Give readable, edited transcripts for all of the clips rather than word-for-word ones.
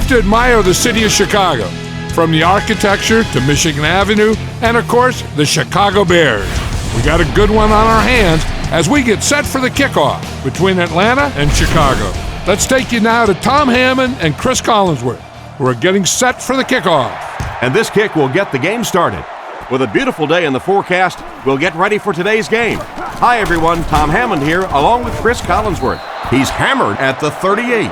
to admire the city of Chicago, from the architecture to Michigan Avenue, and of course, the Chicago Bears. We got a good one on our hands as we get set for the kickoff between Atlanta and Chicago. Let's take you now to Tom Hammond and Chris Collinsworth, who are getting set for the kickoff. And this kick will get the game started. With a beautiful day in the forecast, we'll get ready for today's game. Hi everyone, Tom Hammond here, along with Chris Collinsworth. He's hammered at the 38.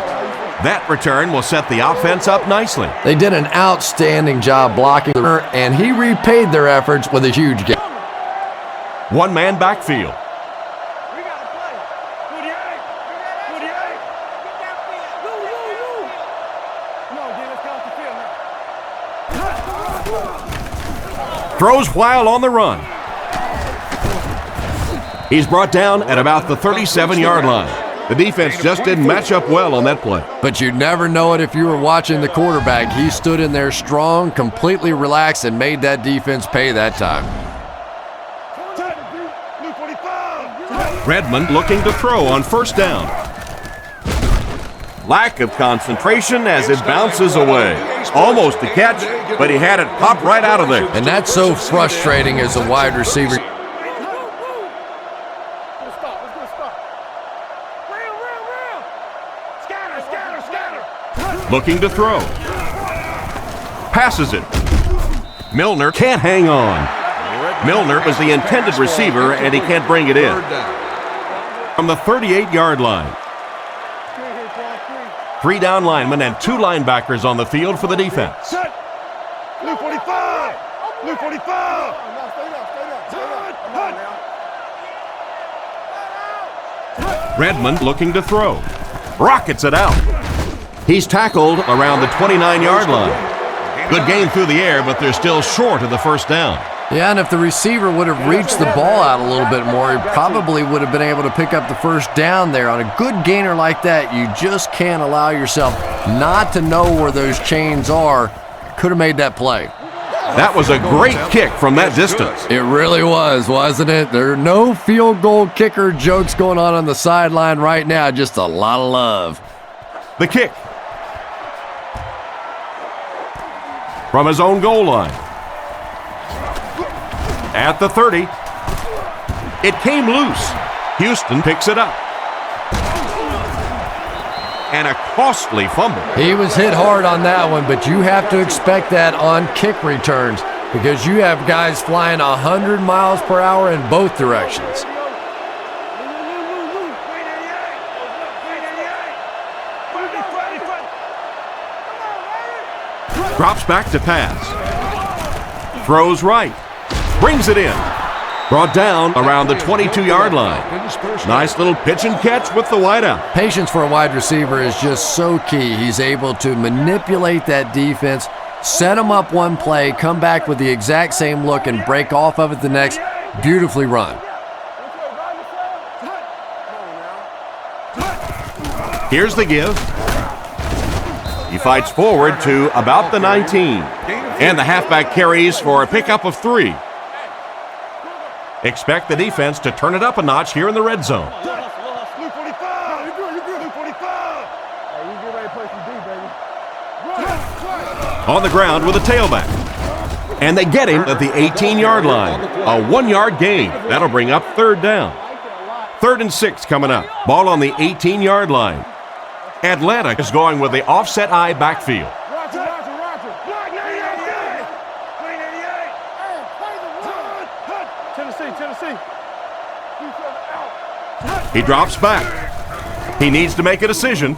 That return will set the offense up nicely. They did an outstanding job blocking, and he repaid their efforts with a huge game. One-man backfield. Throws while on the run. He's brought down at about the 37-yard line. The defense just didn't match up well on that play. But you'd never know it if you were watching the quarterback. He stood in there strong, completely relaxed, and made that defense pay that time. Redmond looking to throw on first down. Lack of concentration as it bounces away. Almost a catch, but he had it pop right out of there. And that's so frustrating as a wide receiver. Looking to throw. Passes it. Milner can't hang on. Milner is the intended receiver, and he can't bring it in. From the 38-yard line. 3 down linemen and 2 linebackers on the field for the defense. Blue 45! Blue 45! Redmond looking to throw. Rockets it out. He's tackled around the 29-yard line. Good gain through the air, but they're still short of the first down. Yeah, and if the receiver would have reached the ball out a little bit more, he probably would have been able to pick up the first down there. On a good gainer like that, you just can't allow yourself not to know where those chains are. Could have made that play. That was a great kick from that distance. It really was, wasn't it? There are no field goal kicker jokes going on the sideline right now, just a lot of love. The kick. From his own goal line. At the 30. It came loose. Houston picks it up. And a costly fumble. He was hit hard on that one, but you have to expect that on kick returns because you have guys flying 100 miles per hour in both directions. Drops back to pass. Throws right. Brings it in. Brought down around the 22-yard line. Nice little pitch and catch with the wideout. Patience for a wide receiver is just so key. He's able to manipulate that defense, set him up one play, come back with the exact same look, and break off of it the next. Beautifully run. Here's the give. He fights forward to about the 19. And the halfback carries for a pickup of 3. Expect the defense to turn it up a notch here in the red zone. On the ground with a tailback. And they get him at the 18-yard line. A 1-yard gain. That'll bring up 3rd down. 3rd and 6 coming up. Ball on the 18-yard line. Atlanta is going with the offset eye backfield. He drops back. He needs to make a decision.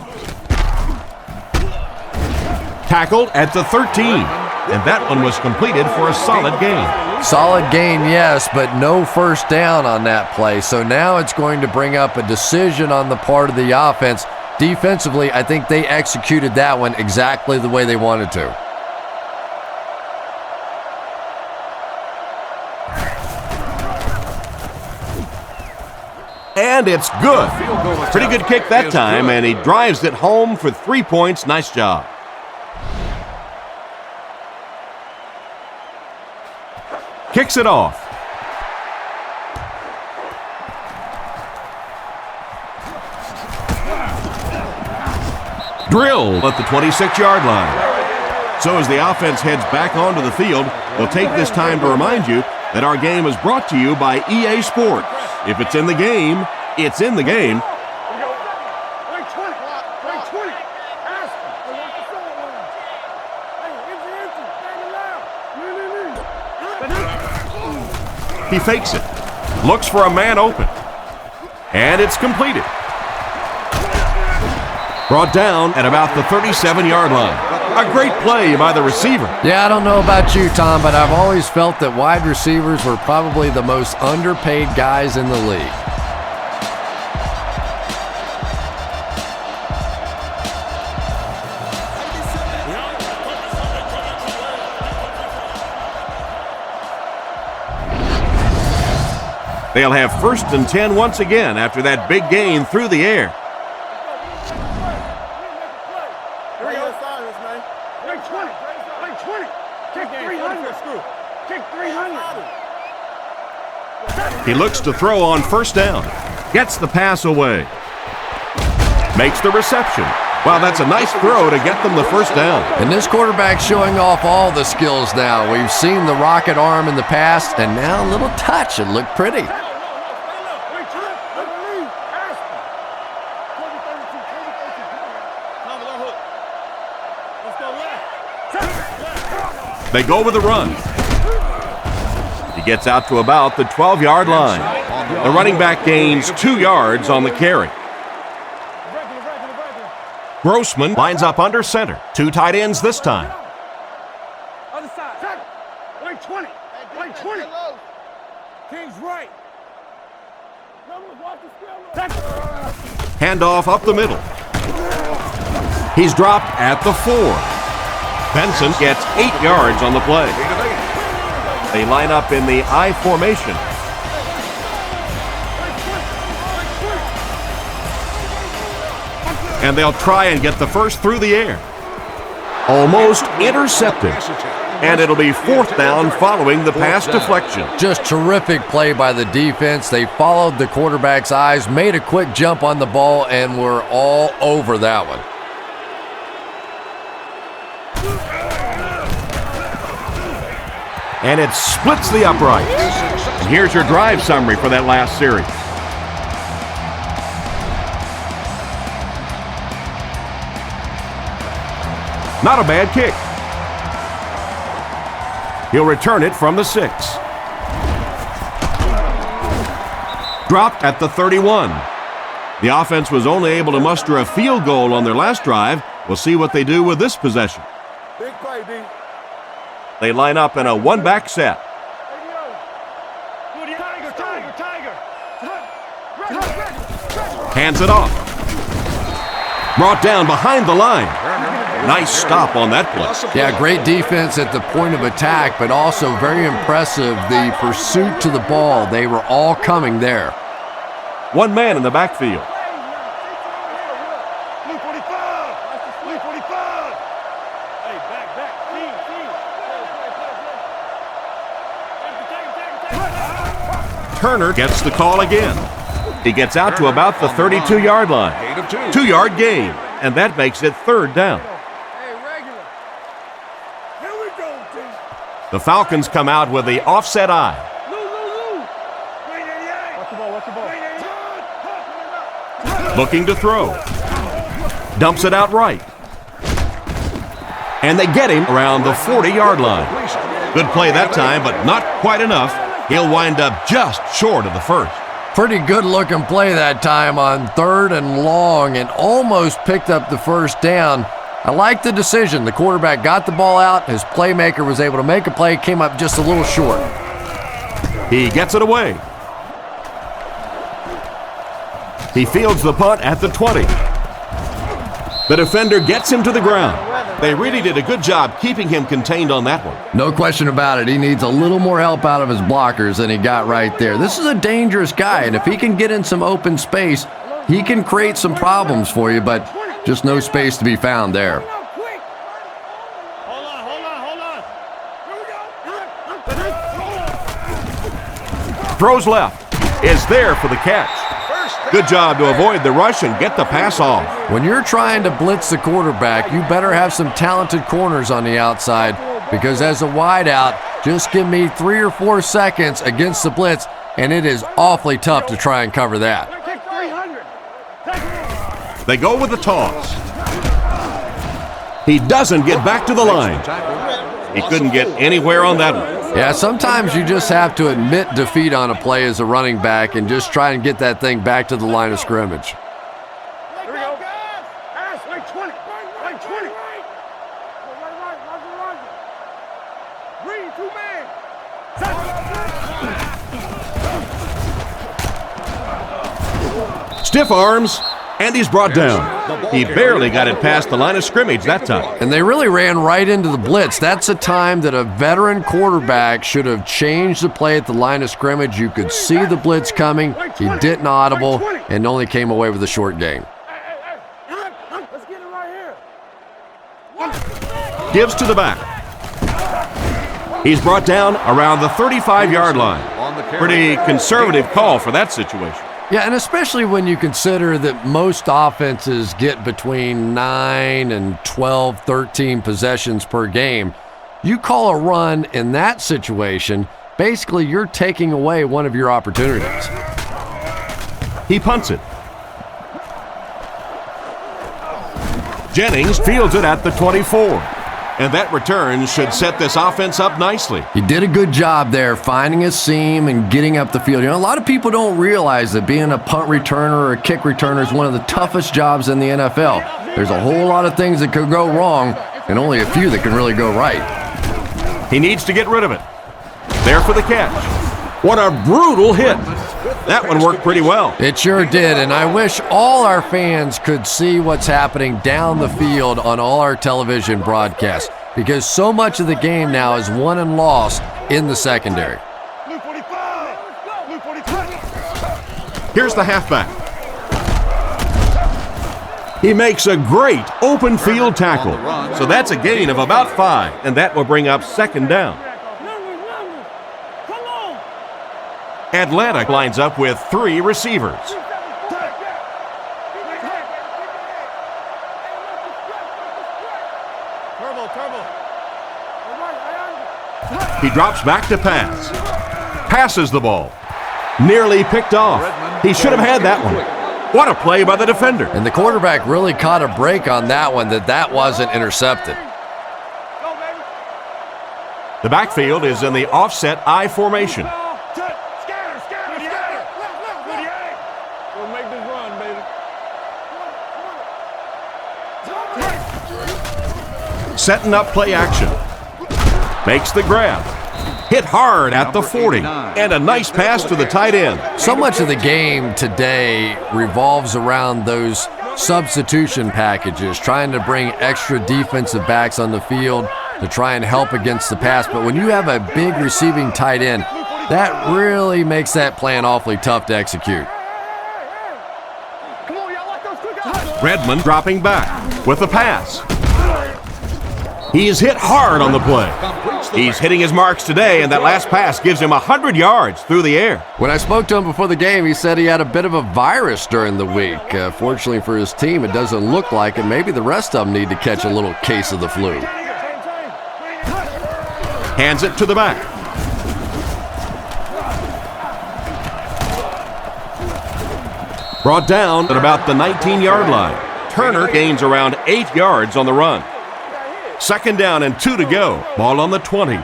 Tackled at the 13. And that one was completed for a solid gain. Solid gain, yes, but no first down on that play. So now it's going to bring up a decision on the part of the offense. Defensively, I think they executed that one exactly the way they wanted to. And it's good. Pretty good kick that time, and he drives it home for 3 points. Nice job. Kicks it off. Drill at the 26-yard line. So as the offense heads back onto the field, we'll take this time to remind you that our game is brought to you by EA Sports. If it's in the game, it's in the game. He fakes it, looks for a man open, and it's completed. Brought down at about the 37-yard line. A great play by the receiver. Yeah, I don't know about you, Tom, but I've always felt that wide receivers were probably the most underpaid guys in the league. They'll have 1st and 10 once again after that big gain through the air. He looks to throw on 1st down. Gets the pass away. Makes the reception. Wow, that's a nice throw to get them the 1st down. And this quarterback's showing off all the skills now. We've seen the rocket arm in the past, and now a little touch. It looked pretty. They go with the run. He gets out to about the 12-yard line. The running back gains 2 yards on the carry. Grossman lines up under center. 2 tight ends this time. Other side. Right 20. Right 20. King's right. Handoff up the middle. He's dropped at the 4. Benson gets 8 yards on the play. They line up in the I formation. And they'll try and get the 1st through the air. Almost intercepted. And it'll be 4th down following the pass deflection. Just terrific play by the defense. They followed the quarterback's eyes, made a quick jump on the ball, and were all over that one. And it splits the uprights. And here's your drive summary for that last series. Not a bad kick. He'll return it from the 6. Dropped at the 31. The offense was only able to muster a field goal on their last drive. We'll see what they do with this possession. Big play, D. They line up in a one-back set. Hands it off. Brought down behind the line. Nice stop on that play. Yeah, great defense at the point of attack, but also very impressive the pursuit to the ball. They were all coming there. One man in the backfield. Turner gets the call again. He gets out to about the 32-yard line. 2-yard gain, and that makes it 3rd down. The Falcons come out with the offset eye. Looking to throw. Dumps it out right. And they get him around the 40-yard line. Good play that time, but not quite enough. He'll wind up just short of the 1st. Pretty good looking play that time on 3rd and long, and almost picked up the 1st down. I like the decision. The quarterback got the ball out. His playmaker was able to make a play, came up just a little short. He gets it away. He fields the punt at the 20. The defender gets him to the ground. They really did a good job keeping him contained on that one. No question about it. He needs a little more help out of his blockers than he got right there. This is a dangerous guy, and if he can get in some open space, he can create some problems for you, but just no space to be found there. Throws left. Is there for the catch. Good job to avoid the rush and get the pass off. When you're trying to blitz the quarterback, you better have some talented corners on the outside, because as a wideout, just give me 3 or 4 seconds against the blitz, and it is awfully tough to try and cover that. They go with the toss. He doesn't get back to the line. He couldn't get anywhere on that one. Yeah, sometimes you just have to admit defeat on a play as a running back and just try and get that thing back to the line of scrimmage. Here we go. Pass, right 20. Right 20. Read, 2 man. Stiff arms, and he's brought down. He barely got it past the line of scrimmage that time. And they really ran right into the blitz. That's a time that a veteran quarterback should have changed the play at the line of scrimmage. You could see the blitz coming. He didn't audible and only came away with a short gain. Let's get it right here. Gives to the back. He's brought down around the 35-yard line. Pretty conservative call for that situation. Yeah, and especially when you consider that most offenses get between 9 and 12, 13 possessions per game. You call a run in that situation, basically you're taking away one of your opportunities. He punts it. Jennings fields it at the 24. And that return should set this offense up nicely. He did a good job there finding a seam and getting up the field. You know, a lot of people don't realize that being a punt returner or a kick returner is one of the toughest jobs in the NFL. There's a whole lot of things that could go wrong and only a few that can really go right. He needs to get rid of it. There for the catch. What a brutal hit. That one worked pretty well. It sure did, and I wish all our fans could see what's happening down the field on all our television broadcasts, because so much of the game now is won and lost in the secondary. Here's the halfback. He makes a great open field tackle. So that's a gain of about 5, and that will bring up second down. Atlanta lines up with 3 receivers. He drops back to pass. Passes the ball. Nearly picked off. He should have had that one. What a play by the defender. And the quarterback really caught a break on that one, that wasn't intercepted. The backfield is in the offset I formation. Setting up play action. Makes the grab. Hit hard at the 40. And a nice pass to the tight end. So much of the game today revolves around those substitution packages, trying to bring extra defensive backs on the field to try and help against the pass. But when you have a big receiving tight end, that really makes that plan awfully tough to execute. Redmond dropping back with the pass. He's hit hard on the play. He's hitting his marks today, and that last pass gives him 100 yards through the air. When I spoke to him before the game, he said he had a bit of a virus during the week. Fortunately for his team, it doesn't look like it. Maybe the rest of them need to catch a little case of the flu. Hands it to the back. Brought down at about the 19-yard line. Turner gains around 8 yards on the run. Second down and 2 to go. Ball on the 20.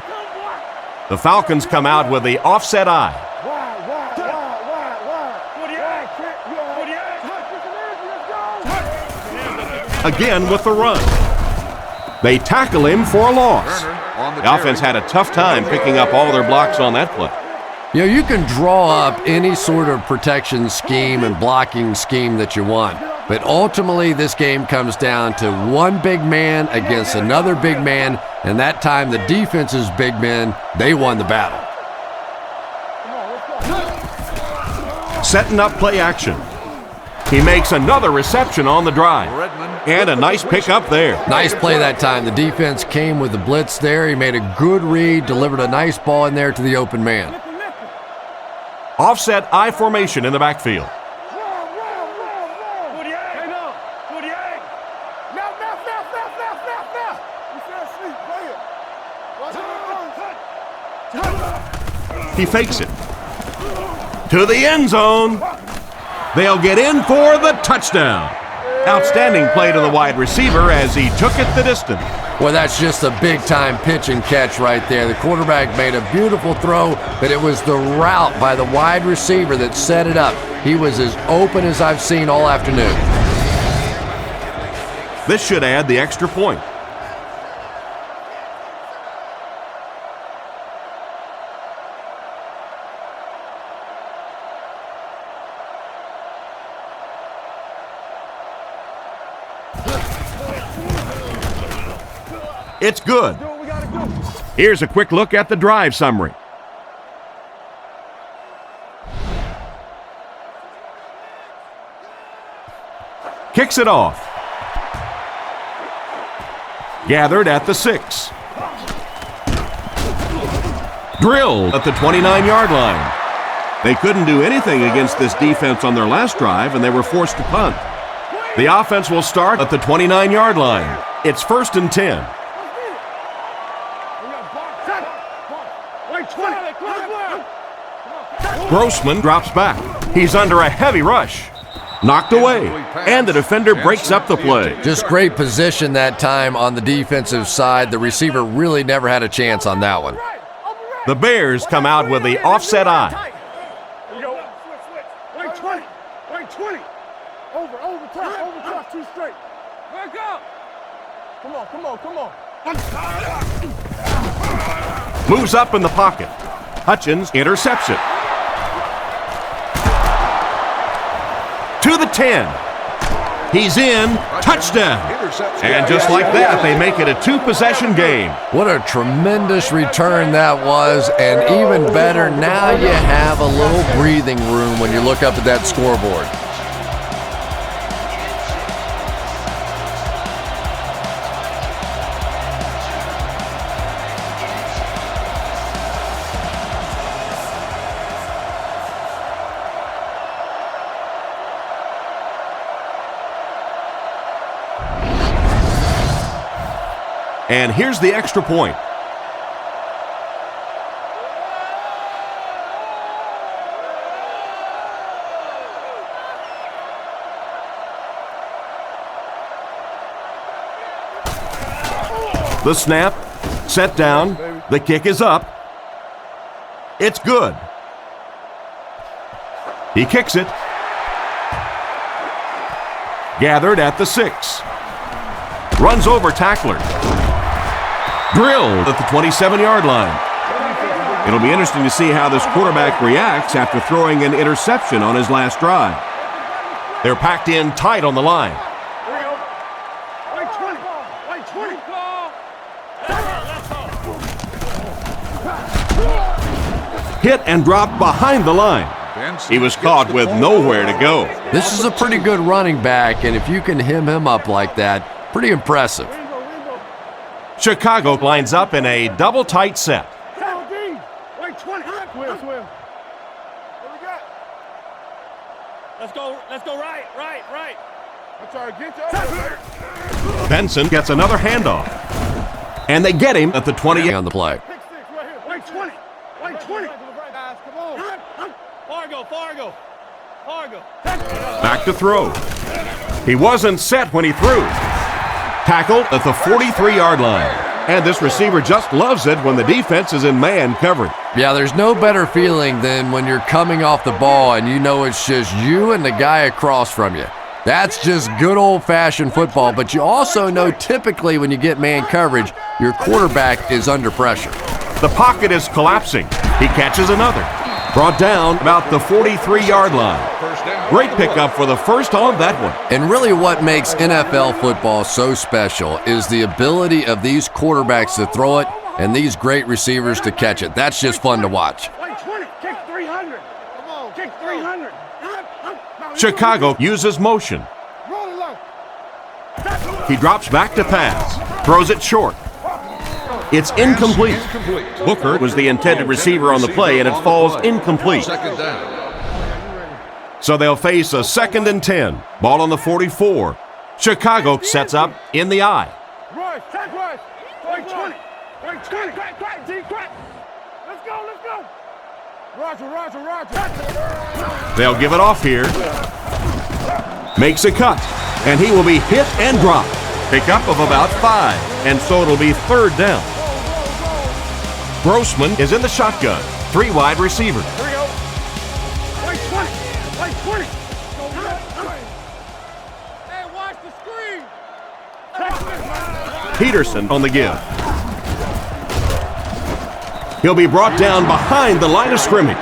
The Falcons come out with the offset I. Again with the run. They tackle him for a loss. The offense had a tough time picking up all their blocks on that play. You know, you can draw up any sort of protection scheme and blocking scheme that you want, but ultimately this game comes down to one big man against another big man, and that time the defense's big men, they won the battle. Setting up play action. He makes another reception on the drive. And a nice pickup there. Nice play that time. The defense came with the blitz there. He made a good read, delivered a nice ball in there to the open man. Offset I formation in the backfield. He fakes it. To the end zone. They'll get in for the touchdown. Outstanding play to the wide receiver as he took it the distance. Well, that's just a big-time pitch and catch right there. The quarterback made a beautiful throw, but it was the route by the wide receiver that set it up. He was as open as I've seen all afternoon. This should add the extra point. It's good. Here's a quick look at the drive summary. Kicks it off. Gathered at the 6. Drilled at the 29-yard line. They couldn't do anything against this defense on their last drive, and they were forced to punt. The offense will start at the 29-yard line. It's 1st and 10. Grossman drops back. He's under a heavy rush. Knocked away, and the defender breaks up the play. Just great position that time on the defensive side. The receiver really never had a chance on that one. The Bears come out with the offset eye. Right 20. Right 20. Over top, 2 straight. Back up. Come on. Moves up in the pocket. Hutchins intercepts it. To the 10. He's in. Touchdown. And just like that, they make it a 2-possession game. What a tremendous return that was, and even better, now you have a little breathing room when you look up at that scoreboard. And here's the extra point. The snap, set down, the kick is up. It's good. He kicks it. Gathered at the 6. Runs over tackler. Drilled at the 27-yard line. It'll be interesting to see how this quarterback reacts after throwing an interception on his last drive. They're packed in tight on the line. Here we go. Right 20. Right 20. Hit and dropped behind the line. He was caught with nowhere to go. This is a pretty good running back, and if you can hem him up like that, pretty impressive. Chicago lines up in a double tight set. Right 20. Swim. What we got? Let's go right. I'm trying to get you. Benson gets another handoff. And they get him at the 20 on the play. Pick 6 right here. Right 20. Right 20. Guys, come on. Fargo. Back to throw. He wasn't set when he threw. Tackled at the 43-yard line. And this receiver just loves it when the defense is in man coverage. Yeah, there's no better feeling than when you're coming off the ball and you know it's just you and the guy across from you. That's just good old-fashioned football, but you also know typically when you get man coverage, your quarterback is under pressure. The pocket is collapsing. He catches another. Brought down about the 43-yard line. Great pickup for the first on that one. And really what makes NFL football so special is the ability of these quarterbacks to throw it and these great receivers to catch it. That's just fun to watch. Right 20. Kick 300. Come on. Kick 300. Chicago uses motion. Roll it low. He drops back to pass. Throws it short. It's incomplete. Booker was the intended receiver on the play, and it falls incomplete. So they'll face a 2nd and 10. Ball on the 44. Chicago sets up in the eye. Rush. Right 20. Right 20. Let's go, let's go. Roger, roger, roger. They'll give it off here. Makes a cut, and he will be hit and dropped. Pickup of about 5, and so it'll be 3rd down. Grossman is in the shotgun. 3 wide receivers. Here we go. Like 20. Like 20. Hey, watch the screen. Peterson on the give. He'll be brought down behind the line of scrimmage.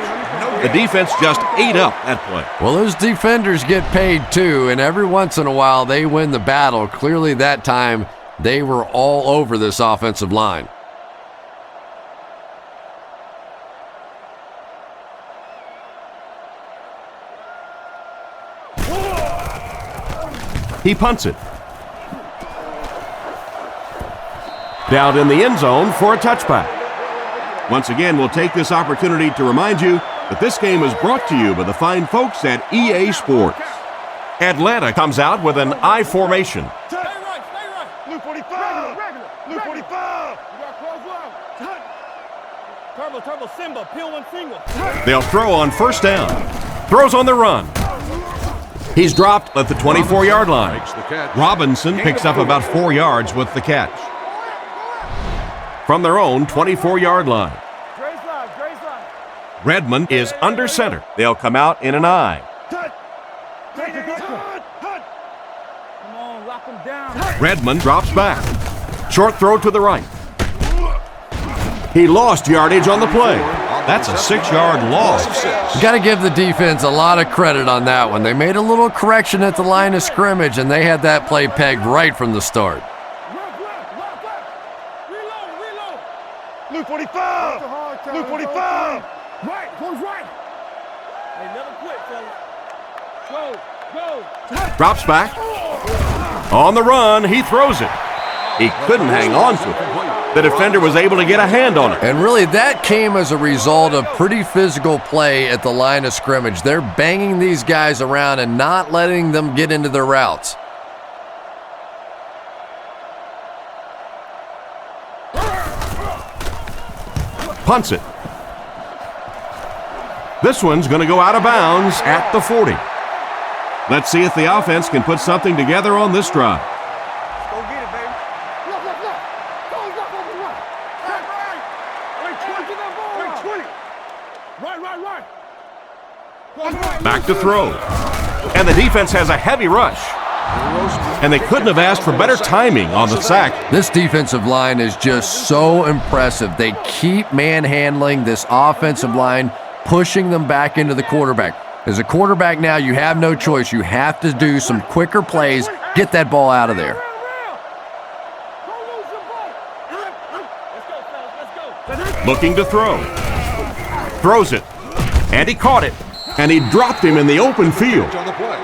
The defense just ate up that play. Well, those defenders get paid too, and every once in a while they win the battle. Clearly that time they were all over this offensive line. He punts it. Down in the end zone for a touchback. Once again, we'll take this opportunity to remind you that this game is brought to you by the fine folks at EA Sports. Atlanta comes out with an I formation. Stay right. Blue 45. Regular. Blue 45. You got close line. Turbo, Simba, peel one single. They'll throw on 1st down. Throws on the run. He's dropped at the 24-yard line. Robinson picks up about 4 yards with the catch. From their own 24-yard line. Dre's line. Redmond is under center. They'll come out in an I. Come on, lock him down. Redmond drops back. Short throw to the right. He lost yardage on the play. That's a 6-yard loss. You got to give the defense a lot of credit on that one. They made a little correction at the line of scrimmage, and they had that play pegged right from the start. Reload. Blue 45. Blue 45. Right, goes right. Hey, never quit, fellas. Go. Drops back. On the run, he throws it. He couldn't hang on to it. The defender was able to get a hand on it. And really, that came as a result of pretty physical play at the line of scrimmage. They're banging these guys around and not letting them get into their routes. Punts it. This one's going to go out of bounds at the 40. Let's see if the offense can put something together on this drive. Go get it, baby. Look. Go over the right. Right. Back to throw. And the defense has a heavy rush. And they couldn't have asked for better timing on the sack. This defensive line is just so impressive. They keep manhandling this offensive line, pushing them back into the quarterback. As a quarterback now, you have no choice. You have to do some quicker plays, get that ball out of there. Looking to throw. Throws it. And he caught it. And he dropped him in the open field.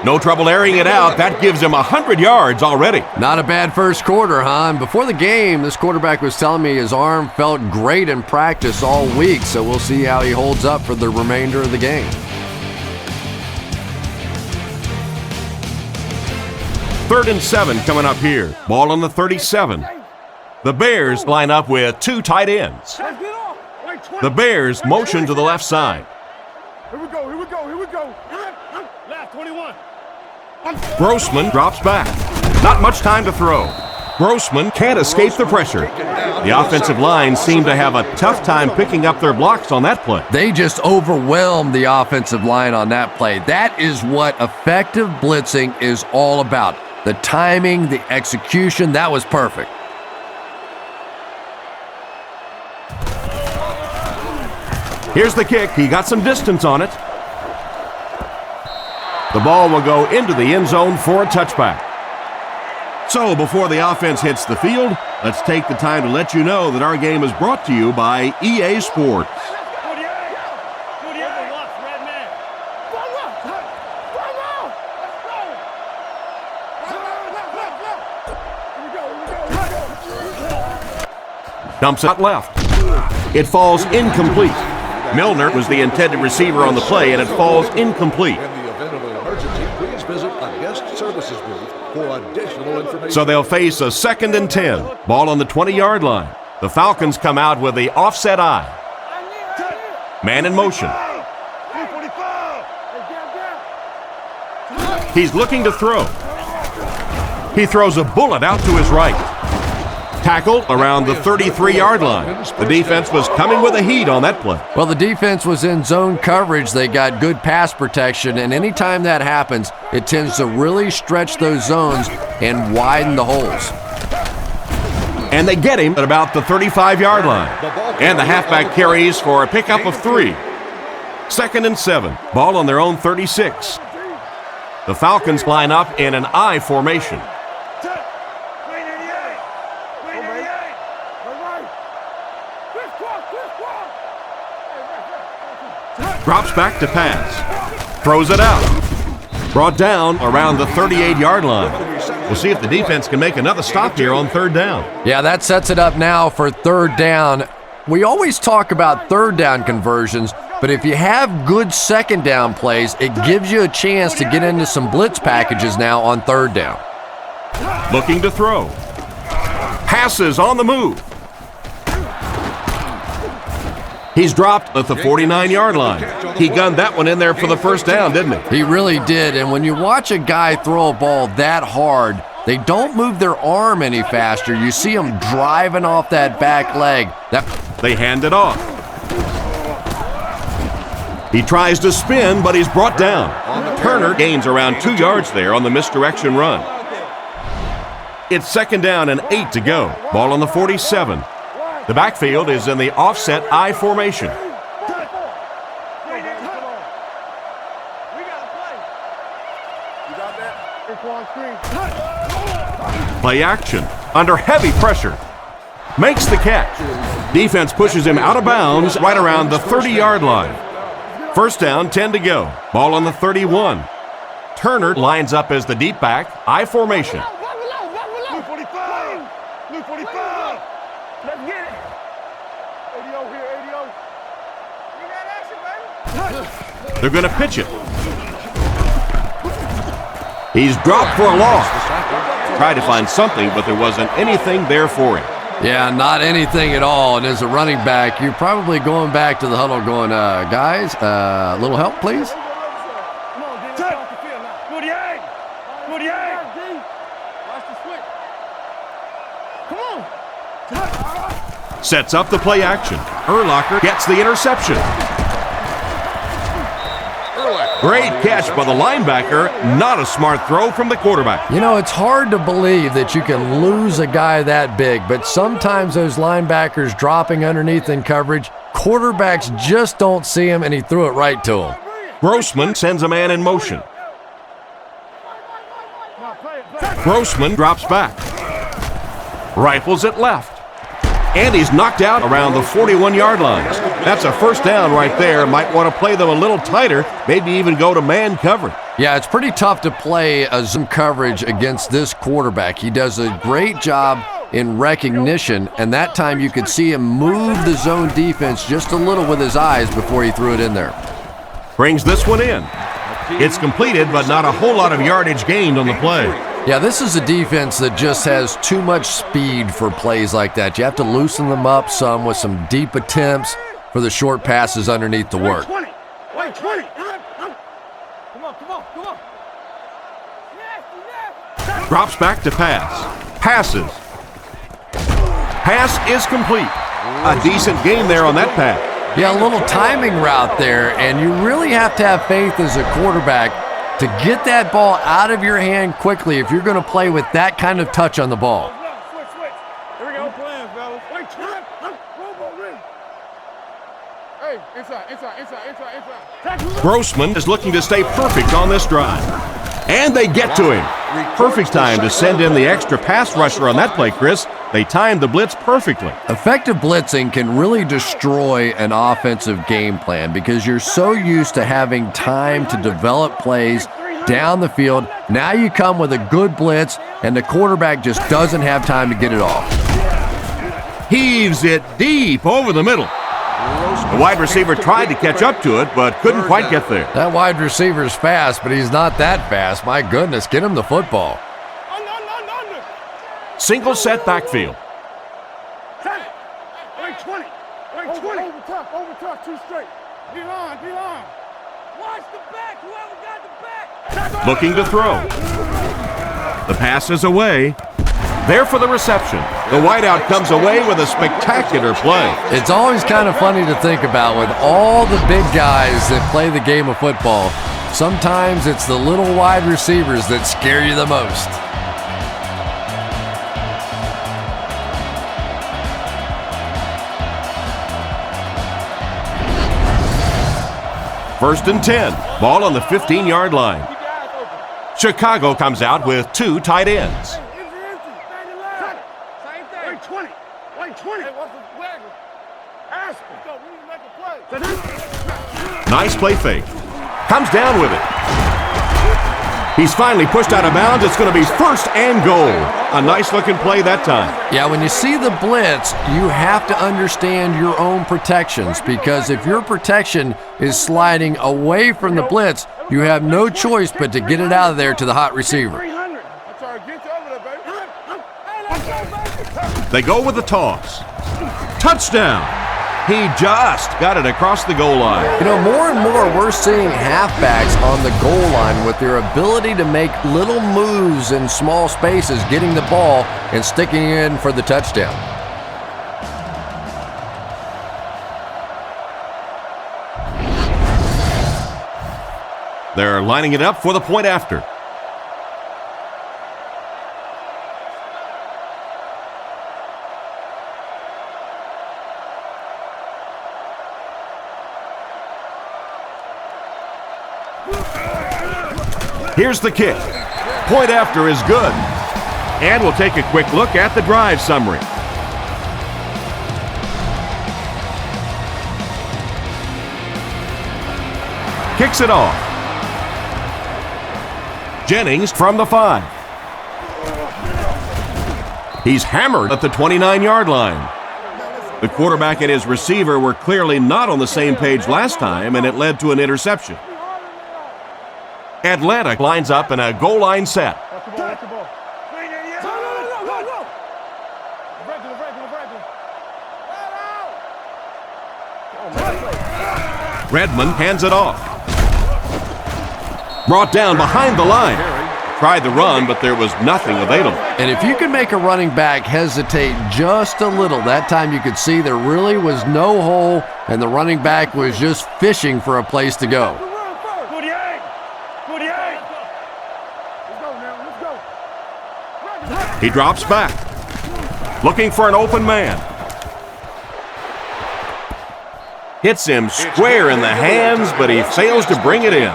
No trouble airing it out. That gives him 100 yards already. Not a bad first quarter, huh? And before the game, this quarterback was telling me his arm felt great in practice all week, so we'll see how he holds up for the remainder of the game. Third and 7 coming up here. Ball on the 37. The Bears line up with 2 tight ends. The Bears motion to the left side. Here we go. Left 21. Grossman drops back. Not much time to throw. Grossman can't escape the pressure. The offensive line seemed to have a tough time picking up their blocks on that play. They just overwhelmed the offensive line on that play. That is what effective blitzing is all about. The timing, the execution, that was perfect. Here's the kick. He got some distance on it. The ball will go into the end zone for a touchback. So before the offense hits the field, let's take the time to let you know that our game is brought to you by EA Sports. Dumps it left. It falls incomplete. Milner was the intended receiver on the play, and it falls incomplete. In the event of an emergency, please visit a guest services booth for additional information. So they'll face a 2nd and 10. Ball on the 20-yard line. The Falcons come out with the offset I. Man in motion. He's looking to throw. He throws a bullet out to his right. Tackled around the 33-yard line. The defense was coming with a heat on that play. Well, the defense was in zone coverage. They got good pass protection, and anytime that happens, it tends to really stretch those zones and widen the holes. And they get him at about the 35-yard line. And the halfback carries for a pickup of 3. 2nd and 7. Ball on their own 36. The Falcons line up in an I formation. Drops back to pass. Throws it out. Brought down around the 38-yard line. We'll see if the defense can make another stop here on 3rd down. Yeah, that sets it up now for 3rd down. We always talk about 3rd down conversions, but if you have good 2nd down plays, it gives you a chance to get into some blitz packages now on 3rd down. Looking to throw. Passes on the move. He's dropped at the 49-yard line. He gunned that one in there for the 1st down, didn't he? He really did, and when you watch a guy throw a ball that hard, they don't move their arm any faster. You see them driving off that back leg. They hand it off. He tries to spin, but he's brought down. Turner gains around 2 yards there on the misdirection run. It's 2nd down and 8 to go. Ball on the 47. The backfield is in the offset I formation. Play action. Under heavy pressure. Makes the catch. Defense pushes him out of bounds right around the 30-yard line. 1st down, 10 to go. Ball on the 31. Turner lines up as the deep back, I formation. They're going to pitch it. He's dropped for a loss. Tried to find something, but there wasn't anything there for him. Yeah, not anything at all. And as a running back, you're probably going back to the huddle going, guys, a little help, please? Sets up the play action. Urlacher gets the interception. Great catch by the linebacker. Not a smart throw from the quarterback. You know, it's hard to believe that you can lose a guy that big, but sometimes those linebackers dropping underneath in coverage, quarterbacks just don't see him, and he threw it right to him. Grossman sends a man in motion. Grossman drops back. Rifles it left. And he's knocked out around the 41-yard line. That's a 1st down right there. Might want to play them a little tighter, maybe even go to man coverage. Yeah, it's pretty tough to play a zone coverage against this quarterback. He does a great job in recognition, and that time you could see him move the zone defense just a little with his eyes before he threw it in there. Brings this one in. It's completed, but not a whole lot of yardage gained on the play. Yeah, this is a defense that just has too much speed for plays like that. You have to loosen them up some with some deep attempts for the short passes underneath the work. Come on. Drops back to pass. Passes. Pass is complete. A decent gain there on that pass. Yeah, a little timing route there, and you really have to have faith as a quarterback to get that ball out of your hand quickly if you're going to play with that kind of touch on the ball. Switch. Here we go. Playing, fellas. Wait, hey, inside. Grossman is looking to stay perfect on this drive. And they get to him. Perfect time to send in the extra pass rusher on that play, Chris. They timed the blitz perfectly. Effective blitzing can really destroy an offensive game plan because you're so used to having time to develop plays down the field. Now you come with a good blitz, and the quarterback just doesn't have time to get it off. Heaves it deep over the middle. The wide receiver tried to catch up to it, but couldn't quite get there. That wide receiver's fast, but he's not that fast. My goodness, get him the football. Single set backfield. Wait, 20. Over top, too straight. D-line, D-line. Watch the back. Whoever got the back. Looking to throw. The pass is away. There for the reception. The wideout comes away with a spectacular play. It's always kind of funny to think about with all the big guys that play the game of football. Sometimes it's the little wide receivers that scare you the most. First and 10. Ball on the 15-yard line. Chicago comes out with 2 tight ends. Nice play fake. Comes down with it. He's finally pushed out of bounds. It's going to be first and goal. A nice-looking play that time. Yeah, when you see the blitz, you have to understand your own protections, because if your protection is sliding away from the blitz, you have no choice but to get it out of there to the hot receiver. They go with the toss. Touchdown. He just got it across the goal line. You know, more and more we're seeing halfbacks on the goal line with their ability to make little moves in small spaces, getting the ball and sticking in for the touchdown. They're lining it up for the point after. Here's the kick. Point after is good. And we'll take a quick look at the drive summary. Kicks it off. Jennings from the 5. He's hammered at the 29-yard line. The quarterback and his receiver were clearly not on the same page last time, and it led to an interception. Atlanta lines up in a goal line set. Redmond hands it off. Brought down behind the line. Tried the run, but there was nothing available. And if you could make a running back hesitate just a little, that time you could see there really was no hole, and the running back was just fishing for a place to go. He drops back, looking for an open man. Hits him square in the hands, but he fails to bring it in.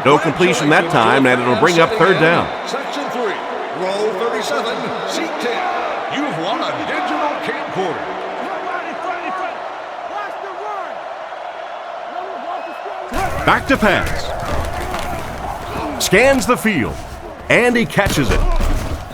No completion that time, and it'll bring up third down. Section 3, row 37, seat 10. You've won a digital camcorder. Back to pass. Scans the field, and he catches it.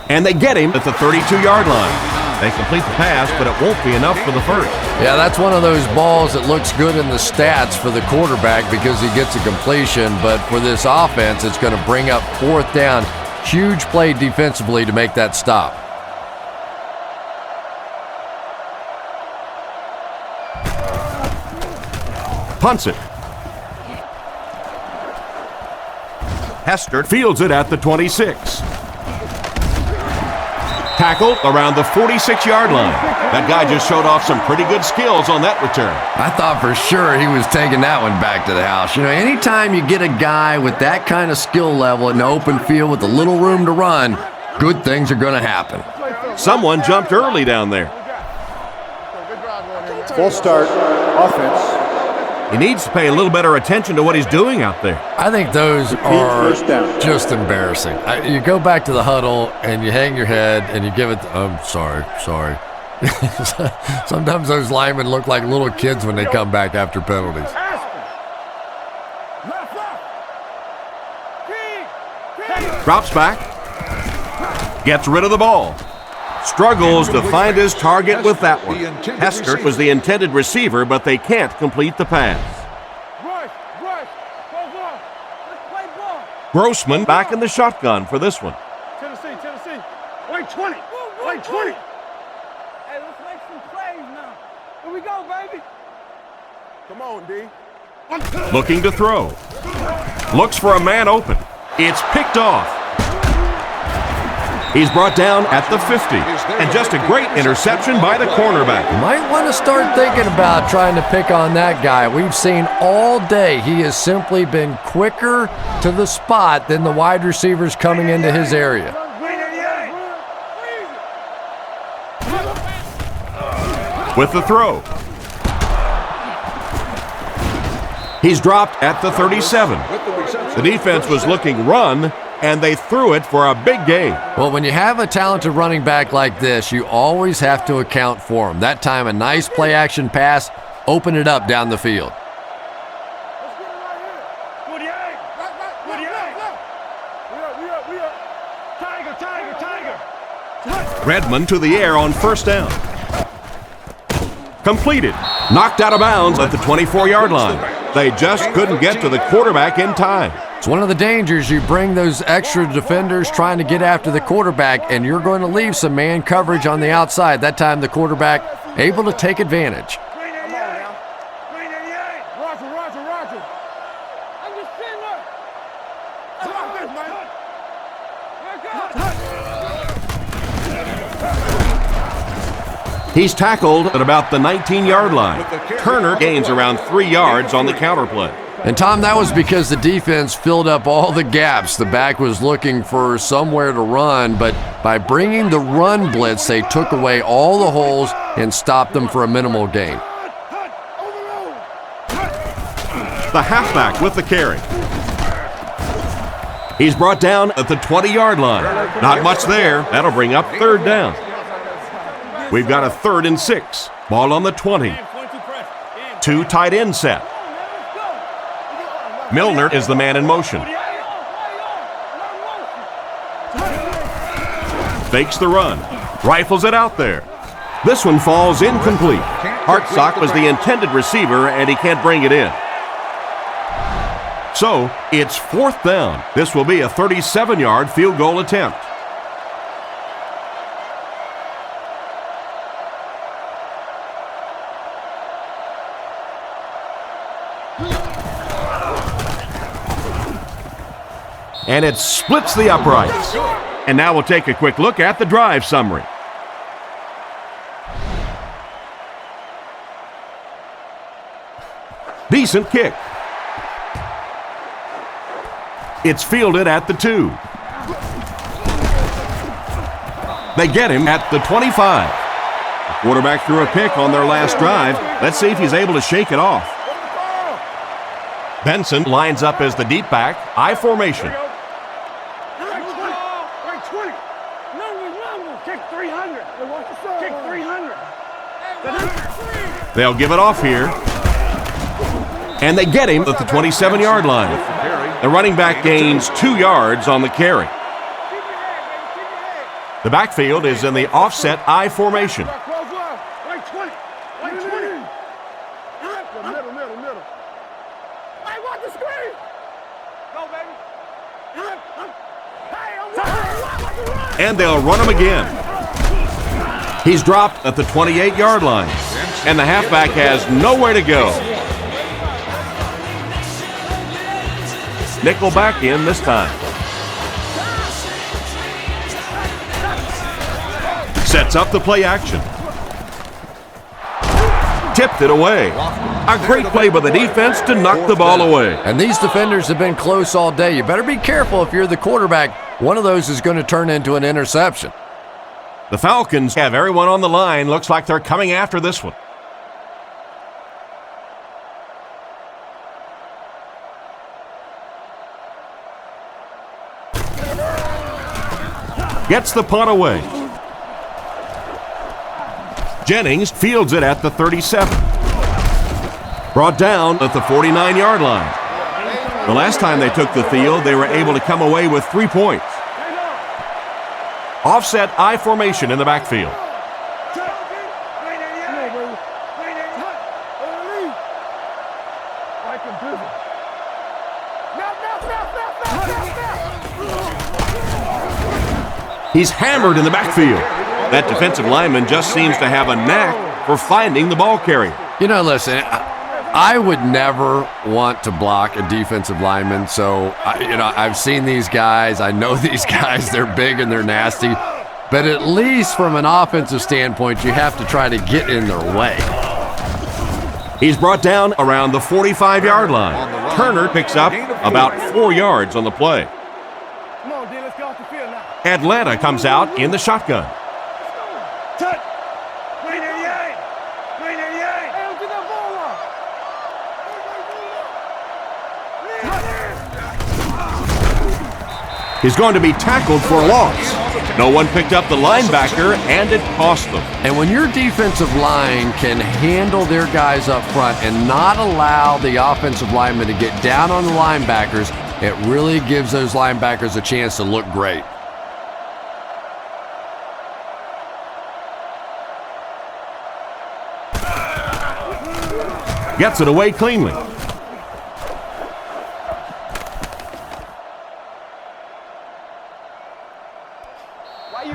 And they get him at the 32-yard line. They complete the pass, but it won't be enough for the first. Yeah, that's one of those balls that looks good in the stats for the quarterback because he gets a completion, but for this offense, it's going to bring up fourth down. Huge play defensively to make that stop. Punts it. Hester fields it at the 26. Tackled around the 46-yard line. That guy just showed off some pretty good skills on that return. I thought for sure he was taking that one back to the house. You know, anytime you get a guy with that kind of skill level in the open field with a little room to run, good things are going to happen. Someone jumped early down there. Full start, offense. He needs to pay a little better attention to what he's doing out there. I think those are just embarrassing. You go back to the huddle and you hang your head and you give it, sorry. Sometimes those linemen look like little kids when they come back after penalties. Drops back. Gets rid of the ball. Struggles to find his target with that one. Hester was the intended receiver, but they can't complete the pass. Grossman back in the shotgun for this one. Tennessee. Wait 20. Wait 20. Hey, let's make some plays now. Here we go, baby. Come on, D. Looking to throw. Looks for a man open. It's picked off. He's brought down at the 50. And just a great interception by the cornerback. Might want to start thinking about trying to pick on that guy. We've seen all day he has simply been quicker to the spot than the wide receivers coming into his area. With the throw. He's dropped at the 37. The defense was looking run, and they threw it for a big gain. Well, when you have a talented running back like this, you always have to account for him. That time, a nice play-action pass opened it up down the field. Redmond to the air on first down. Completed. Knocked out of bounds at the 24-yard line. They just couldn't get to the quarterback in time. It's one of the dangers. You bring those extra defenders trying to get after the quarterback, and you're going to leave some man coverage on the outside. That time the quarterback able to take advantage. He's tackled at about the 19-yard line. Turner gains around 3 yards on the counterplay. And Tom, that was because the defense filled up all the gaps. The back was looking for somewhere to run, but by bringing the run blitz, they took away all the holes and stopped them for a minimal gain. The halfback with the carry. He's brought down at the 20-yard line. Not much there. That'll bring up third down. We've got a 3rd and 6. Ball on the 20. 2 tight end set. Milner is the man in motion. Fakes the run. Rifles it out there. This one falls incomplete. Hartsock was the intended receiver, and he can't bring it in. So, it's 4th down. This will be a 37-yard field goal attempt. And it splits the uprights. And now we'll take a quick look at the drive summary. Decent kick. It's fielded at the 2. They get him at the 25. The quarterback threw a pick on their last drive. Let's see if he's able to shake it off. Benson lines up as the deep back, I formation. They'll give it off here. And they get him at the 27-yard line. The running back gains 2 yards on the carry. The backfield is in the offset I formation. And they'll run him again. He's dropped at the 28-yard line. And the halfback has nowhere to go. Nickel back in this time. Sets up the play action. Tipped it away. A great play by the defense to knock the ball away. And these defenders have been close all day. You better be careful if you're the quarterback. One of those is going to turn into an interception. The Falcons have everyone on the line. Looks like they're coming after this one. Gets the punt away. Jennings fields it at the 37. Brought down at the 49-yard line. The last time they took the field, they were able to come away with 3 points. Offset I formation in the backfield. He's hammered in the backfield. That defensive lineman just seems to have a knack for finding the ball carrier. You know, listen, I would never want to block a defensive lineman. So, I've seen these guys. I know these guys. They're big and they're nasty. But at least from an offensive standpoint, you have to try to get in their way. He's brought down around the 45-yard line. Turner picks up about 4 yards on the play. Come on, D, let's get off the field now. Atlanta comes out in the shotgun. Touch. 388. 388. Hey, don't get that ball off. He's going to be tackled for a loss. No one picked up the linebacker, and it cost them. And when your defensive line can handle their guys up front and not allow the offensive linemen to get down on the linebackers, it really gives those linebackers a chance to look great. Gets it away cleanly.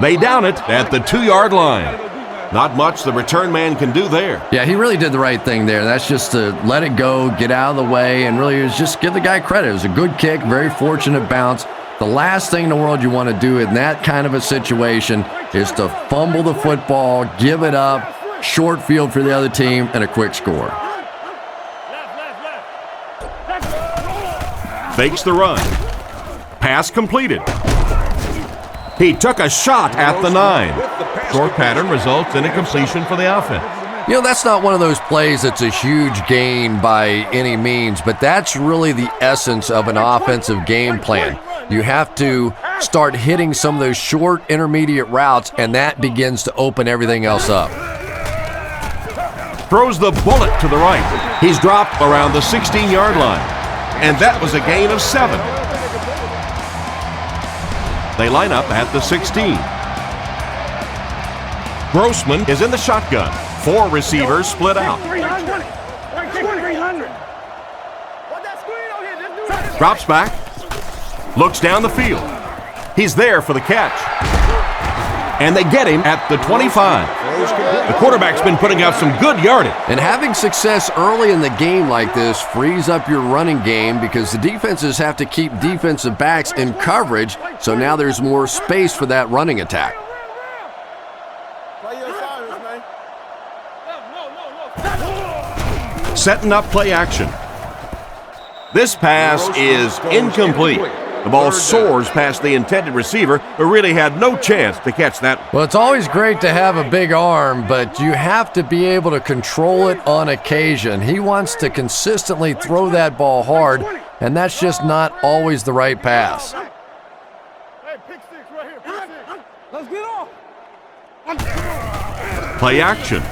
They down it at the 2-yard line. Not much the return man can do there. Yeah, he really did the right thing there. That's just to let it go, get out of the way, and really just give the guy credit. It was a good kick, very fortunate bounce. The last thing in the world you want to do in that kind of a situation is to fumble the football, give it up, short field for the other team, and a quick score. Fakes the run. Pass completed. He took a shot at the 9. Short pattern results in a completion for the offense. That's not one of those plays that's a huge gain by any means, but that's really the essence of an offensive game plan. You have to start hitting some of those short intermediate routes, and that begins to open everything else up. Throws the bullet to the right. He's dropped around the 16-yard line, and that was a gain of 7. They line up at the 16. Grossman is in the shotgun. 4 receivers split out. 300. 300. Drops back. Looks down the field. He's there for the catch. And they get him at the 25. The quarterback's been putting up some good yardage. And having success early in the game like this frees up your running game because the defenses have to keep defensive backs in coverage, so now there's more space for that running attack. Setting up play action. This pass is incomplete. The ball soars past the intended receiver, who really had no chance to catch that. Well, it's always great to have a big arm, but you have to be able to control it on occasion. He wants to consistently throw that ball hard, and that's just not always the right pass. Hey, pick 6 right here. Pick 6. Let's get off. Play action.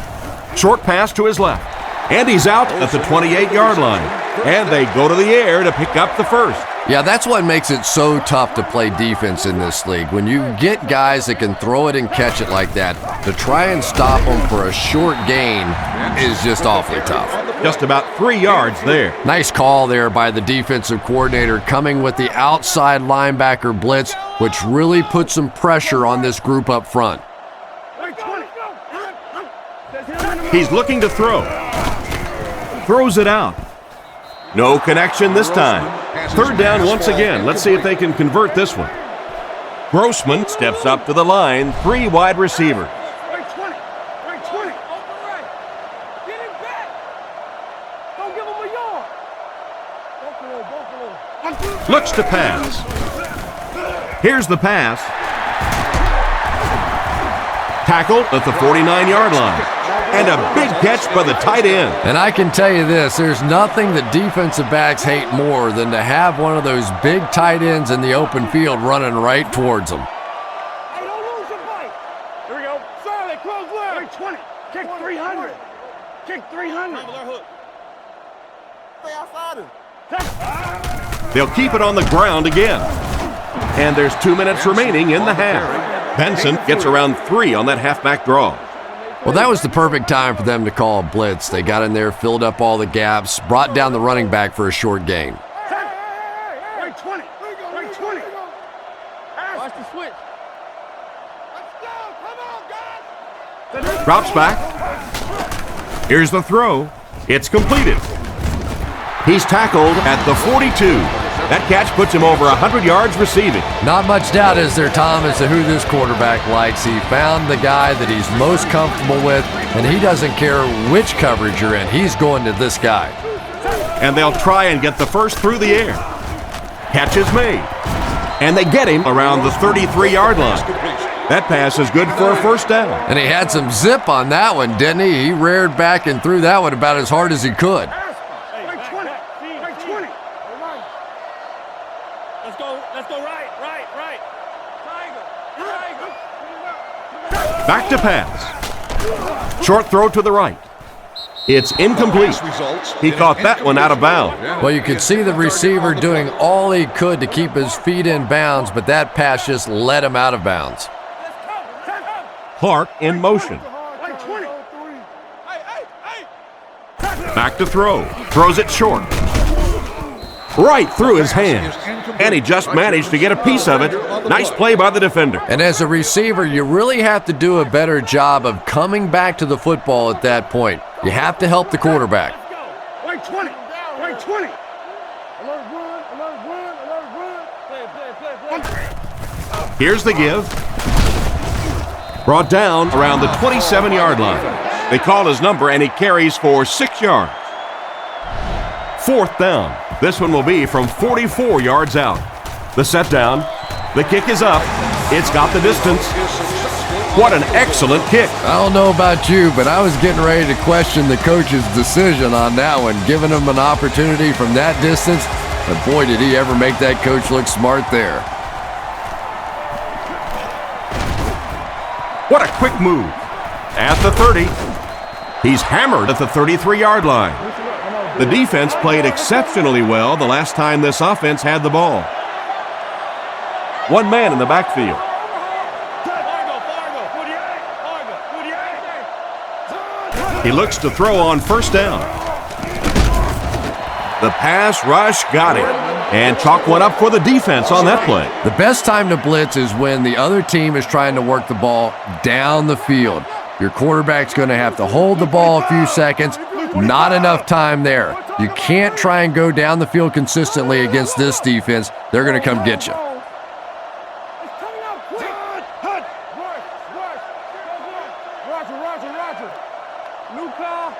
Short pass to his left. And he's out at the 28-yard line. And they go to the air to pick up the first. Yeah, that's what makes it so tough to play defense in this league. When you get guys that can throw it and catch it like that, to try and stop them for a short gain is just awfully tough. Just about 3 yards there. Nice call there by the defensive coordinator, coming with the outside linebacker blitz, which really put some pressure on this group up front. He's looking to throw. Throws it out. No connection this time. 3rd down once again. Let's see if they can convert this one. Grossman steps up to the line. 3 wide receivers. Right 20. Right 20. Open right. Get him back. Don't give him a yard. Buffalo. Looks to pass. Here's the pass. Tackled at the 49-yard line. And a big catch by the tight end. And I can tell you this, there's nothing that defensive backs hate more than to have one of those big tight ends in the open field running right towards them. Hey, don't lose your bite. Here we go. Sorry, close left. Right 20. Kick 300. Kick 300. Stay outside him. They'll keep it on the ground again. And there's 2 minutes remaining in the half. Benson gets around 3 on that halfback draw. Well, that was the perfect time for them to call a blitz. They got in there, filled up all the gaps, brought down the running back for a short gain. Right 20. Right 20. Watch the switch. Let's go. Come on, guys. Drops back. Here's the throw. It's completed. He's tackled at the 42. That catch puts him over 100 yards receiving. Not much doubt, is there, Tom, as to who this quarterback likes. He found the guy that he's most comfortable with, and he doesn't care which coverage you're in. He's going to this guy. And they'll try and get the first through the air. Catch is made. And they get him around the 33-yard line. That pass is good for a first down. And he had some zip on that one, didn't he? He reared back and threw that one about as hard as he could. Let's go right. Back to pass. Short throw to the right. It's incomplete. He caught that one out of bounds. Well, you could see the receiver doing all he could to keep his feet in bounds, but that pass just let him out of bounds. Clark in motion. Back to throw. Throws it short. Right through his hands. And he just managed to get a piece of it. Nice play by the defender. And as a receiver, you really have to do a better job of coming back to the football at that point. You have to help the quarterback. Right 20. Right 20. Here's the give. Brought down around the 27-yard line. They call his number, and he carries for 6 yards. Fourth down. This one will be from 44 yards out. The set down. The kick is up. It's got the distance. What an excellent kick. I don't know about you, but I was getting ready to question the coach's decision on that one, giving him an opportunity from that distance. But boy, did he ever make that coach look smart there. What a quick move. At the 30. He's hammered at the 33-yard line. The defense played exceptionally well the last time this offense had the ball. One man in the backfield. He looks to throw on first down. The pass rush got him. And chalk one up for the defense on that play. The best time to blitz is when the other team is trying to work the ball down the field. Your quarterback's going to have to hold the ball a few seconds. Not enough time there. You can't try and go down the field consistently against this defense. They're going to come get you. Roger. New call.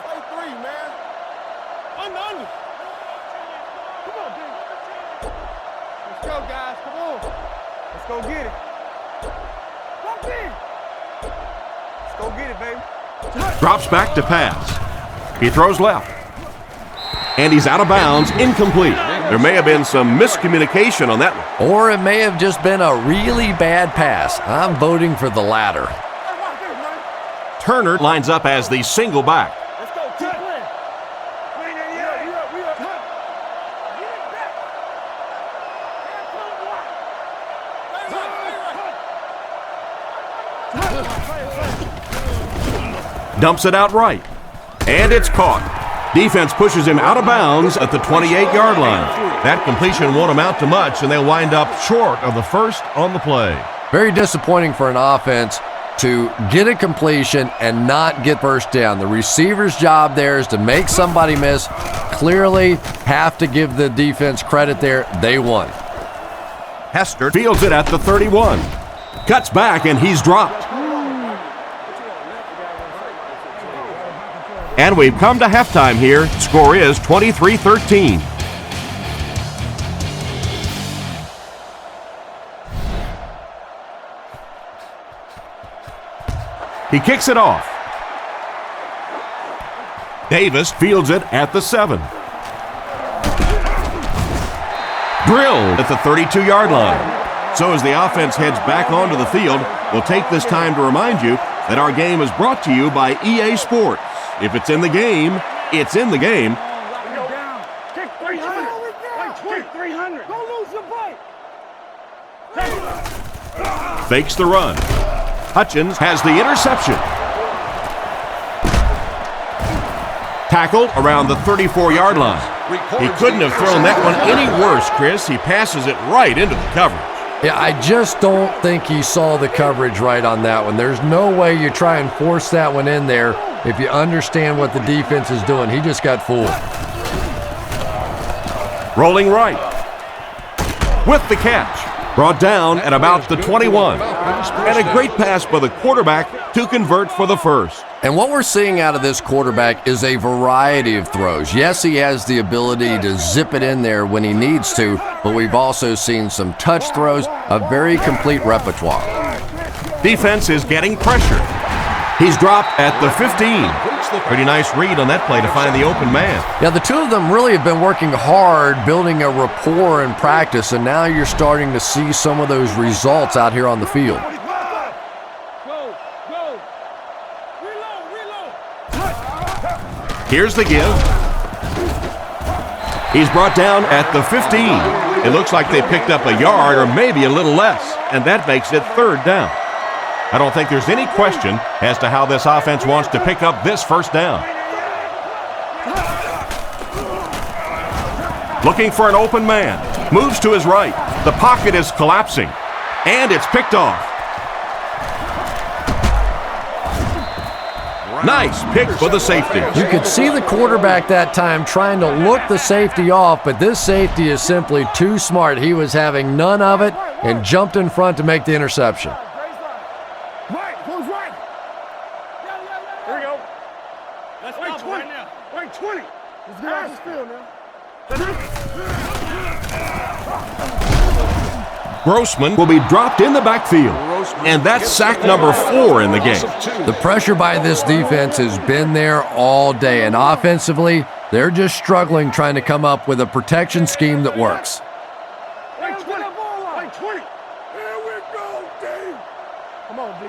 Play 3, man. Under. Come on, dude. Let's go, guys. Come on. Let's go get it. Come in. Let's go get it, baby. Drops back to pass. He throws left. And he's out of bounds, incomplete. There may have been some miscommunication on that one. Or it may have just been a really bad pass. I'm voting for the latter. Turner lines up as the single back. Let's go, Tim. Dumps it out right. And it's caught. Defense pushes him out of bounds at the 28-yard line. That completion won't amount to much, and they'll wind up short of the first on the play. Very disappointing for an offense to get a completion and not get first down. The receiver's job there is to make somebody miss. Clearly have to give the defense credit there. They won. Hester fields it at the 31. Cuts back, and he's dropped. And we've come to halftime here. Score is 23-13. He kicks it off. Davis fields it at the 7. Drilled at the 32-yard line. So as the offense heads back onto the field, we'll take this time to remind you that our game is brought to you by EA Sports. If it's in the game, it's in the game. Kick 300. Kick 300. Don't lose your bite. Fakes the run. Hutchins has the interception. Tackled around the 34-yard line. He couldn't have thrown that one any worse, Chris. He passes it right into the coverage. Yeah, I just don't think he saw the coverage right on that one. There's no way you try and force that one in there if you understand what the defense is doing. He just got fooled. Rolling right. With the catch. Brought down at about the 21. And a great pass by the quarterback to convert for the first. And what we're seeing out of this quarterback is a variety of throws. Yes, he has the ability to zip it in there when he needs to, but we've also seen some touch throws, a very complete repertoire. Defense is getting pressure. He's dropped at the 15. Pretty nice read on that play to find the open man. Yeah, the two of them really have been working hard, building a rapport in practice, and now you're starting to see some of those results out here on the field. Here's the give. He's brought down at the 15. It looks like they picked up a yard or maybe a little less, and that makes it third down. I don't think there's any question as to how this offense wants to pick up this first down. Looking for an open man. Moves to his right. The pocket is collapsing, and it's picked off. Nice pick for the safety. You could see the quarterback that time trying to look the safety off, but this safety is simply too smart. He was having none of it and jumped in front to make the interception. Right, goes right. Here we go. Let's Right, stop 20. right now. Right, 20. Let's get off this field now. Grossman will be dropped in the backfield, and that's sack number 4 in the game. The pressure by this defense has been there all day, and offensively, they're just struggling trying to come up with a protection scheme that works. Right, 20. Right, 20. Here we go, D. Come on, D.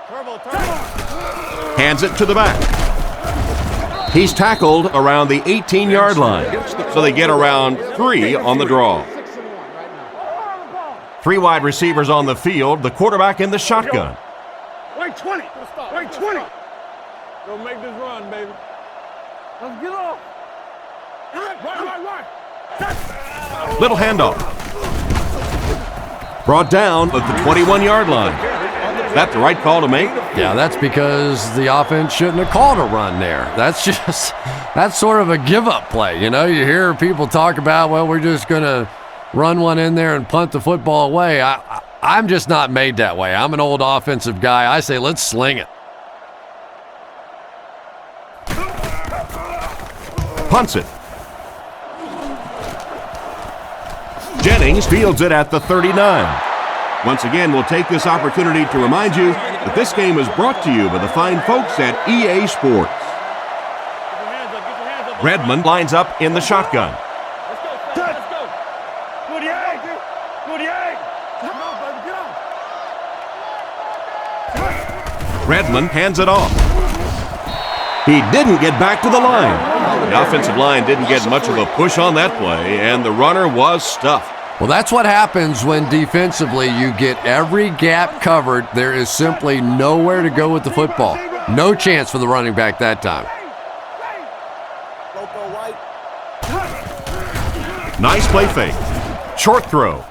Turbo. Hands it to the back. He's tackled around the 18-yard line, so they get around 3 on the draw. 3 wide receivers on the field, the quarterback in the shotgun. Right, 20. Right, 20. Go make this run, baby. Let's get off. Right. Little handoff. Brought down at the 21-yard line. Is that the right call to make? Yeah, that's because the offense shouldn't have called a run there. That's sort of a give-up play. You know, you hear people talk about, well, we're just going to run one in there and punt the football away. I'm just not made that way. I'm an old offensive guy. I say, let's sling it. Punts it. Jennings fields it at the 39. Once again, we'll take this opportunity to remind you that this game is brought to you by the fine folks at EA Sports. Redmond lines up in the shotgun. Let's go. 48. Come on, baby, get off. Redmond hands it off. He didn't get back to the line. The offensive line didn't get much of a push on that play, and the runner was stuffed. Well, that's what happens when defensively you get every gap covered. There is simply nowhere to go with the football. No chance for the running back that time. Nice play fake. Short throw.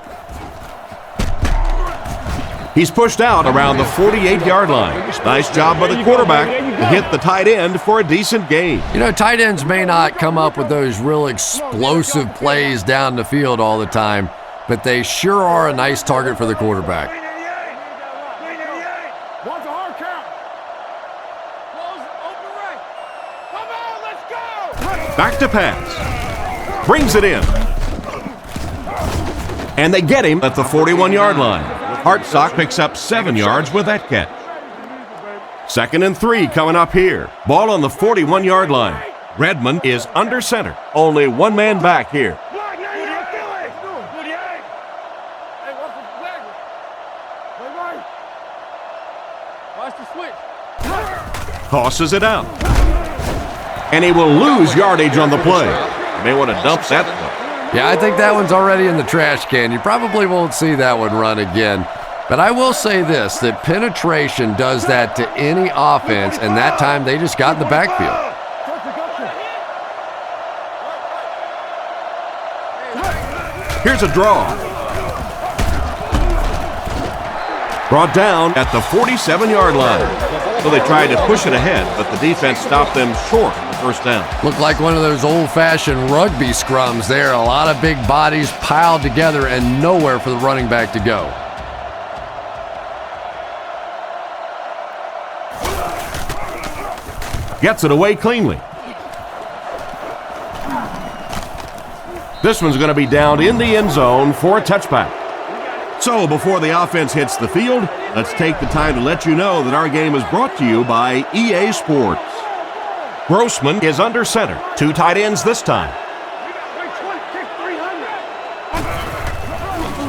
He's pushed out around the 48-yard line. Nice job by the quarterback to hit the tight end for a decent gain. You know, tight ends may not come up with those real explosive plays down the field all the time, but they sure are a nice target for the quarterback. One's a hard count. Come on, let's go. Back to pass. Brings it in. And they get him at the 41-yard line. Hartsock picks up 7 yards with that catch. 2nd and 3 coming up here. Ball on the 41-yard line. Redmond is under center. Only one man back here. Watch the switch. Tosses it out. And he will lose yardage on the play. You may want to dump that play. Yeah, I think that one's already in the trash can. You probably won't see that one run again. But I will say this, that penetration does that to any offense, and that time they just got in the backfield. Here's a draw. Brought down at the 47-yard line. So they tried to push it ahead, but the defense stopped them short of the first down. Looked like one of those old-fashioned rugby scrums there. A lot of big bodies piled together and nowhere for the running back to go. Gets it away cleanly. This one's going to be down in the end zone for a touchback. So before the offense hits the field, let's take the time to let you know that our game is brought to you by EA Sports. Grossman is under center. 2 tight ends this time.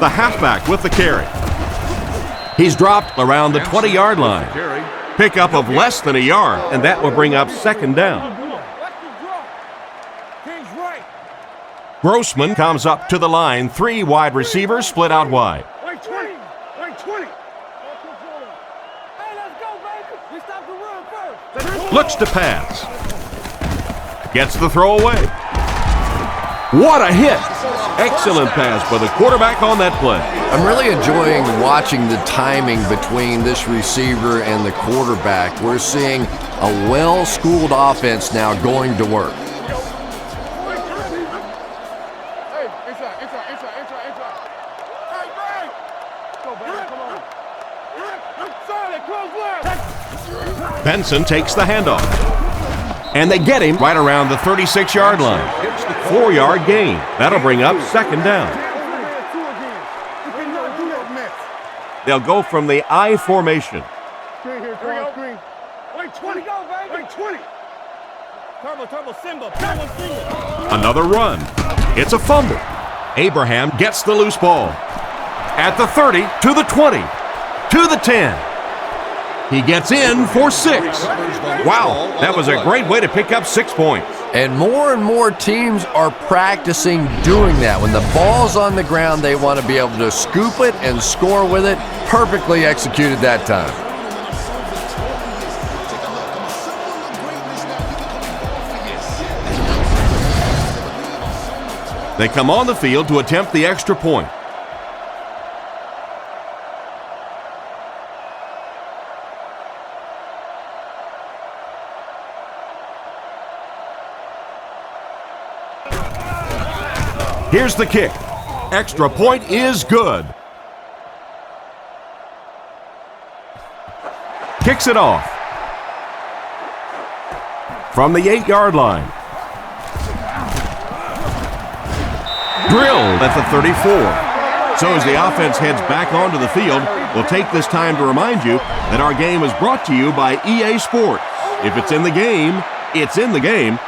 The halfback with the carry. He's dropped around the 20-yard line. Pickup of less than a yard, and that will bring up second down. Grossman comes up to the line. 3 wide receivers split out wide. Looks to pass. Gets the throw away. What a hit! Excellent pass by the quarterback on that play. I'm really enjoying watching the timing between this receiver and the quarterback. We're seeing a well-schooled offense now going to work. Benson takes the handoff. And they get him right around the 36-yard line. 4-yard gain. That'll bring up second down. They'll go from the I formation. Another run. It's a fumble. Abraham gets the loose ball. At the 30, to the 20, to the 10. He gets in for 6. Wow, that was a great way to pick up 6 points. And more teams are practicing doing that. When the ball's on the ground, they want to be able to scoop it and score with it. Perfectly executed that time. They come on the field to attempt the extra point. Here's the kick. Extra point is good. Kicks it off. From the 8-yard line. Drilled at the 34. So as the offense heads back onto the field, we'll take this time to remind you that our game is brought to you by EA Sports. If it's in the game, it's in the game.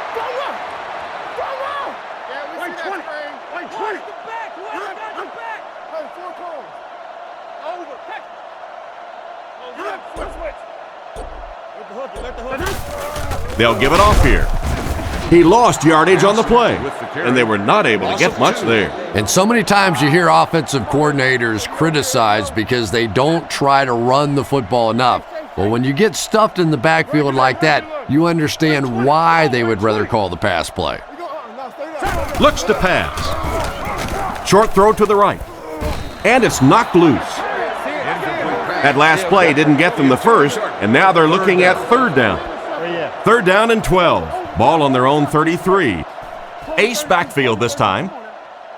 They'll give it off here. He lost yardage on the play, and they were not able to get much there. And so many times you hear offensive coordinators criticized because they don't try to run the football enough. Well, when you get stuffed in the backfield like that, you understand why they would rather call the pass play. Looks to pass. Short throw to the right. And it's knocked loose. That last play didn't get them the first, and now they're looking at third down. Third down and 12. Ball on their own 33. Ace backfield this time.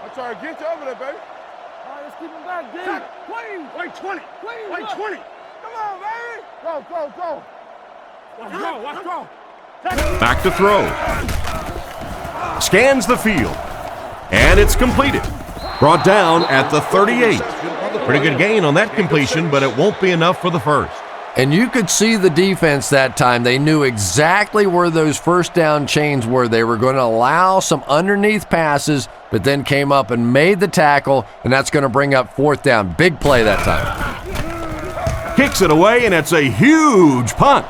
I'm trying to get you over there, baby. All right, let's keep him back, D. Wait, 20. Wait, 20. Come on, baby. Go. Let's go. Back to throw. Scans the field. And it's completed. Brought down at the 38. Pretty good gain on that completion, but it won't be enough for the first. And you could see the defense that time. They knew exactly where those first down chains were. They were going to allow some underneath passes, but then came up and made the tackle, and that's going to bring up fourth down. Big play that time. Kicks it away, and it's a huge punt.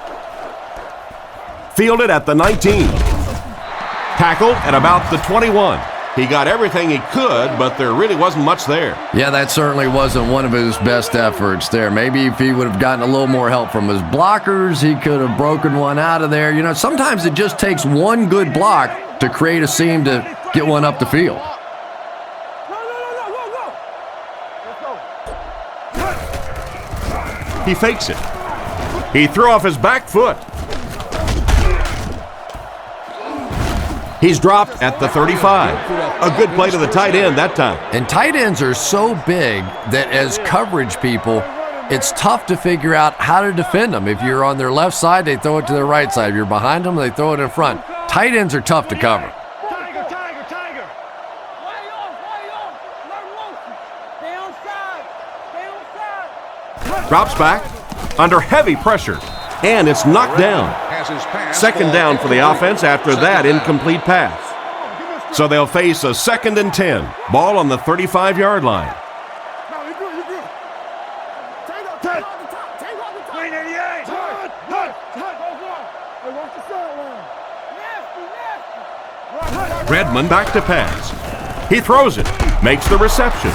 Fielded at the 19. Tackled at about the 21. He got everything he could, but there really wasn't much there. Yeah, that certainly wasn't one of his best efforts there. Maybe if he would have gotten a little more help from his blockers, he could have broken one out of there. You know, sometimes it just takes one good block to create a seam to get one up the field. He fakes it. He threw off his back foot. He's dropped at the 35. A good play to the tight end that time. And tight ends are so big that as coverage people, it's tough to figure out how to defend them. If you're on their left side, they throw it to their right side. If you're behind them, they throw it in front. Tight ends are tough to cover. Tiger, tiger, tiger. Way off. Let loose. Stay on side. Drops back under heavy pressure, and it's knocked down. Second down for the offense after that incomplete pass. So they'll face a 2nd and 10. Ball on the 35-yard line. No, you're good. Take off the top. Take off the top. 388. Hey, watch the sideline. Nasty. Redmond back to pass. He throws it, makes the reception.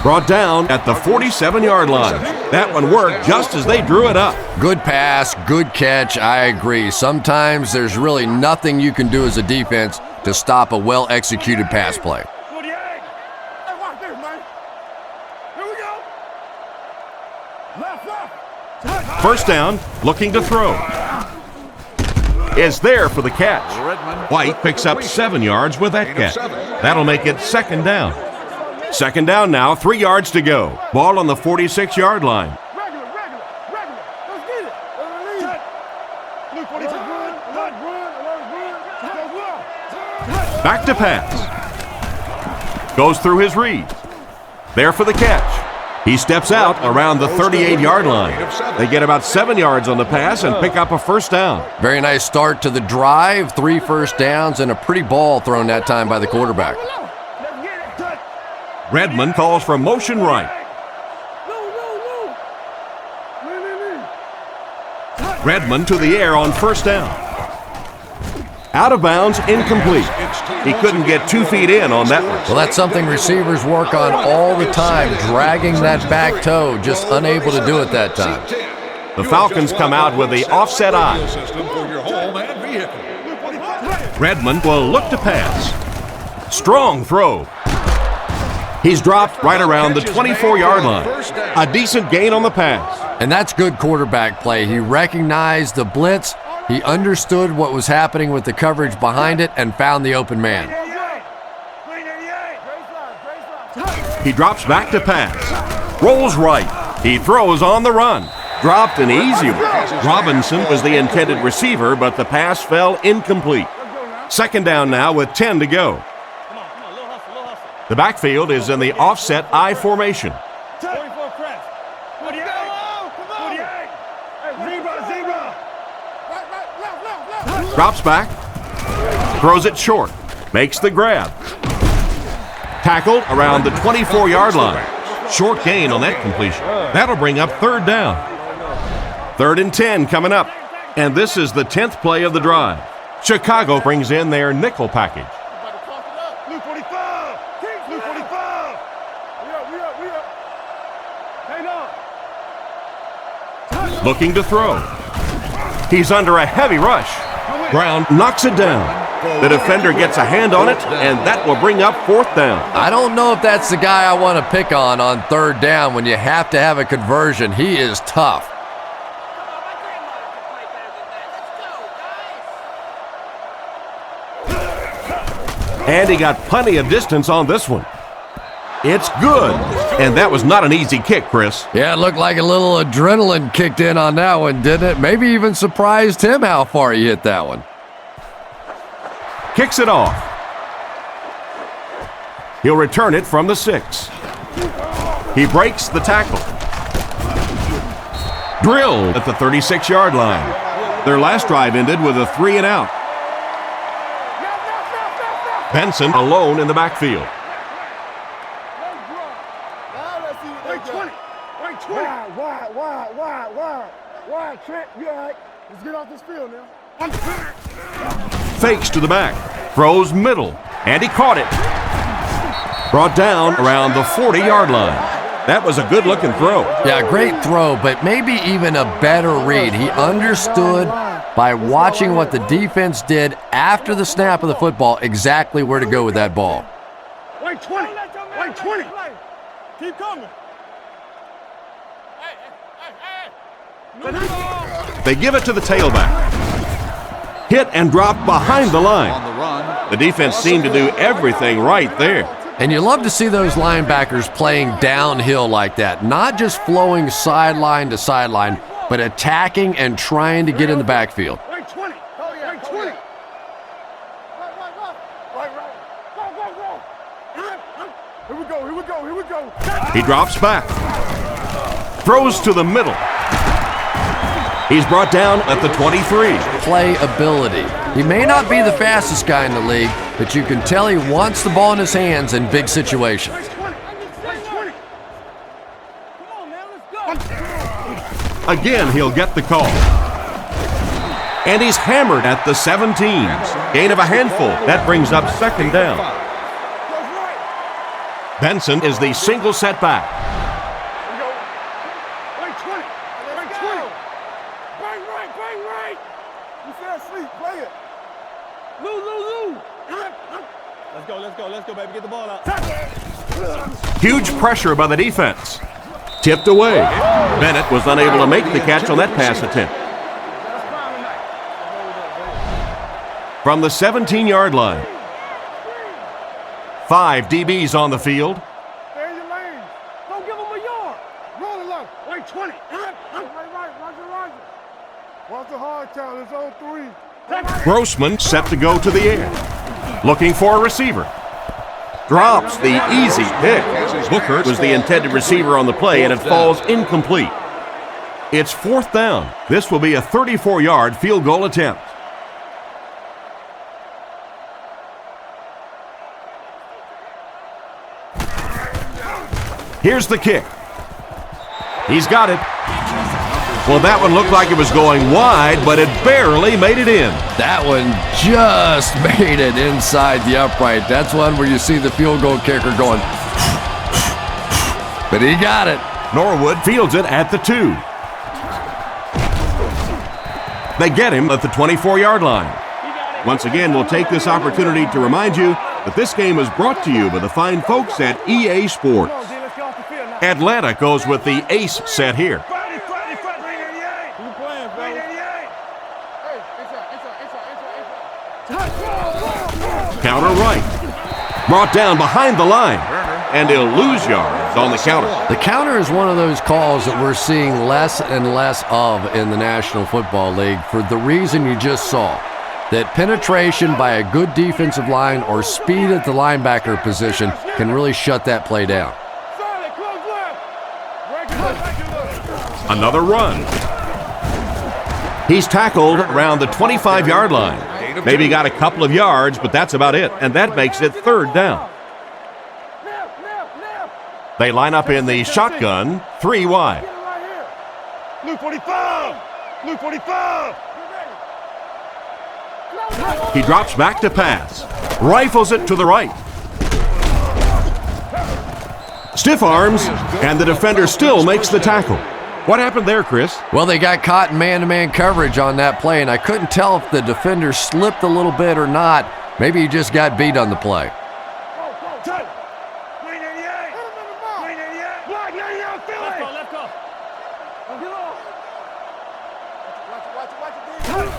Brought down at the 47-yard line. That one worked just as they drew it up. Good pass, good catch, I agree. Sometimes there's really nothing you can do as a defense to stop a well-executed pass play. 48. Hey, watch this, man. Here we go. Left. First down, looking to throw. Is there for the catch. White picks up 7 yards with that catch. That'll make it 2nd down. 2nd down now, 3 yards to go. Ball on the 46-yard line. Regular. Let's get it. Blue 42. Run. Back to pass. Goes through his read. There for the catch. He steps out around the 38-yard line. They get about 7 yards on the pass and pick up a first down. Very nice start to the drive, 3 first downs, and a pretty ball thrown that time by the quarterback. Redmond calls for motion right. Redmond to the air on first down. Out of bounds, incomplete. He couldn't get 2 feet in on that one. Well, that's something receivers work on all the time, dragging that back toe, just unable to do it that time. The Falcons come out with the offset eye. Redmond will look to pass. Strong throw. He's dropped right around the 24-yard line. A decent gain on the pass. And that's good quarterback play. He recognized the blitz, he understood what was happening with the coverage behind it, and found the open man. 388. He drops back to pass. Rolls right. He throws on the run. Dropped an easy one. Robinson was the intended receiver, but the pass fell incomplete. 2nd down now with 10 to go. Come on, little hustle. The backfield is in the offset I formation. 44 crest. 48. 48. Zebra. Left. Drops back. Throws it short. Makes the grab. Tackled around the 24-yard line. Short gain on that completion. That'll bring up 3rd down. 3rd and 10 coming up. And this is the 10th play of the drive. Chicago brings in their nickel package. Blue 45. Blue 45. We up. Hang on. Looking to throw. He's under a heavy rush. Brown knocks it down. The defender gets a hand on it, and that will bring up 4th down. I don't know if that's the guy I want to pick on 3rd down when you have to have a conversion. He is tough. And he got plenty of distance on this one. It's good. And that was not an easy kick, Chris. Yeah, it looked like a little adrenaline kicked in on that one, didn't it? Maybe even surprised him how far he hit that one. Kicks it off. He'll return it from the 6. He breaks the tackle. Drilled at the 36-yard line. Their last drive ended with a 3 and out. Benson alone in the backfield. Wide, Trent. You all right? Let's get off this field now. Fakes to the back. Throws middle. And he caught it. Brought down around the 40-yard line. That was a good-looking throw. Yeah, great throw, but maybe even a better read. He understood by watching what the defense did after the snap of the football exactly where to go with that ball. White 20. White 20. Keep coming. They give it to the tailback. Hit and drop behind the line. The defense seemed to do everything right there. And you love to see those linebackers playing downhill like that, not just flowing sideline to sideline, but attacking and trying to get in the backfield. Right 20. Right 20. Here we go, here we go, here we go. He drops back. Throws to the middle. He's brought down at the 23. Play ability. He may not be the fastest guy in the league, but you can tell he wants the ball in his hands in big situations. Right 20. Right 20. Come on, man, let's go. Again, he'll get the call. And he's hammered at the 17. Gain of a handful. That brings up second down. Benson is the single setback. Right 20. Right 20. Bang right, bang right. You fell asleep, play it. Lou. Let's go, baby. Get the ball out. Huge pressure by the defense. Tipped away. Bennett was unable to make the catch on that pass attempt. From the 17-yard line. 5 DBs on the field. Stay in your lane. Don't give him a yard. Roll it left. Right 20. Right, Roger. Watch the hard count, it's on 3. Grossman set to go to the air. Looking for a receiver. Drops the easy pick. Booker was the intended receiver on the play, and it falls incomplete. It's fourth down. This will be a 34-yard field goal attempt. Here's the kick. He's got it. Well, that one looked like it was going wide, but it barely made it in. That one just made it inside the upright. That's one where you see the field goal kicker going, but he got it. Norwood fields it at the 2. They get him at the 24-yard line. Once again, we'll take this opportunity to remind you that this game is brought to you by the fine folks at EA Sports. Atlanta goes with the ace set here. Friday. 388. Who playing, fellas? 388. Counter right. Brought down behind the line. And he'll lose yards on the counter. The counter is one of those calls that we're seeing less and less of in the National Football League for the reason you just saw. That penetration by a good defensive line or speed at the linebacker position can really shut that play down. Solid, close left. Another run. He's tackled around the 25-yard line. Maybe got a couple of yards, but that's about it. And that makes it third down. They line up in the shotgun, 3 wide. Luke 45. Luke 45. He drops back to pass. Rifles it to the right. Stiff arms, and the defender still makes the tackle. What happened there, Chris? Well, they got caught in man-to-man coverage on that play, and I couldn't tell if the defender slipped a little bit or not. Maybe he just got beat on the play.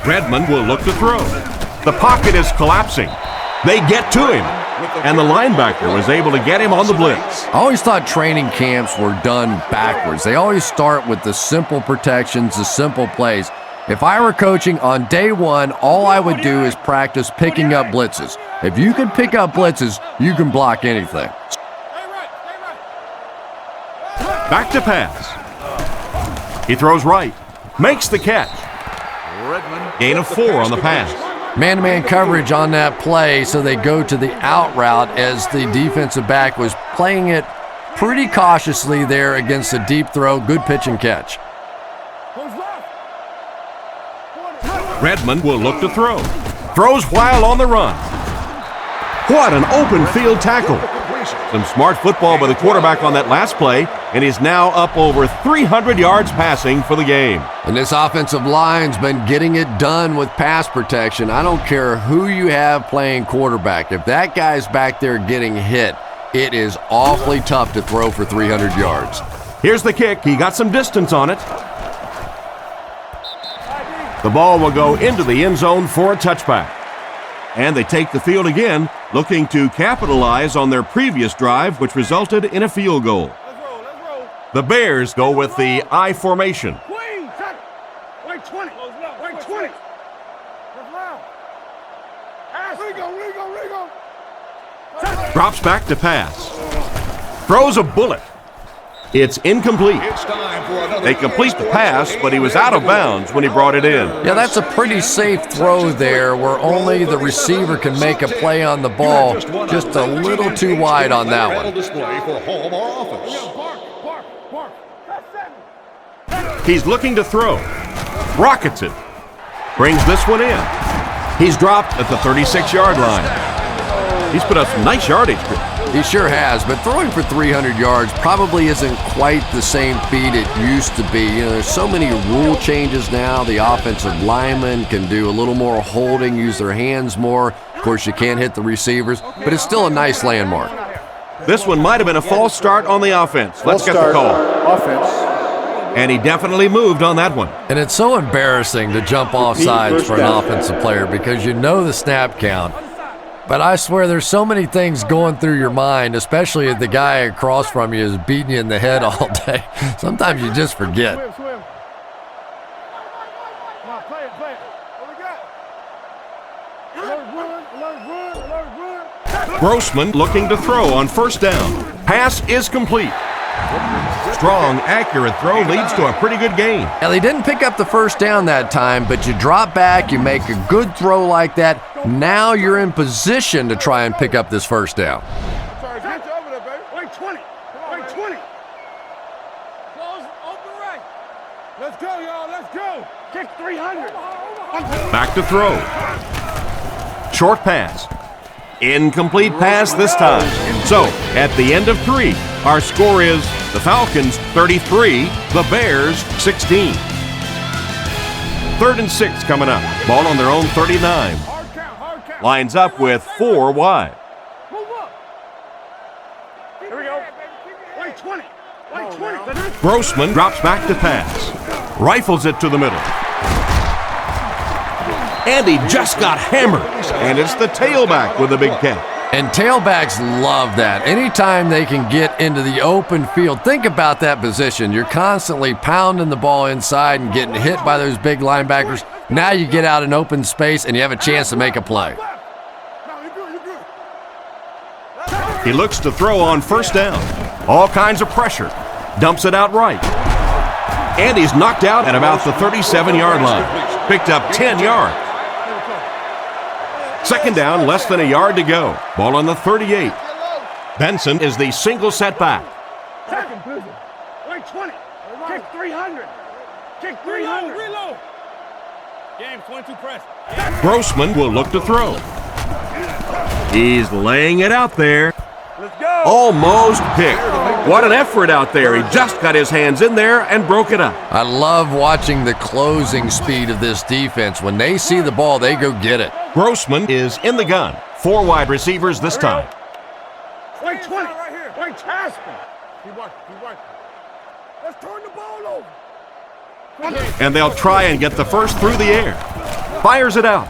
Redmond will look to throw. The pocket is collapsing. They get to him, and the linebacker was able to get him on the blitz. I always thought training camps were done backwards. They always start with the simple protections, the simple plays. If I were coaching on day 1, all I would do is practice picking up blitzes. If you can pick up blitzes, you can block anything. Back to pass. He throws right. Makes the catch. Gain of 4 on the pass. Man-to-man coverage on that play, so they go to the out route as the defensive back was playing it pretty cautiously there against a deep throw. Good pitch and catch. Redmond will look to throw. Throws while on the run. What an open field tackle. Some smart football by the quarterback on that last play, and he's now up over 300 yards passing for the game. And this offensive line's been getting it done with pass protection. I don't care who you have playing quarterback. If that guy's back there getting hit, it is awfully tough to throw for 300 yards. Here's the kick. He got some distance on it. The ball will go into the end zone for a touchback. And they take the field again, looking to capitalize on their previous drive, which resulted in a field goal. Let's roll, let's roll. The Bears go with the I formation. Queen, set. Wait 20. Wait 20. Let's round. Rigo. Drops back to pass. Throws a bullet. It's incomplete. It's time for another. They complete the pass, but he was out of bounds when he brought it in. Yeah, that's a pretty safe throw there where only the receiver can make a play on the ball. Just a little too wide on that Battle one. display for home or offense. Bark. That's 7. He's looking to throw. Rockets it. Brings this one in. He's dropped at the 36-yard line. He's put up some nice yardage. He sure has, but throwing for 300 yards probably isn't quite the same feat it used to be. You know, there's so many rule changes now. The offensive linemen can do a little more holding, use their hands more. Of course, you can't hit the receivers, but it's still a nice landmark. This one might have been a false start on the offense. Let's get the call. Offense. And he definitely moved on that one. And it's so embarrassing to jump off sides for an offensive player because you know the snap count. But I swear there's so many things going through your mind, especially if the guy across from you is beating you in the head all day. Sometimes you just forget. Swim. Come on, play it. What we got? Alert, run. Grossman looking to throw on first down. Pass is complete. Strong, accurate throw leads to a pretty good gain. Now, they didn't pick up the first down that time, but you drop back, you make a good throw like that. Now you're in position to try and pick up this first down. Sorry, get you over there, baby. Wait 20. Wait 20. Close, open right. Let's go, y'all. Let's go. Kick 300. Back to throw. Short pass. Incomplete pass this time. So, at the end of 3, our score is the Falcons 33, the Bears 16. 3rd and 6 coming up. Ball on their own 39. Hard count. Lines up with 4 wide. Move up. Here we go. Wait 20. Wait 20. Grossman drops back to pass. Rifles it to the middle. And he just got hammered. And it's the tailback with a big catch. And tailbacks love that. Anytime they can get into the open field, think about that position. You're constantly pounding the ball inside and getting hit by those big linebackers. Now you get out in open space and you have a chance to make a play. No, you're good. He looks to throw on first down. All kinds of pressure. Dumps it out right. And he's knocked out at about the 37-yard line. Picked up 10 yards. 2nd down, less than a yard to go. Ball on the 38. Benson is the single setback. Wait 20. Kick 300. Kick 300. Reload. Game 22 press. Grossman will look to throw. He's laying it out there. Let's go. Almost picked. What an effort out there. He just got his hands in there and broke it up. I love watching the closing speed of this defense. When they see the ball, they go get it. Grossman is in the gun. 4 wide receivers this time. Wait 20. Right here. Wait Aspen. Keep working. Let's turn the ball over. And they'll try and get the first through the air. Fires it out.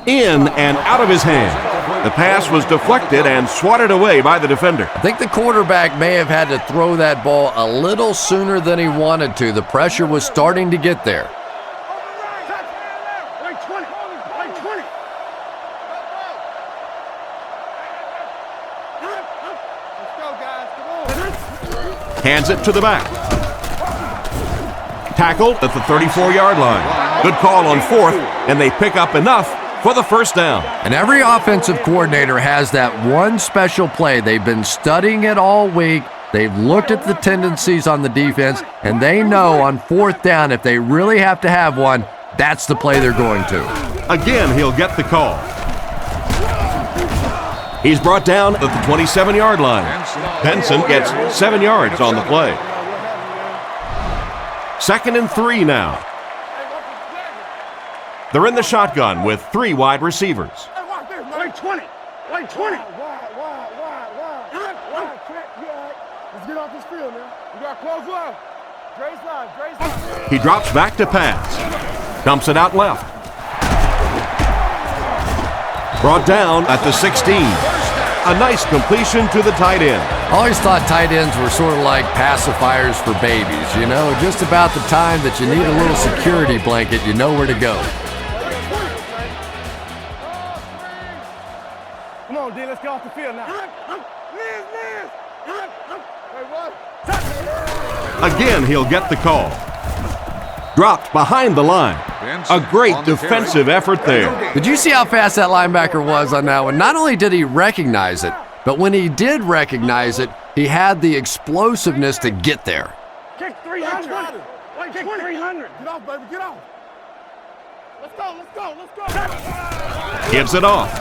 In and out of his hand. The pass was deflected and swatted away by the defender. I think the quarterback may have had to throw that ball a little sooner than he wanted to. The pressure was starting to get there. Wait 20. Wait 20. Let's go, guys. Come on. Hands it to the back. Tackled at the 34-yard line. Good call on 4th, and they pick up enough for the first down. And every offensive coordinator has that one special play. They've been studying it all week. They've looked at the tendencies on the defense, and they know on 4th down, if they really have to have one, that's the play they're going to. Again, he'll get the call. He's brought down at the 27-yard line. Benson gets 7 yards on the play. 2nd and 3 now. They're in the shotgun with 3 wide receivers. Hey, watch this, man. Wait 20. Wait 20. Wide. Let's get off this field, man. We got close left. Dre's line. He drops back to pass. Dumps it out left. Brought down at the 16. A nice completion to the tight end. I always thought tight ends were sort of like pacifiers for babies. You know, just about the time that you need a little security blanket, you know where to go. Come on, D, let's get off the field now. Again, he'll get the call. Dropped behind the line. A great defensive effort there. Did you see how fast that linebacker was on that one? Not only did he recognize it, but when he did recognize it, he had the explosiveness to get there. Kick 300. Kick 300. Get off, baby, get off. Let's go. Gives it off.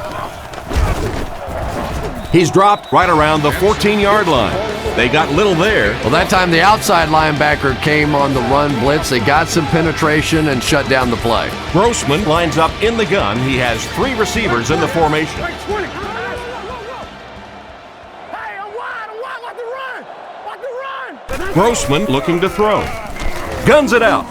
He's dropped right around the 14-yard line. They got little there. Well, that time the outside linebacker came on the run blitz. They got some penetration and shut down the play. Grossman lines up in the gun. He has 3 receivers in the formation. Hey, I'm wide, like the run. Grossman looking to throw. Guns it out.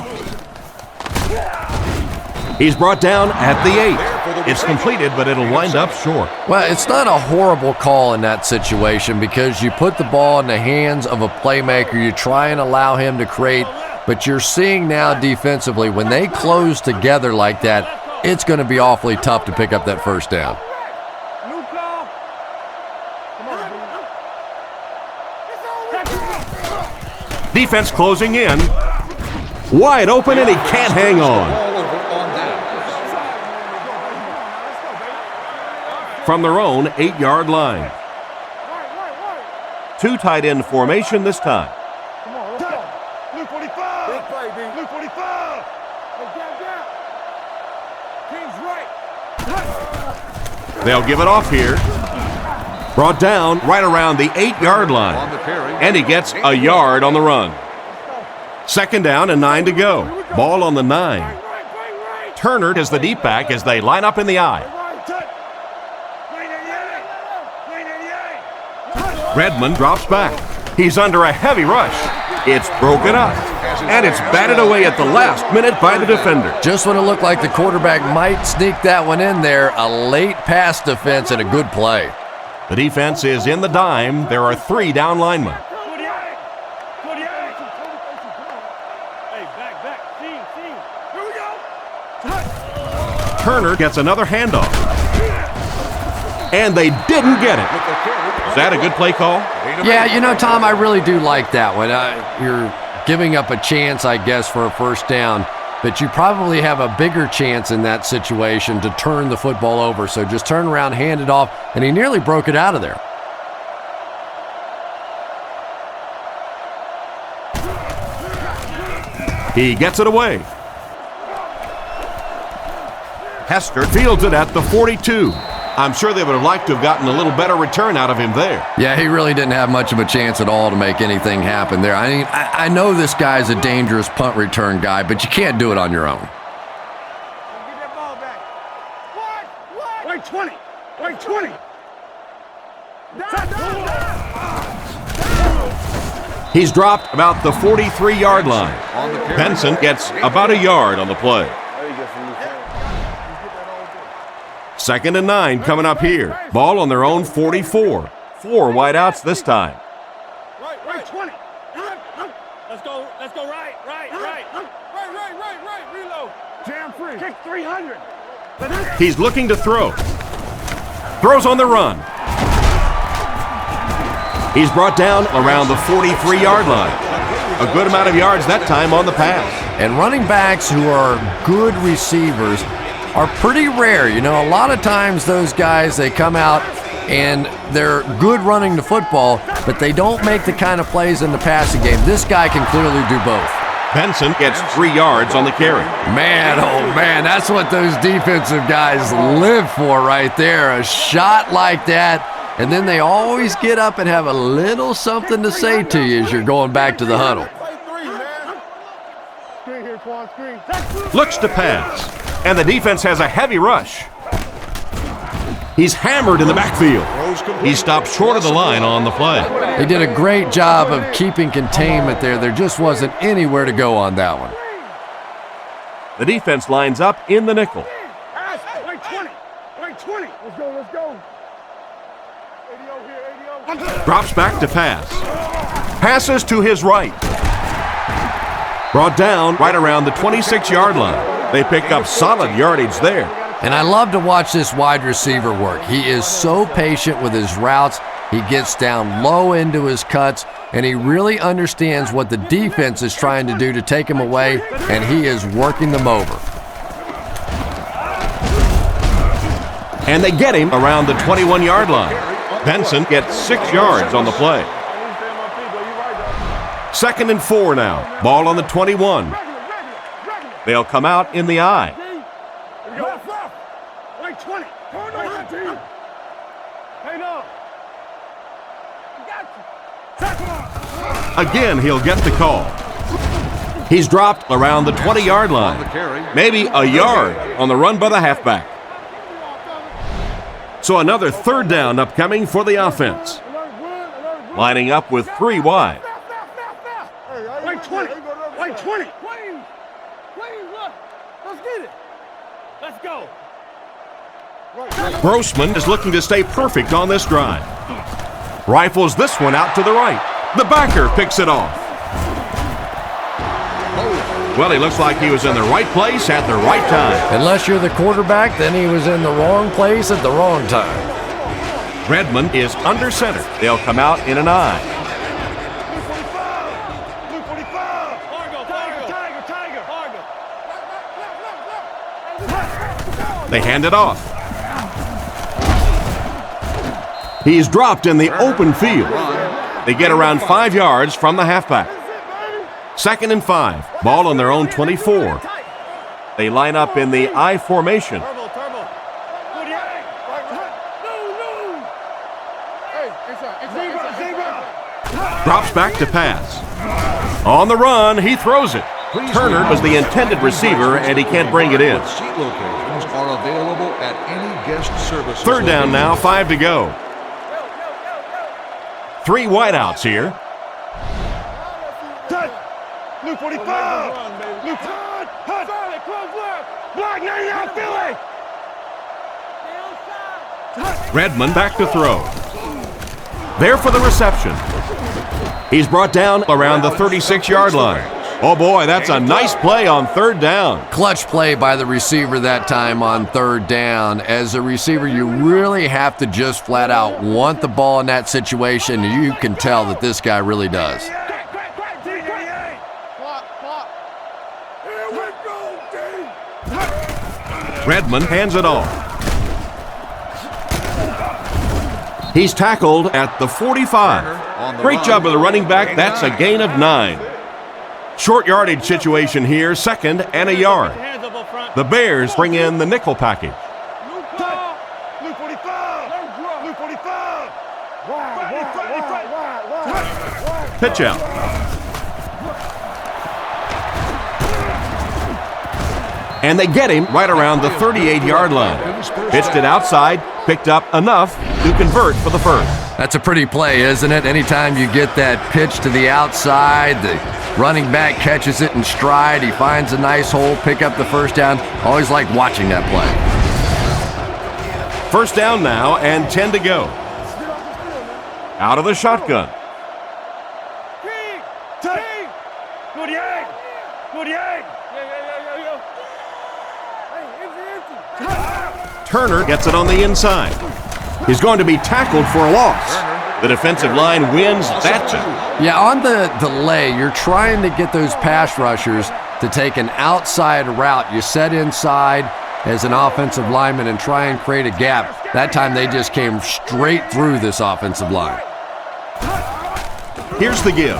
He's brought down at the 8. It's completed, but it'll wind up short. Well, it's not a horrible call in that situation because you put the ball in the hands of a playmaker. You try and allow him to create, but you're seeing now defensively, when they close together like that, it's going to be awfully tough to pick up that first down. Defense closing in. Wide open, and he can't hang on. From their own 8-yard line. 2 tight end formation this time. Come on, let's go. Blue 45. Big play, B. Blue 45. Hey, down. King's right. They'll give it off here. Brought down right around the 8-yard line. And he gets a yard on the run. 2nd down and 9 to go. Ball on the 9. Turner is the deep back as they line up in the eye. Redmond drops back. He's under a heavy rush. It's broken up. And it's batted away at the last minute by the defender. Just when it looked like the quarterback might sneak that one in there, a late pass defense and a good play. The defense is in the dime. There are 3 down linemen. Turner gets another handoff. And they didn't get it. Is that a good play call? Yeah, you know, Tom, I really do like that one. You're giving up a chance, I guess, for a first down, but you probably have a bigger chance in that situation to turn the football over. So just turn around, hand it off, and he nearly broke it out of there. He gets it away. Hester fields it at the 42. I'm sure they would have liked to have gotten a little better return out of him there. Yeah, he really didn't have much of a chance at all to make anything happen there. I mean, I know this guy's a dangerous punt return guy, but you can't do it on your own. Get that ball back. What? Wait, 20. Wait, 20. Down. He's dropped about the 43-yard line. Benson gets about a yard on the play. 2nd and 9 coming up here. Ball on their own 44. 4 wideouts this time. Right, 20. Let's go right. Reload. Jam free. Kick 300. He's looking to throw. Throws on the run. He's brought down around the 43-yard line. A good amount of yards that time on the pass. And running backs who are good receivers are pretty rare. You know, a lot of times those guys, they come out and they're good running the football, but they don't make the kind of plays in the passing game. This guy can clearly do both. Benson gets 3 yards on the carry. Man, oh man, that's what those defensive guys live for right there. A shot like that, and then they always get up and have a little something to say to you as you're going back to the huddle. Looks to pass. And the defense has a heavy rush. He's hammered in the backfield. He stopped short of the line on the play. They did a great job of keeping containment there. There just wasn't anywhere to go on that one. The defense lines up in the nickel. Right 20. Right 20. Let's go, let's go. ADO here, ADO. Drops back to pass. Passes to his right. Brought down right around the 26-yard line. They pick up solid yardage there. And I love to watch this wide receiver work. He is so patient with his routes. He gets down low into his cuts, and he really understands what the defense is trying to do to take him away, and he is working them over. And they get him around the 21-yard line. Benson gets 6 yards on the play. 2nd and 4 now. Ball on the 21. They'll come out in the I. Right 20. Hey, no. Again, he'll get the call. He's dropped around the 20-yard line. Maybe a yard on the run by the halfback. So another 3rd down upcoming for the offense. Lining up with 3 wide. Right 20. Right 20. Please, look. Let's get it. Let's go. Grossman is looking to stay perfect on this drive. Rifles this one out to the right. The backer picks it off. Well, he looks like he was in the right place at the right time. Unless you're the quarterback, then he was in the wrong place at the wrong time. Redmond is under center. They'll come out in an I. They hand it off. He's dropped in the open field. They get around 5 yards from the halfback. 2nd and 5. Ball on their own 24. They line up in the I formation. Drops back to pass. On the run, he throws it. Turner was the intended receiver, and he can't bring it in. Seat locations are available at any guest service. 3rd down now, 5 to go. 3 wideouts here. Blue 45. Blue Todd. Hut. Close left. Black 99 Philly. Redmond back to throw. There for the reception. He's brought down around the 36-yard line. Oh boy, that's a nice play on 3rd down. Clutch play by the receiver that time on 3rd down. As a receiver, you really have to just flat out want the ball in that situation. You can tell that this guy really does. Redmond hands it off. He's tackled at the 45. Great job of the running back. That's a gain of 9. Short yardage situation here, 2nd and a yard. The Bears bring in the nickel package. Blue 45. Blue 45. Pitch out. And they get him right around the 38-yard line. Pitched it outside, picked up enough to convert for the first. That's a pretty play, isn't it? Anytime you get that pitch to the outside, the running back catches it in stride, he finds a nice hole, pick up the 1st down. Always like watching that play. 1st down now and 10 to go. Out of the shotgun. Turner gets it on the inside. He's going to be tackled for a loss. The defensive line wins that time. Yeah, on the delay, you're trying to get those pass rushers to take an outside route. You set inside as an offensive lineman and try and create a gap. That time they just came straight through this offensive line. Here's the give.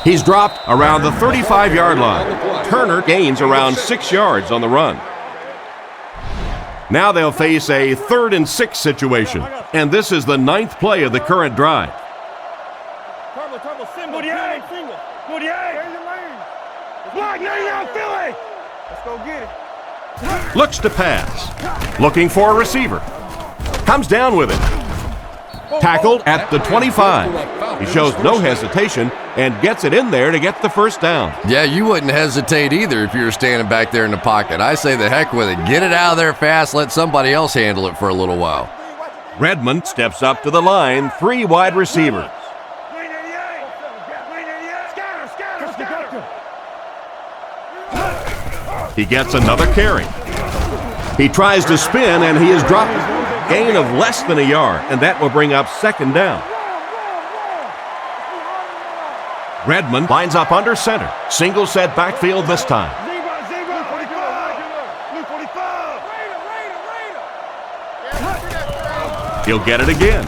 He's dropped around the 35-yard line. Turner gains around 6 yards on the run. Now they'll face a 3rd and 6 situation, and this is the 9th play of the current drive. Black 99 Philly. Let's go get it. Looks to pass. Looking for a receiver. Comes down with it. Tackled at the 25. He shows no hesitation and gets it in there to get the first down. Yeah, you wouldn't hesitate either if you were standing back there in the pocket. I say the heck with it. Get it out of there fast. Let somebody else handle it for a little while. Redmond steps up to the line, 3 wide receivers. He gets another carry. He tries to spin, and he is dropped. Gain of less than a yard, and that will bring up second down. Redmond lines up under center. Single set backfield this time. He'll get it again.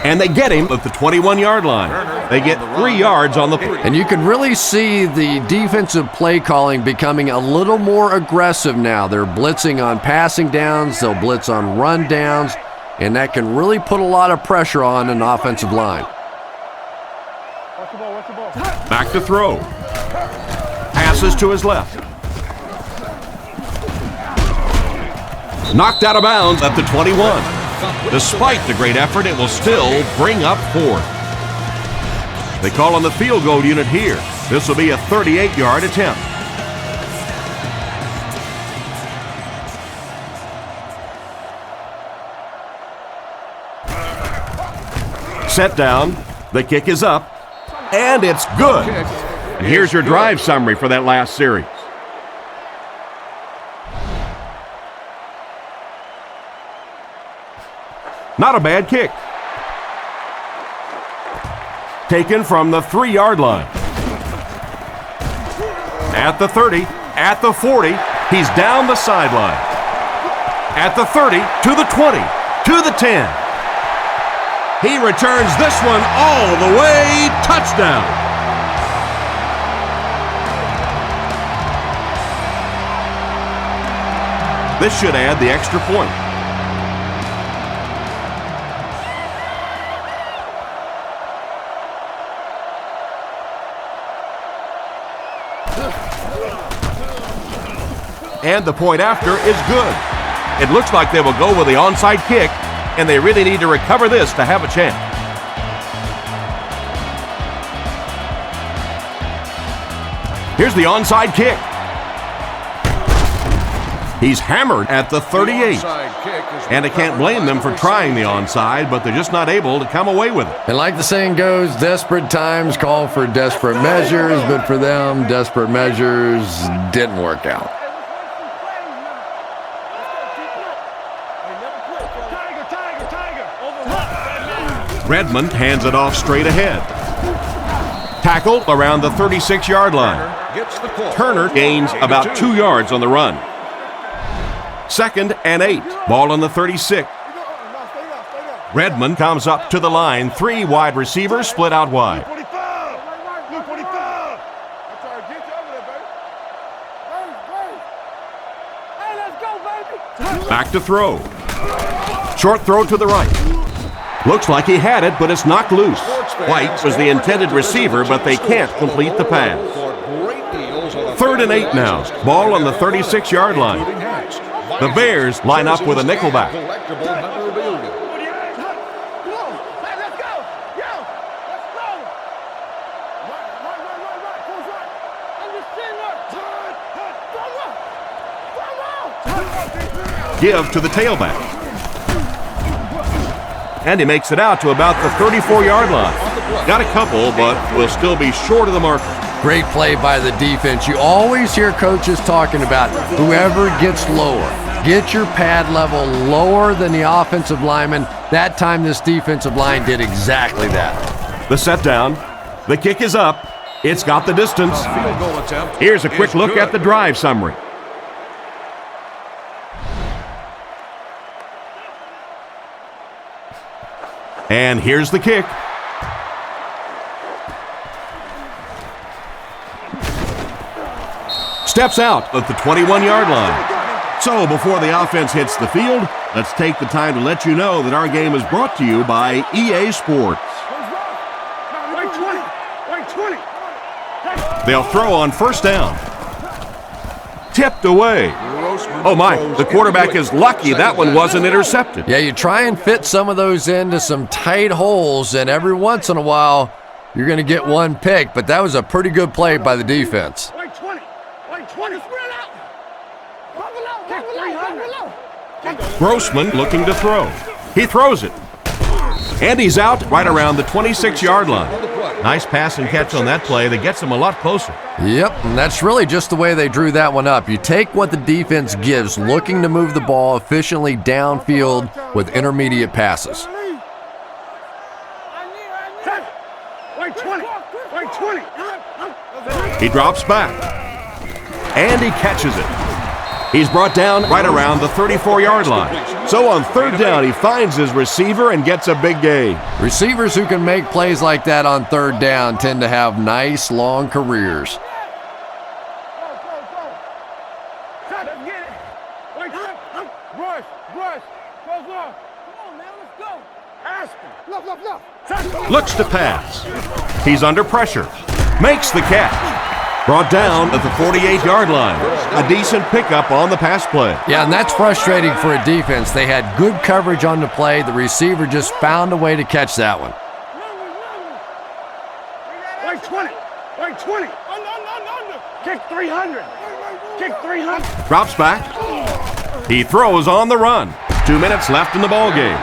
And they get him at the 21-yard line. They get 3 yards on the play. And you can really see the defensive play calling becoming a little more aggressive now. They're blitzing on passing downs, they'll blitz on run downs, and that can really put a lot of pressure on an offensive line. Back to throw. Passes to his left. Knocked out of bounds at the 21. Despite the great effort, it will still bring up 4th. They call on the field goal unit here. This will be a 38-yard attempt. Set down. The kick is up. And it's good. And here's your drive summary for that last series. Not a bad kick. Taken from the 3-yard line. At the 30, at the 40, he's down the sideline. At the 30, to the 20, to the 10. He returns this one all the way, touchdown. This should add the extra point. And the point after is good. It looks like they will go with the onside kick, and they really need to recover this to have a chance. Here's the onside kick. He's hammered at the 38. And I can't blame them for trying the onside, but they're just not able to come away with it. And like the saying goes, desperate times call for desperate measures, but for them, desperate measures didn't work out. Redmond hands it off straight ahead. Tackled around the 36-yard line. Turner gains about 2 yards on the run. 2nd and 8. Ball on the 36. Redmond comes up to the line. 3 wide receivers split out wide. Back to throw. Short throw to the right. Looks like he had it, but it's knocked loose. White was the intended receiver, but they can't complete the pass. 3rd and 8 now. Ball on the 36-yard line. The Bears line up with a nickelback. Give to the tailback. And he makes it out to about the 34-yard line. Got a couple, but will still be short of the marker. Great play by the defense. You always hear coaches talking about whoever gets lower. Get your pad level lower than the offensive lineman. That time this defensive line did exactly that. The set down. The kick is up. It's got the distance. Here's a quick look at the drive summary. And here's the kick. Steps out at the 21-yard line. So before the offense hits the field, let's take the time to let you know that our game is brought to you by EA Sports. They'll throw on 1st down. Tipped away. Oh my, the quarterback is lucky that one wasn't intercepted. Yeah, you try and fit some of those into some tight holes, and every once in a while, you're going to get one pick, but that was a pretty good play by the defense. Wait 20. Wait 20. Spread out. Grossman looking to throw. He throws it. And he's out right around the 26-yard line. Nice pass and catch on that play that gets him a lot closer. Yep, and that's really just the way they drew that one up. You take what the defense gives, looking to move the ball efficiently downfield with intermediate passes. Wait 20. Wait 20. He drops back. And he catches it. He's brought down right around the 34-yard line. So on third down, he finds his receiver and gets a big gain. Receivers who can make plays like that on third down tend to have nice, long careers. Looks to pass. He's under pressure. Makes the catch. Brought down at the 48-yard line. A decent pickup on the pass play. Yeah, and that's frustrating for a defense. They had good coverage on the play. The receiver just found a way to catch that one. Wait 20. Wait 20. Under. Kick 300. Kick 300. Drops back. He throws on the run. 2 minutes left in the ball game.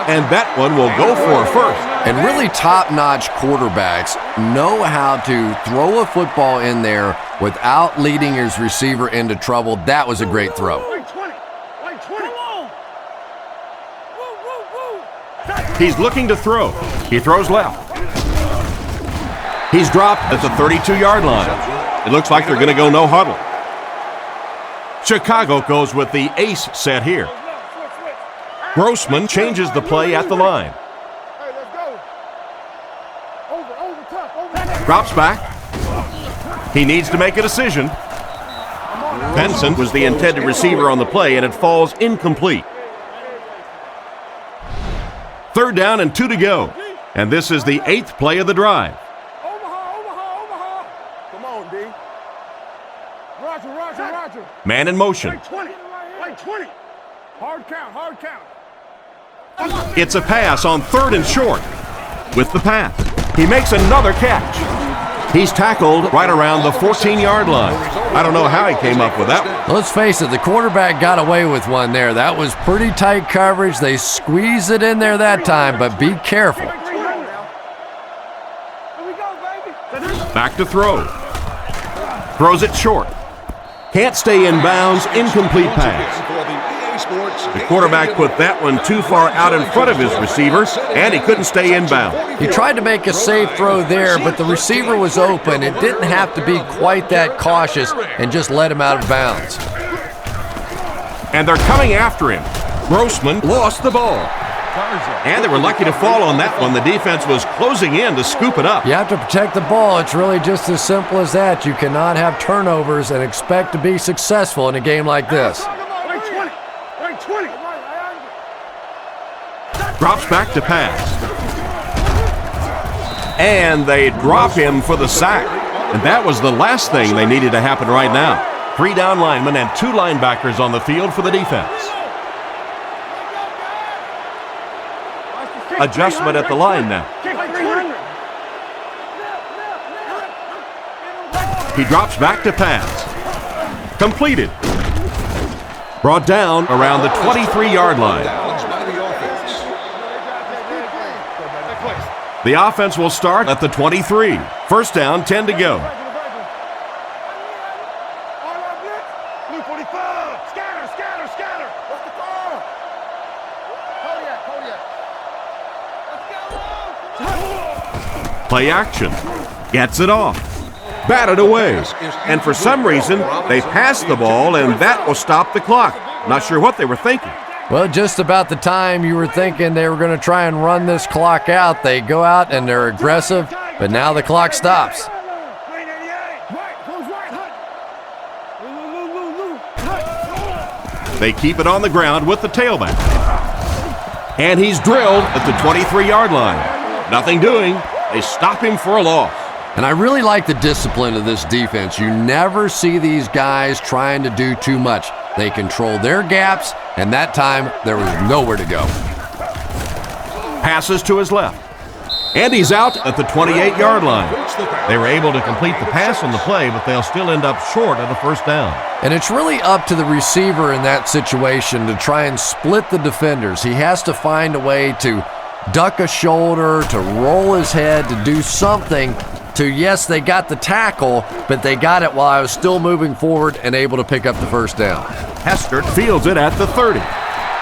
And that one will go for a first. And really top-notch quarterbacks know how to throw a football in there without leading his receiver into trouble. That was a great throw. Wait 20. Wait 20. He's looking to throw. He throws left. He's dropped at the 32-yard line. It looks like they're going to go no huddle. Chicago goes with the ace set here. Grossman changes the play at the line. Hey, let's go. Over top. Drops back. He needs to make a decision. Benson was the intended receiver on the play, and it falls incomplete. Third down and 2 to go. And this is the 8th play of the drive. Omaha. Come on, D. Roger. Man in motion. Wait 20. Wait 20. Hard count. It's a pass on third and short. With the pass, he makes another catch. He's tackled right around the 14-yard line. I don't know how he came up with that one. Let's face it, the quarterback got away with one there. That was pretty tight coverage. They squeezed it in there that time, but be careful. Back to throw. Throws it short. Can't stay in bounds. Incomplete pass. The quarterback put that one too far out in front of his receiver, and he couldn't stay in bounds. He tried to make a safe throw there, but the receiver was open. It didn't have to be quite that cautious and just let him out of bounds. And they're coming after him. Grossman lost the ball. And they were lucky to fall on that one. The defense was closing in to scoop it up. You have to protect the ball. It's really just as simple as that. You cannot have turnovers and expect to be successful in a game like this. Wait 20. Drops back to pass. And they drop him for the sack. And that was the last thing they needed to happen right now. 3 down linemen and 2 linebackers on the field for the defense. Adjustment at the line now. He drops back to pass. Completed. Brought down around the 23-yard line. The offense will start at the 23. First down, 10 to go. Play action. Gets it off. Batted away. And for some reason, they passed the ball, and that will stop the clock. Not sure what they were thinking. Well, just about the time you were thinking they were going to try and run this clock out, they go out and they're aggressive, but now the clock stops. They keep it on the ground with the tailback. And he's drilled at the 23-yard line. Nothing doing. They stop him for a loss. And I really like the discipline of this defense. You never see these guys trying to do too much. They controlled their gaps, and that time there was nowhere to go. Passes to his left. And he's out at the 28-yard line. They were able to complete the pass on the play, but they'll still end up short of the first down. And it's really up to the receiver in that situation to try and split the defenders. He has to find a way to duck a shoulder, to roll his head, to do something to, yes, they got the tackle, but they got it while I was still moving forward and able to pick up the first down. Hestert fields it at the 30.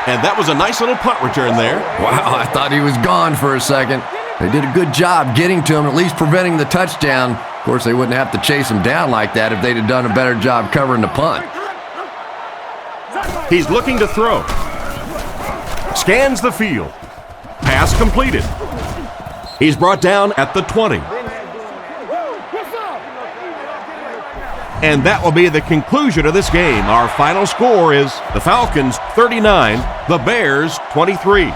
And that was a nice little punt return there. Wow, I thought he was gone for a second. They did a good job getting to him, at least preventing the touchdown. Of course, they wouldn't have to chase him down like that if they'd have done a better job covering the punt. He's looking to throw. Scans the field. Pass completed. He's brought down at the 20. And that will be the conclusion of this game. Our final score is the Falcons 39, the Bears 23.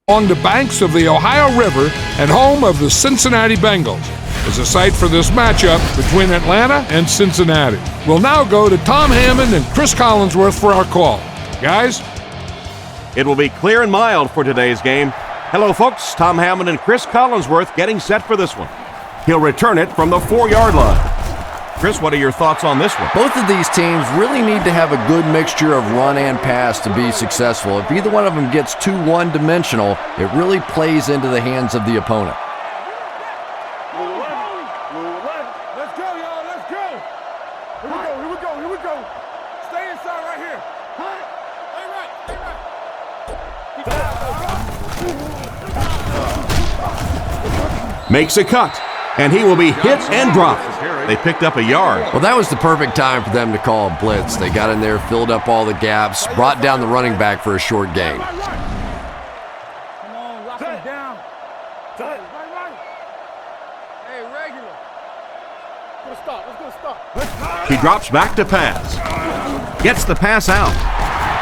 Along the banks of the Ohio River and home of the Cincinnati Bengals is a site for this matchup between Atlanta and Cincinnati. We'll now go to Tom Hammond and Chris Collinsworth for our call. Guys? It will be clear and mild for today's game. Hello, folks. Tom Hammond and Chris Collinsworth getting set for this one. He'll return it from the 4-yard line. Chris, what are your thoughts on this one? Both of these teams really need to have a good mixture of run and pass to be successful. If either one of them gets too one-dimensional, it really plays into the hands of the opponent. Let's go, y'all. Let's go. Here we go. Stay inside right here. Stay right. Makes a cut, and he will be hit and dropped. They picked up a yard. Well, that was the perfect time for them to call a blitz. They got in there, filled up all the gaps, brought down the running back for a short gain. Come on, lock him down. Right. Hey, regular. Let's go stop. He drops back to pass. Gets the pass out.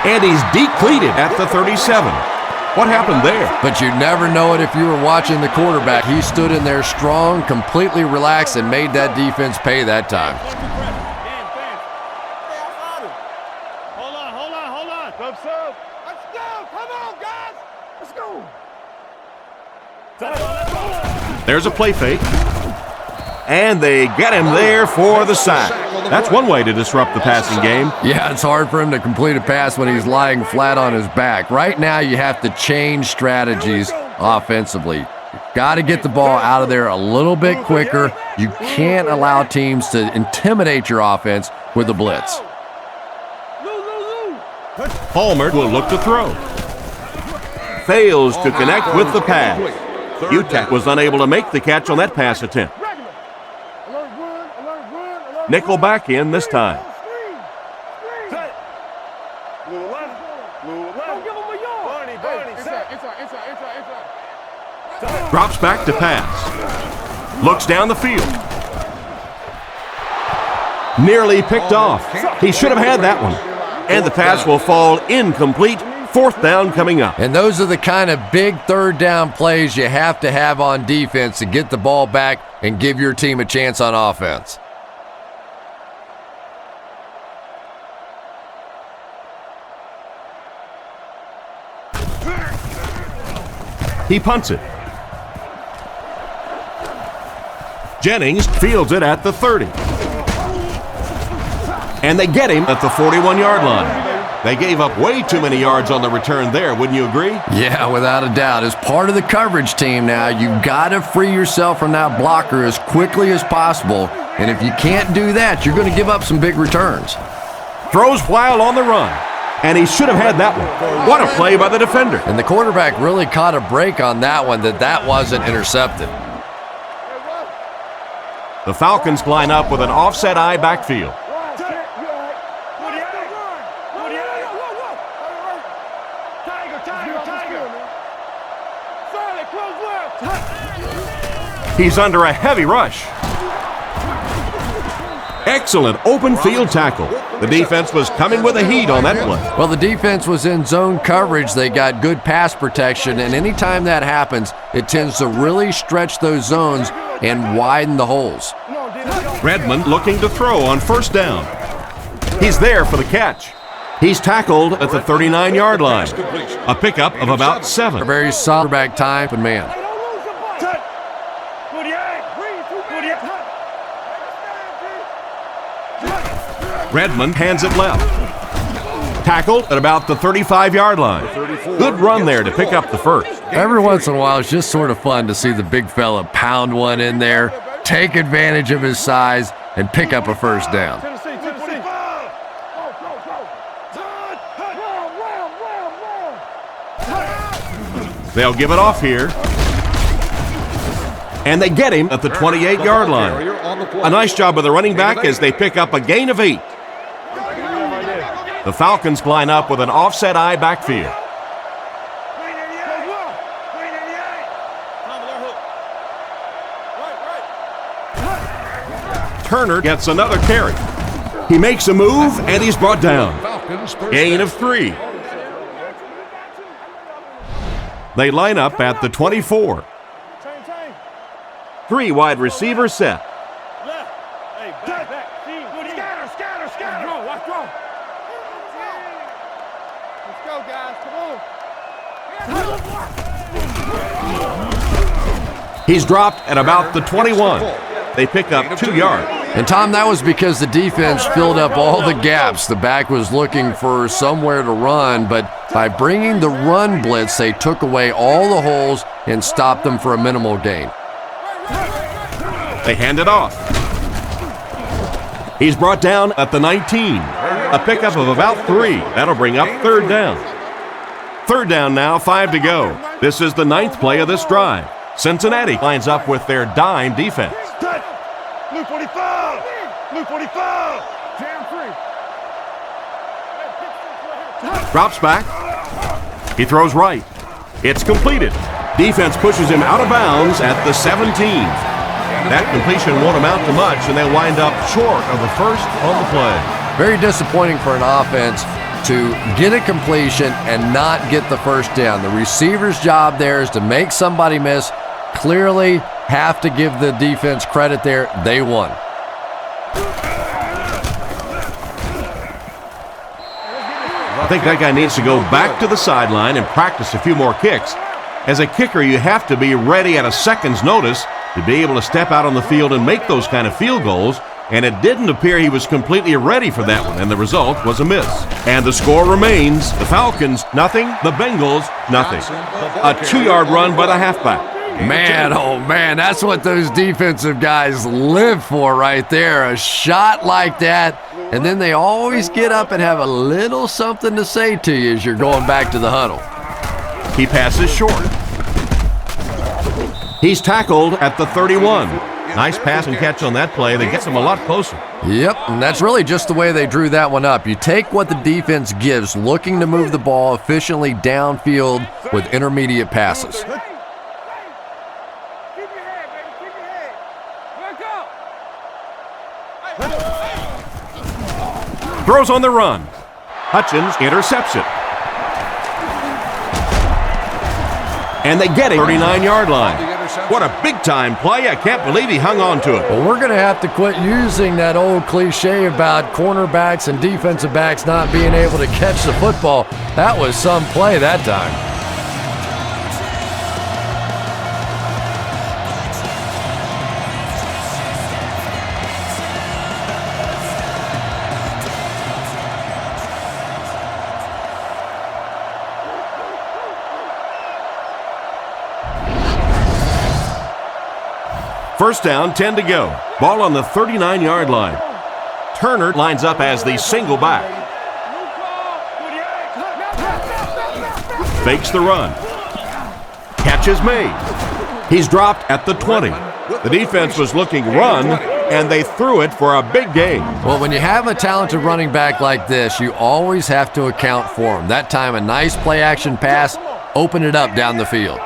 And he's depleted at the 37. What happened there? But you'd never know it if you were watching the quarterback. He stood in there strong, completely relaxed, and made that defense pay that time. Hold on. Let's go. Come on, guys. Let's go. There's a play fake. And they get him there for the sack. That's one way to disrupt the passing game. Yeah, it's hard for him to complete a pass when he's lying flat on his back. Right now, you have to change strategies offensively. You've got to get the ball out of there a little bit quicker. You can't allow teams to intimidate your offense with a blitz. Palmer will look to throw. Fails to connect with the pass. UTEP was unable to make the catch on that pass attempt. Nickel back in this time. Drops back to pass. Looks down the field. Nearly picked off. He should have had that one. And the pass will fall incomplete. Fourth down coming up. And those are the kind of big third down plays you have to have on defense to get the ball back and give your team a chance on offense. He punts it. Jennings fields it at the 30. And they get him at the 41-yard line. They gave up way too many yards on the return there, wouldn't you agree? Yeah, without a doubt. As part of the coverage team now, you've got to free yourself from that blocker as quickly as possible. And if you can't do that, you're going to give up some big returns. Throws while on the run. And he should have had that one. What a play by the defender. And the quarterback really caught a break on that one, that wasn't intercepted. The Falcons line up with an offset eye backfield. He's under a heavy rush. Excellent open field tackle. The defense was coming with a heat on that play. Well, the defense was in zone coverage. They got good pass protection, and anytime that happens, it tends to really stretch those zones and widen the holes. Redmond looking to throw on first down. He's there for the catch. He's tackled at the 39-yard line. A pickup of about 7. A very solid back time, but man. Redmond hands it left. Tackled at about the 35-yard line. Good run there to pick up the first. Every once in a while, it's just sort of fun to see the big fella pound one in there, take advantage of his size, and pick up a first down. They'll give it off here. And they get him at the 28-yard line. A nice job of the running back as they pick up a gain of 8. The Falcons line up with an offset eye backfield. Turner gets another carry. He makes a move, and he's brought down. Gain of 3. They line up at the 24. 3 wide receivers set. He's dropped at about the 21. They pick up 2 yards. And Tom, that was because the defense filled up all the gaps. The back was looking for somewhere to run, but by bringing the run blitz, they took away all the holes and stopped them for a minimal gain. They hand it off. He's brought down at the 19. A pickup of about 3. That'll bring up third down. Third down now, 5 to go. This is the 9th play of this drive. Cincinnati lines up with their dime defense. Blue 45! Blue 45! Jam 3. Drops back. He throws right. It's completed. Defense pushes him out of bounds at the 17. That completion won't amount to much, and they wind up short of the first on the play. Very disappointing for an offense to get a completion and not get the first down. The receiver's job there is to make somebody miss. Clearly have to give the defense credit there. They won. I think that guy needs to go back to the sideline and practice a few more kicks. As a kicker, you have to be ready at a second's notice to be able to step out on the field and make those kind of field goals, and it didn't appear he was completely ready for that one, and the result was a miss. And the score remains, the Falcons, nothing, the Bengals, nothing. A 2-yard run by the halfback. Man, oh man, that's what those defensive guys live for right there. A shot like that, and then they always get up and have a little something to say to you as you're going back to the huddle. He passes short. He's tackled at the 31. Nice pass and catch on that play that gets him a lot closer. Yep, and that's really just the way they drew that one up. You take what the defense gives, looking to move the ball efficiently downfield with intermediate passes. Throws on the run. Hutchins intercepts it. And they get him 39-yard line. What a big-time play. I can't believe he hung on to it. Well, we're going to have to quit using that old cliche about cornerbacks and defensive backs not being able to catch the football. That was some play that time. First down, 10 to go. Ball on the 39-yard line. Turner lines up as the single back. Fakes the run. Catch is made. He's dropped at the 20. The defense was looking run, and they threw it for a big gain. Well, when you have a talented running back like this, you always have to account for him. That time, a nice play-action pass, open it up down the field.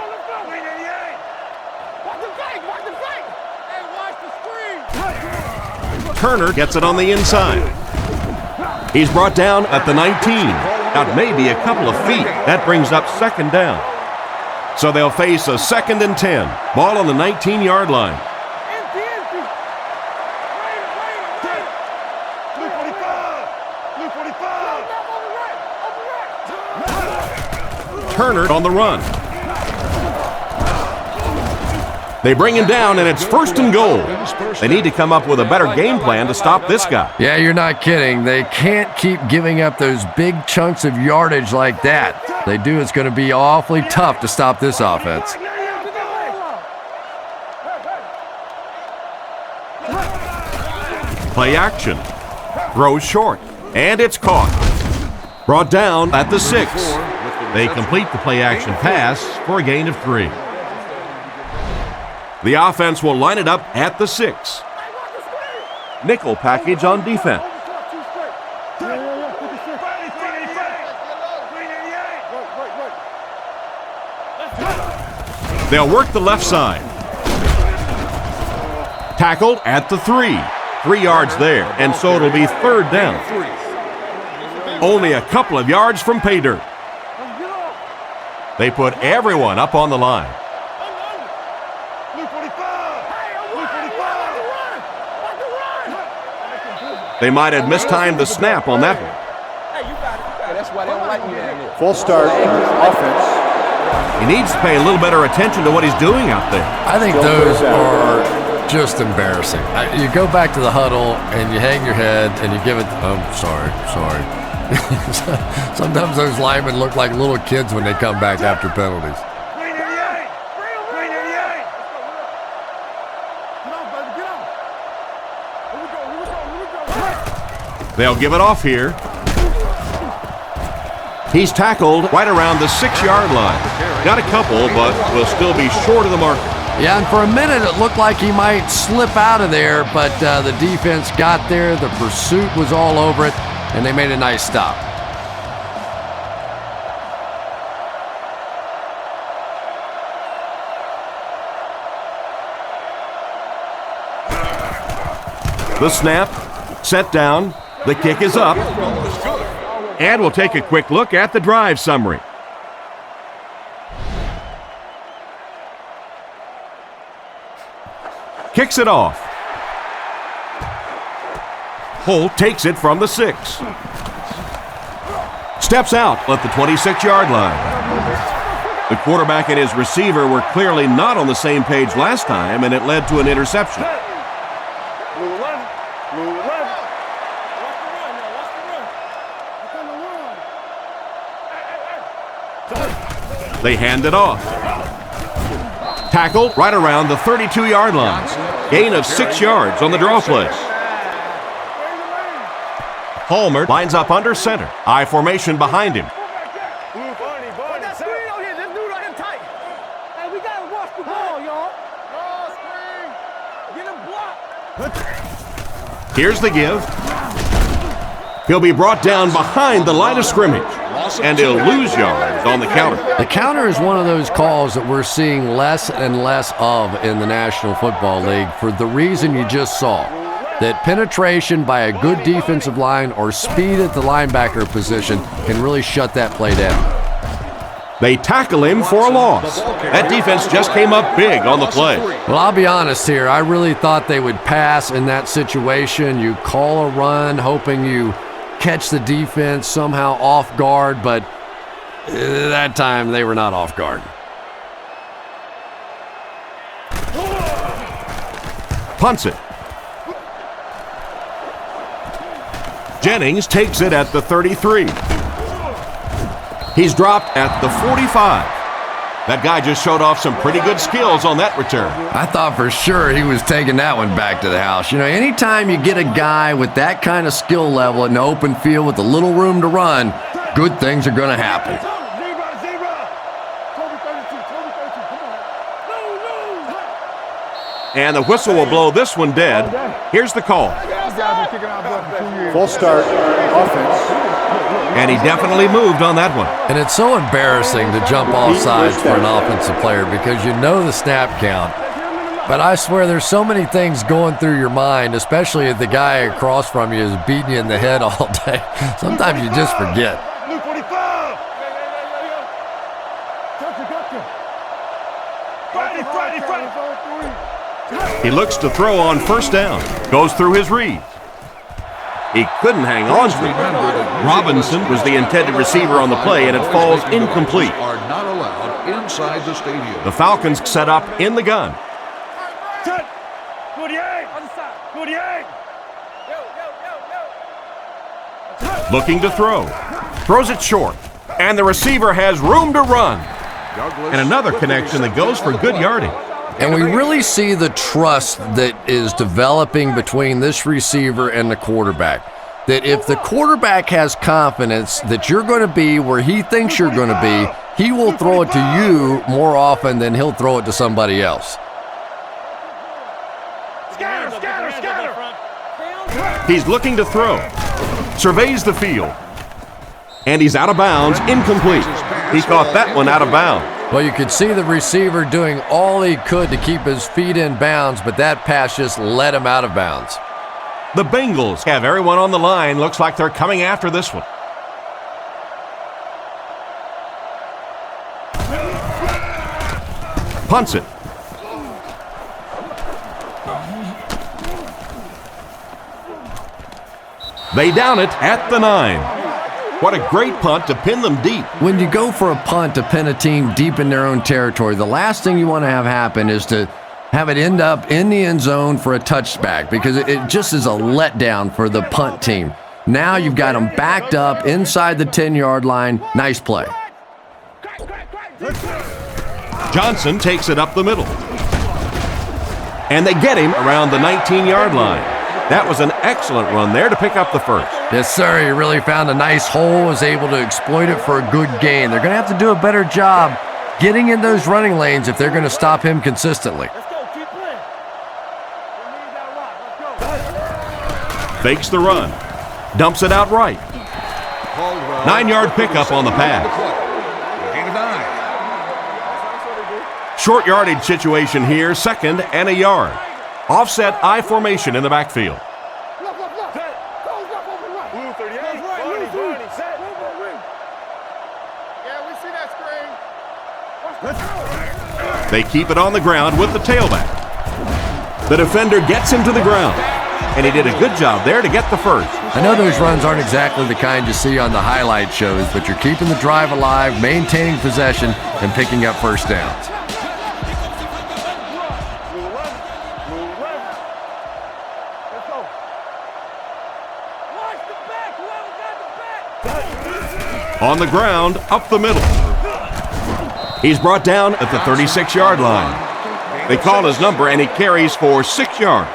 Turner gets it on the inside. He's brought down at the 19. Out maybe a couple of feet. That brings up second down. So they'll face a 2nd and 10. Ball on the 19-yard line. Turner on the run. They bring him down, and it's 1st and goal. They need to come up with a better game plan to stop this guy. Yeah, you're not kidding. They can't keep giving up those big chunks of yardage like that. If they do, it's going to be awfully tough to stop this offense. Play action. Throws short, and it's caught. Brought down at the 6. They complete the play action pass for a gain of 3. The offense will line it up at the 6. Nickel package on defense. They'll work the left side. Tackled at the 3. 3 yards there, and so it'll be 3rd down. Only a couple of yards from pay dirt. They put everyone up on the line. They might have mistimed the snap on that one. Full start, offense. He needs to pay a little better attention to what he's doing out there. I think those are just embarrassing. You go back to the huddle and you hang your head and you give it, oh, sorry. Sometimes those linemen look like little kids when they come back after penalties. They'll give it off here. He's tackled right around the 6-yard line. Got a couple, but will still be short of the marker. Yeah, and for a minute it looked like he might slip out of there, but the defense got there. The pursuit was all over it, and they made a nice stop. The snap, set down, the kick is up, and we'll take a quick look at the drive summary. Kicks it off. Holt takes it from the 6. Steps out at the 26-yard line. The quarterback and his receiver were clearly not on the same page last time, and it led to an interception. They hand it off. Tackled right around the 32-yard line. Gain of 6 yards on the draw play. Palmer lines up under center. I formation behind him. Here's the give. He'll be brought down behind the line of scrimmage, and he'll lose yards on the counter. The counter is one of those calls that we're seeing less and less of in the National Football League for the reason you just saw, that penetration by a good defensive line or speed at the linebacker position can really shut that play down. They tackle him for a loss. That defense just came up big on the play. Well, I'll be honest here. I really thought they would pass in that situation. You call a run, hoping you catch the defense somehow off guard, but that time they were not off guard. Punts it. Jennings takes it at the 33. He's dropped at the 45. That guy just showed off some pretty good skills on that return. I thought for sure he was taking that one back to the house. You know, anytime you get a guy with that kind of skill level in the open field with a little room to run, good things are going to happen. And the whistle will blow this one dead. Here's the call. Full start, offense. And he definitely moved on that one. And it's so embarrassing to jump off sides for an offensive player because you know the snap count, But I swear there's so many things going through your mind, especially if the guy across from you is beating you in the head all day. Sometimes you just forget. Blue 45. He looks to throw on first down. Goes through his reads. He couldn't hang on to it. Robinson was the intended receiver on the play, and it falls incomplete. Are not allowed inside the stadium. The Falcons set up in the gun. 48. 48. Looking to throw. Throws it short. And the receiver has room to run. And another connection that goes for good yardage. And we really see the trust that is developing between this receiver and the quarterback. That if the quarterback has confidence that you're going to be where he thinks you're going to be, he will throw it to you more often than he'll throw it to somebody else. He's looking to throw. Surveys the field. And he's out of bounds, incomplete. He caught that one out of bounds. Well, you could see the receiver doing all he could to keep his feet in bounds, but that pass just let him out of bounds. The Bengals have everyone on the line. Looks like they're coming after this one. Punts it. They down it at the 9. What a great punt to pin them deep. When you go for a punt to pin a team deep in their own territory, the last thing you want to have happen is to have it end up in the end zone for a touchback, because it just is a letdown for the punt team. Now you've got them backed up inside the 10-yard line. Nice play. Johnson takes it up the middle. And they get him around the 19-yard line. That was an excellent run there to pick up the first. Yes, sir. He really found a nice hole, was able to exploit it for a good gain. They're going to have to do a better job getting in those running lanes if they're going to stop him consistently. Fakes the run. Dumps it out right. 9-yard pickup on the pass. Gain of 9. Short yardage situation here, 2nd and a yard. Offset I formation in the backfield. Blue 38. Barney, set. Yeah, we see that screen. They keep it on the ground with the tailback. The defender gets him to the ground, and he did a good job there to get the first. I know those runs aren't exactly the kind you see on the highlight shows, but you're keeping the drive alive, maintaining possession, and picking up first downs. On the ground, up the middle. He's brought down at the 36-yard line. They call his number, and he carries for 6 yards.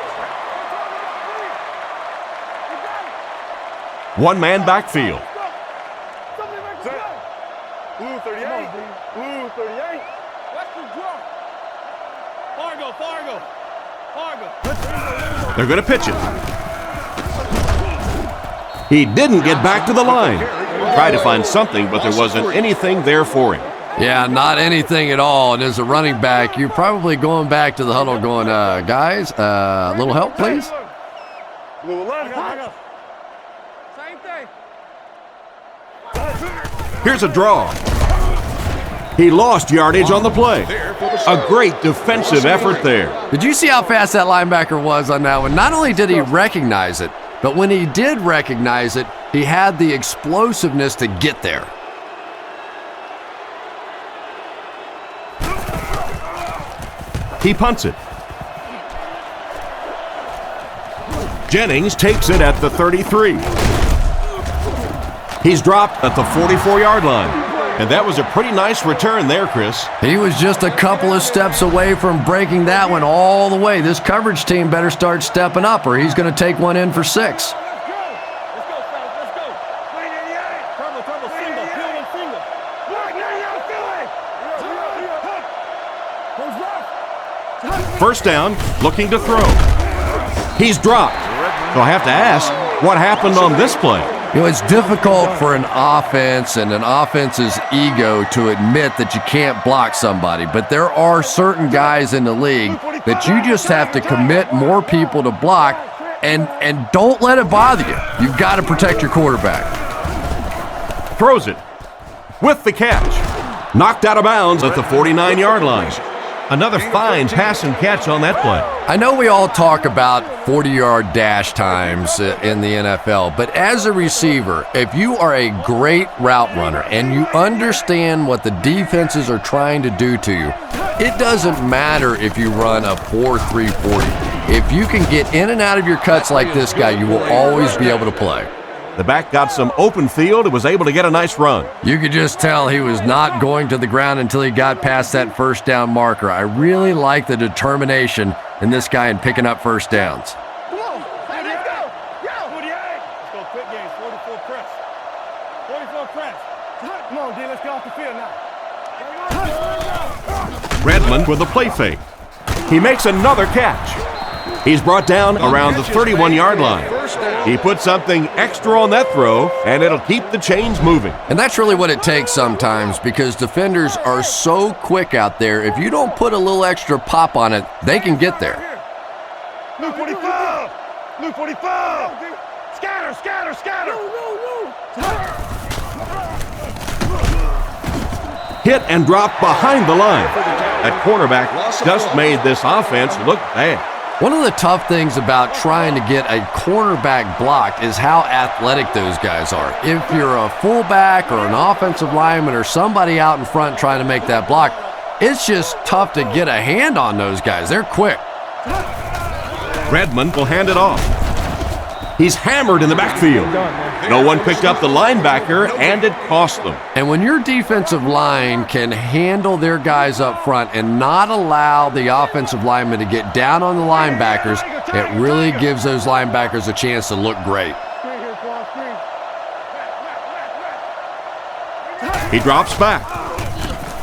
One-man backfield. Blue 38. Blue 38. Watch the draw. Fargo. They're going to pitch it. He didn't get back to the line. Tried to find something, but there wasn't anything there for him. Yeah, not anything at all. And as a running back, you're probably going back to the huddle going, guys, a little help, please? Blue 11. Same thing. Here's a draw. He lost yardage on the play. A great defensive effort there. Did you see how fast that linebacker was on that one? Not only did he recognize it, but when he did recognize it, he had the explosiveness to get there. He punts it. Jennings takes it at the 33. He's dropped at the 44-yard line. And that was a pretty nice return there, Chris. He was just a couple of steps away from breaking that one all the way. This coverage team better start stepping up, or he's going to take one in for 6. Let's go. Turbo, single, field and single. First down, looking to throw. He's dropped. So I have to ask, what happened on this play? You know, it's difficult for an offense and an offense's ego to admit that you can't block somebody, but there are certain guys in the league that you just have to commit more people to block and don't let it bother you. You've got to protect your quarterback. Throws it with the catch. Knocked out of bounds at the 49-yard line. Another fine pass and catch on that play. I know we all talk about 40-yard dash times in the NFL, but as a receiver, if you are a great route runner and you understand what the defenses are trying to do to you, it doesn't matter if you run a 4.340. If you can get in and out of your cuts like this guy, you will always be able to play. The back got some open field and was able to get a nice run. You could just tell he was not going to the ground until he got past that first down marker. I really like the determination in this guy in picking up first downs. Come on, hey, let's go. Yo, 48. Let's go quick game, 44 press. 44 press. Come on, D, let's get off the field now. Redmond with a play fake. He makes another catch. He's brought down around the 31-yard line. He put something extra on that throw, and it'll keep the chains moving. And that's really what it takes sometimes, because defenders are so quick out there. If you don't put a little extra pop on it, they can get there. Luke 45! Luke 45! Scatter, scatter, scatter! Hit and drop behind the line. That cornerback just made this offense look bad. One of the tough things about trying to get a cornerback blocked is how athletic those guys are. If you're a fullback or an offensive lineman or somebody out in front trying to make that block, it's just tough to get a hand on those guys. They're quick. Redmond will hand it off. He's hammered in the backfield. No one picked up the linebacker, and it cost them. And when your defensive line can handle their guys up front and not allow the offensive linemen to get down on the linebackers, it really gives those linebackers a chance to look great. He drops back,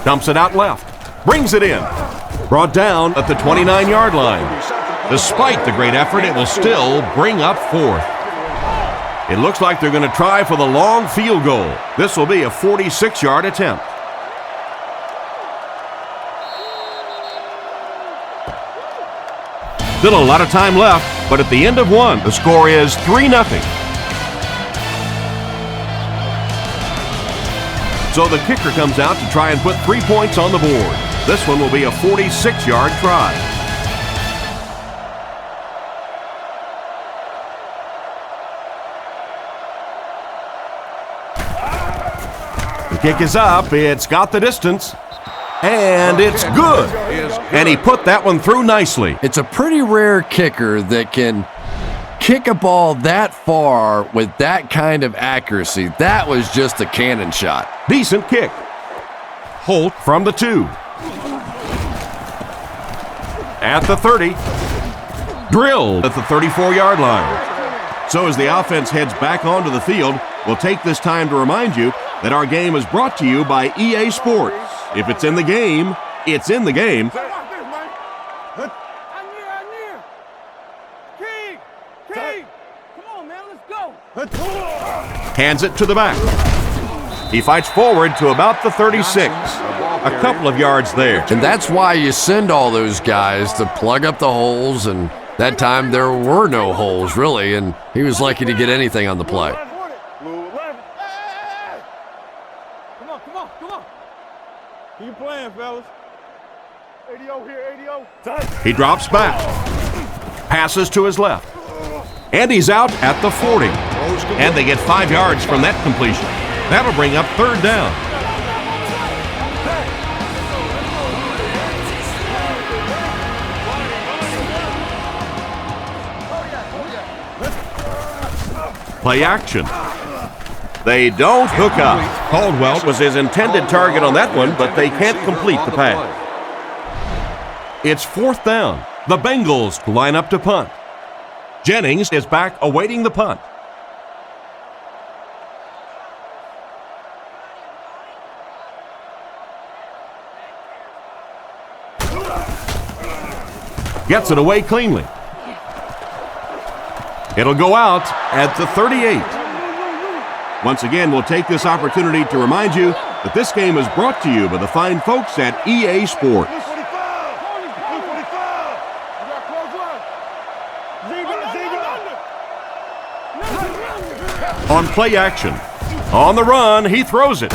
dumps it out left, brings it in. Brought down at the 29-yard line. Despite the great effort, it will still bring up fourth. It looks like they're going to try for the long field goal. This will be a 46-yard attempt. Still a lot of time left, but at the end of one, the score is 3-0. So the kicker comes out to try and put 3 points on the board. This one will be a 46-yard try. The kick is up, it's got the distance, and it's good. And he put that one through nicely. It's a pretty rare kicker that can kick a ball that far with that kind of accuracy. That was just a cannon shot. Decent kick. Holt from the 2. At the 30. Drilled at the 34-yard line. So as the offense heads back onto the field, we'll take this time to remind you that our game is brought to you by EA Sports. If it's in the game, it's in the game. Hands it to the back. He fights forward to about the 36. A couple of yards there. And that's why you send all those guys to plug up the holes, and that time there were no holes, really, and he was lucky to get anything on the play. Keep playing, fellas. ADO here, ADO. He drops back. Passes to his left. And he's out at the 40. And they get 5 yards from that completion. That'll bring up third down. Play action. They don't hook up. Caldwell was his intended target on that one, but they can't complete the pass. It's fourth down. The Bengals line up to punt. Jennings is back awaiting the punt. Gets it away cleanly. It'll go out at the 38. Once again, we'll take this opportunity to remind you that this game is brought to you by the fine folks at EA Sports. On play action. On the run, he throws it.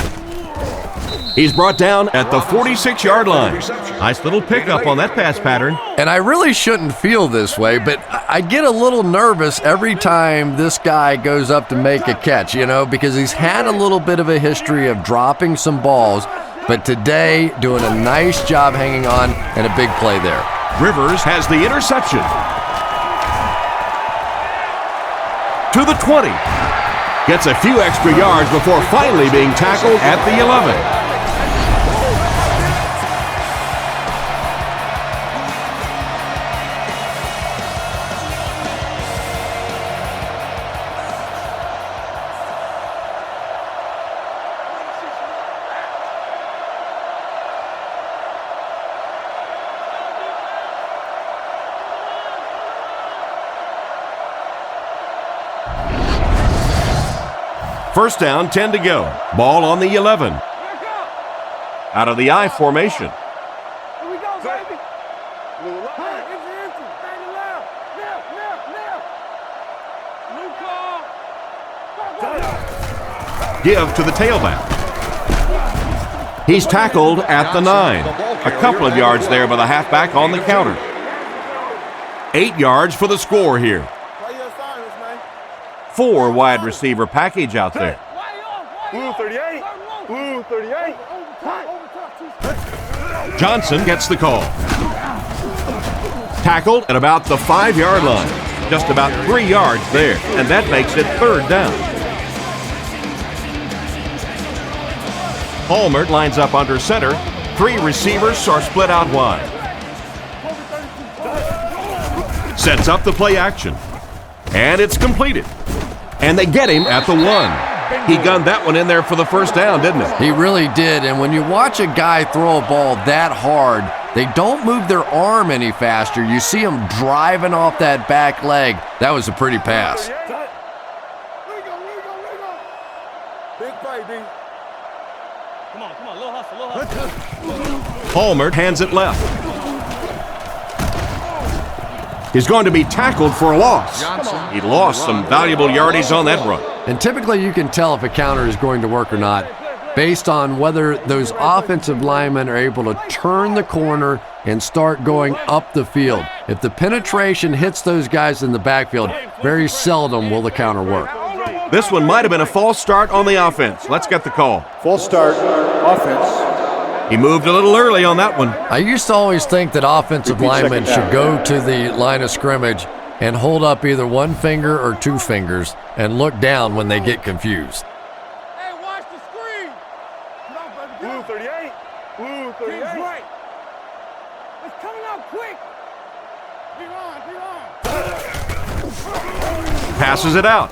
He's brought down at the 46-yard line. Nice little pickup on that pass pattern. And I really shouldn't feel this way, but I get a little nervous every time this guy goes up to make a catch, because he's had a little bit of a history of dropping some balls, but today doing a nice job hanging on and a big play there. Rivers has the interception. To the 20. Gets a few extra yards before finally being tackled at the 11. First down, 10 to go. Ball on the 11. Out of the I formation. Here we go, baby. It's empty. Stay left. Luca. Give to the tailback. He's tackled at the 9. A couple of yards there by the halfback on the counter. 8 yards for the score here. 4 wide receiver package out there. Blue 38. Blue 38. Johnson gets the call. Tackled at about the 5-yard line. Just about 3 yards there, and that makes it third down. Palmer lines up under center. 3 receivers are split out wide. Sets up the play action. And it's completed. And they get him at the 1. He gunned that one in there for the first down, didn't he? He really did, and when you watch a guy throw a ball that hard, they don't move their arm any faster. You see him driving off that back leg. That was a pretty pass. Big play, D. Come on, little hustle. Palmer hands it left. He's going to be tackled for a loss. He lost some valuable yardage on that run. And typically you can tell if a counter is going to work or not based on whether those offensive linemen are able to turn the corner and start going up the field. If the penetration hits those guys in the backfield, very seldom will the counter work. This one might have been a false start on the offense. Let's get the call. False start, offense. He moved a little early on that one. I used to always think that offensive linemen should go to the line of scrimmage and hold up either one finger or 2 fingers and look down when they get confused. Hey, watch the screen. Blue 38. Blue 38. Right. It's coming out quick. Be on. Passes it out.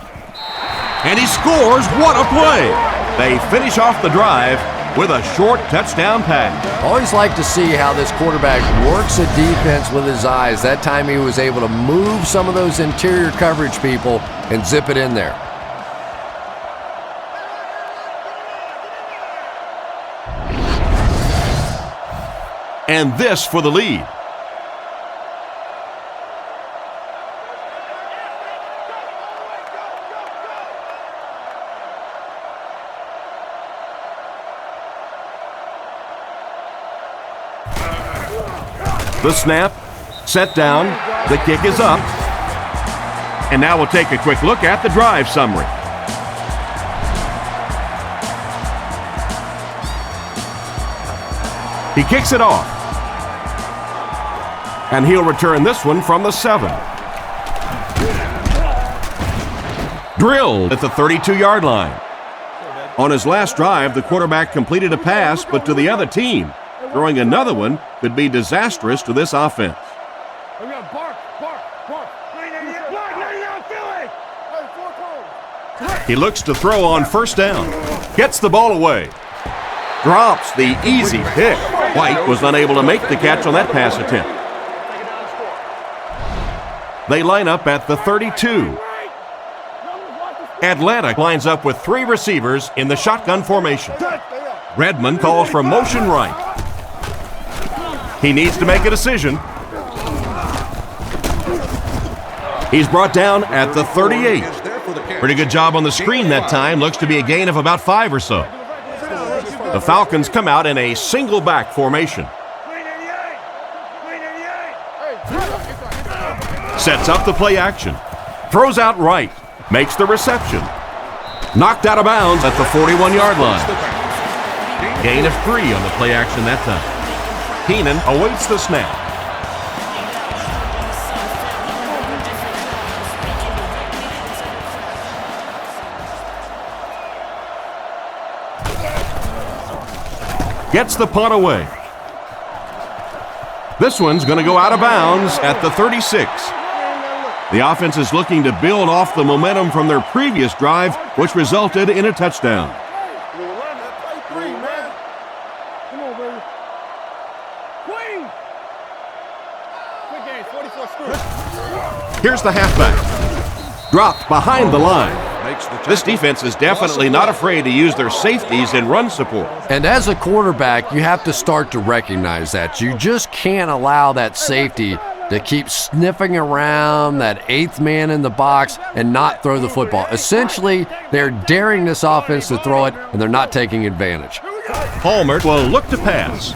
And he scores. What a play. They finish off the drive with a short touchdown pass. Always like to see how this quarterback works a defense with his eyes. That time he was able to move some of those interior coverage people and zip it in there. And this for the lead. The snap, set down, the kick is up. And now we'll take a quick look at the drive summary. He kicks it off. And he'll return this one from the 7. Drilled at the 32-yard line. On his last drive, the quarterback completed a pass, but to the other team. Throwing another one could be disastrous to this offense. We got bark. 99 Philly. He looks to throw on first down. Gets the ball away. Drops the easy pick. White was unable to make the catch on that pass attempt. They line up at the 32. Atlanta lines up with 3 receivers in the shotgun formation. Redmond calls for motion right. He needs to make a decision. He's brought down at the 38. Pretty good job on the screen that time. Looks to be a gain of about 5 or so. The Falcons come out in a single back formation. Sets up the play action. Throws out right. Makes the reception. Knocked out of bounds at the 41-yard line. Gain of 3 on the play action that time. Keenan awaits the snap. Gets the punt away. This one's going to go out of bounds at the 36. The offense is looking to build off the momentum from their previous drive, which resulted in a touchdown. Here's the halfback. Dropped behind the line. This defense is definitely not afraid to use their safeties in run support. And as a quarterback, you have to start to recognize that. You just can't allow that safety to keep sniffing around that 8th man in the box and not throw the football. Essentially, they're daring this offense to throw it, and they're not taking advantage. Palmer will look to pass.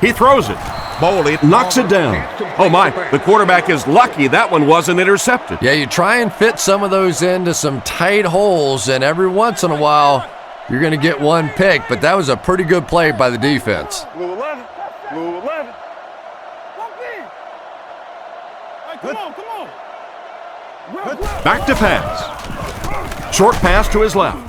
He throws it. Boley knocks it down. Oh my, the quarterback is lucky that one wasn't intercepted. Yeah, you try and fit some of those into some tight holes, and every once in a while, you're going to get one pick, but that was a pretty good play by the defense. Blue 11. Blue 11. Come on. Back to pass. Short pass to his left.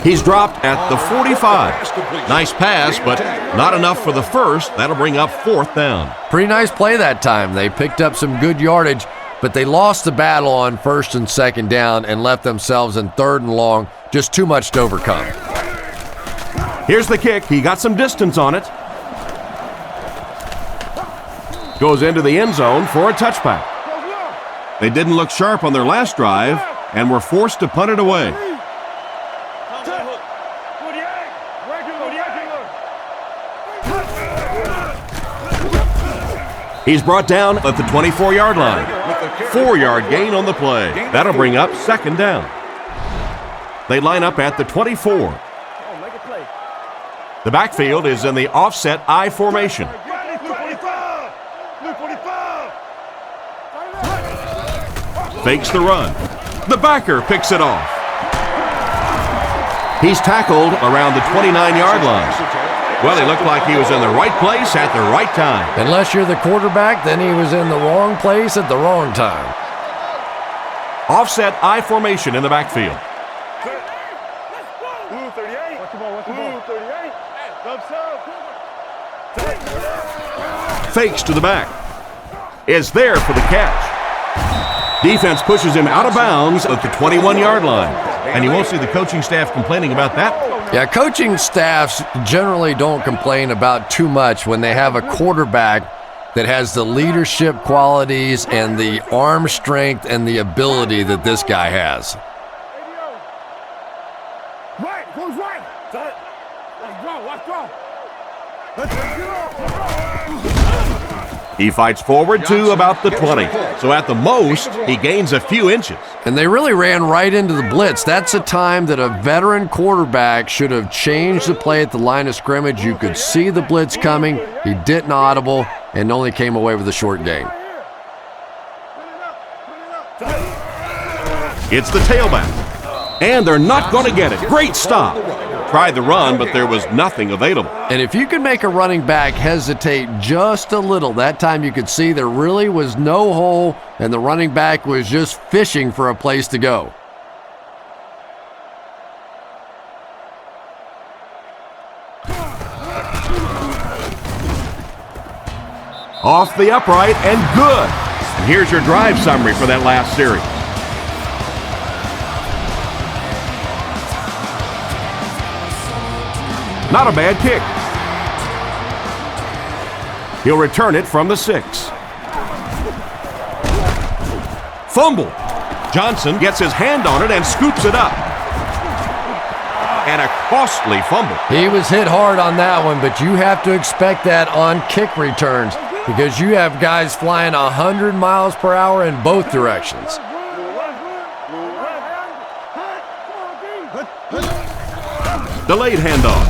He's dropped at the 45. Nice pass, but not enough for the first. That'll bring up 4th down. Pretty nice play that time. They picked up some good yardage, but they lost the battle on 1st and 2nd down and left themselves in 3rd and long. Just too much to overcome. Here's the kick. He got some distance on it. Goes into the end zone for a touchback. They didn't look sharp on their last drive and were forced to punt it away. He's brought down at the 24-yard line. 4-yard gain on the play. That'll bring up 2nd down. They line up at the 24. The backfield is in the offset I formation. Fakes the run. The backer picks it off. He's tackled around the 29-yard line. Well, he looked like he was in the right place at the right time. Unless you're the quarterback, then he was in the wrong place at the wrong time. Offset I formation in the backfield. Blue 38. Blue 38. Fakes to the back. Is there for the catch. Defense pushes him out of bounds at the 21-yard line. And you won't see the coaching staff complaining about that. Yeah, coaching staffs generally don't complain about too much when they have a quarterback that has the leadership qualities and the arm strength and the ability that this guy has. Right, goes right. Let's go. He fights forward to about the 20. So at the most, he gains a few inches. And they really ran right into the blitz. That's a time that a veteran quarterback should have changed the play at the line of scrimmage. You could see the blitz coming. He didn't audible and only came away with a short gain. It's the tailback. And they're not going to get it. Great stop. Tried the run, but there was nothing available. And if you can make a running back hesitate just a little, that time you could see there really was no hole, and the running back was just fishing for a place to go. Off the upright and good. And here's your drive summary for that last series. Not a bad kick. He'll return it from the 6. Fumble. Johnson gets his hand on it and scoops it up. And a costly fumble. He was hit hard on that one, but you have to expect that on kick returns. because you have guys flying 100 miles per hour in both directions. Delayed handoff.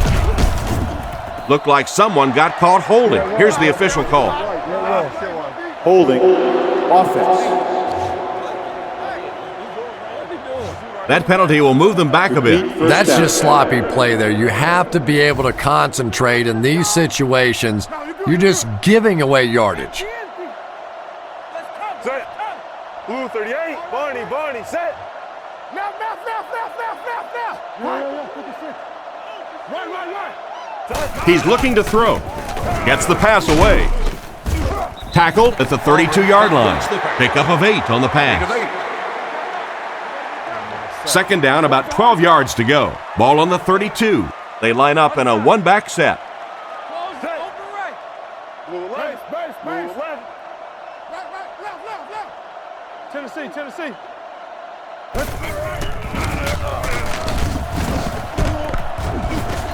Looked like someone got caught holding. Here's the official call. Holding. Offense. That penalty will move them back a bit. That's just sloppy play there. You have to be able to concentrate in these situations. You're just giving away yardage. Set. Blue 38. Barney, set. Now. Right. He's looking to throw. Gets the pass away. Tackled at the 32-yard line. Pickup of 8 on the pass. Second down, about 12 yards to go. Ball on the 32. They line up in a one-back set. Blue left. Tennessee.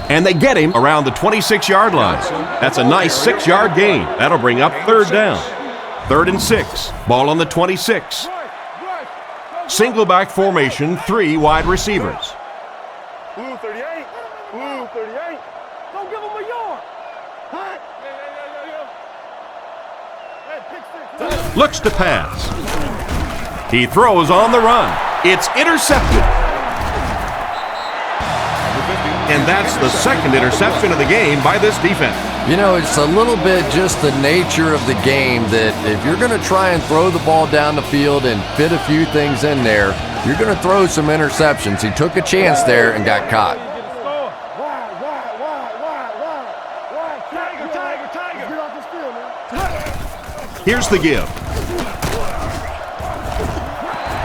And they get him around the 26-yard line. That's a nice 6-yard gain. That'll bring up third down. 3rd and 6. Ball on the 26. Single back formation, 3 wide receivers. Blue 38. Don't give him a yard. Looks to pass. He throws on the run. It's intercepted. And that's the second interception of the game by this defense. You know, it's a little bit just the nature of the game that if you're going to try and throw the ball down the field and fit a few things in there, you're going to throw some interceptions. He took a chance there and got caught. Here's the give.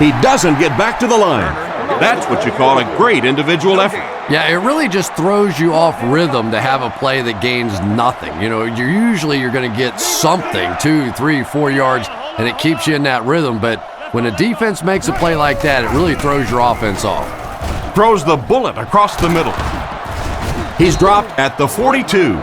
He doesn't get back to the line. That's what you call a great individual effort. Yeah, it really just throws you off rhythm to have a play that gains nothing. You know, you're going to get something, 2, 3, 4 yards, and it keeps you in that rhythm. But when a defense makes a play like that, it really throws your offense off. Throws the bullet across the middle. He's dropped at the 42.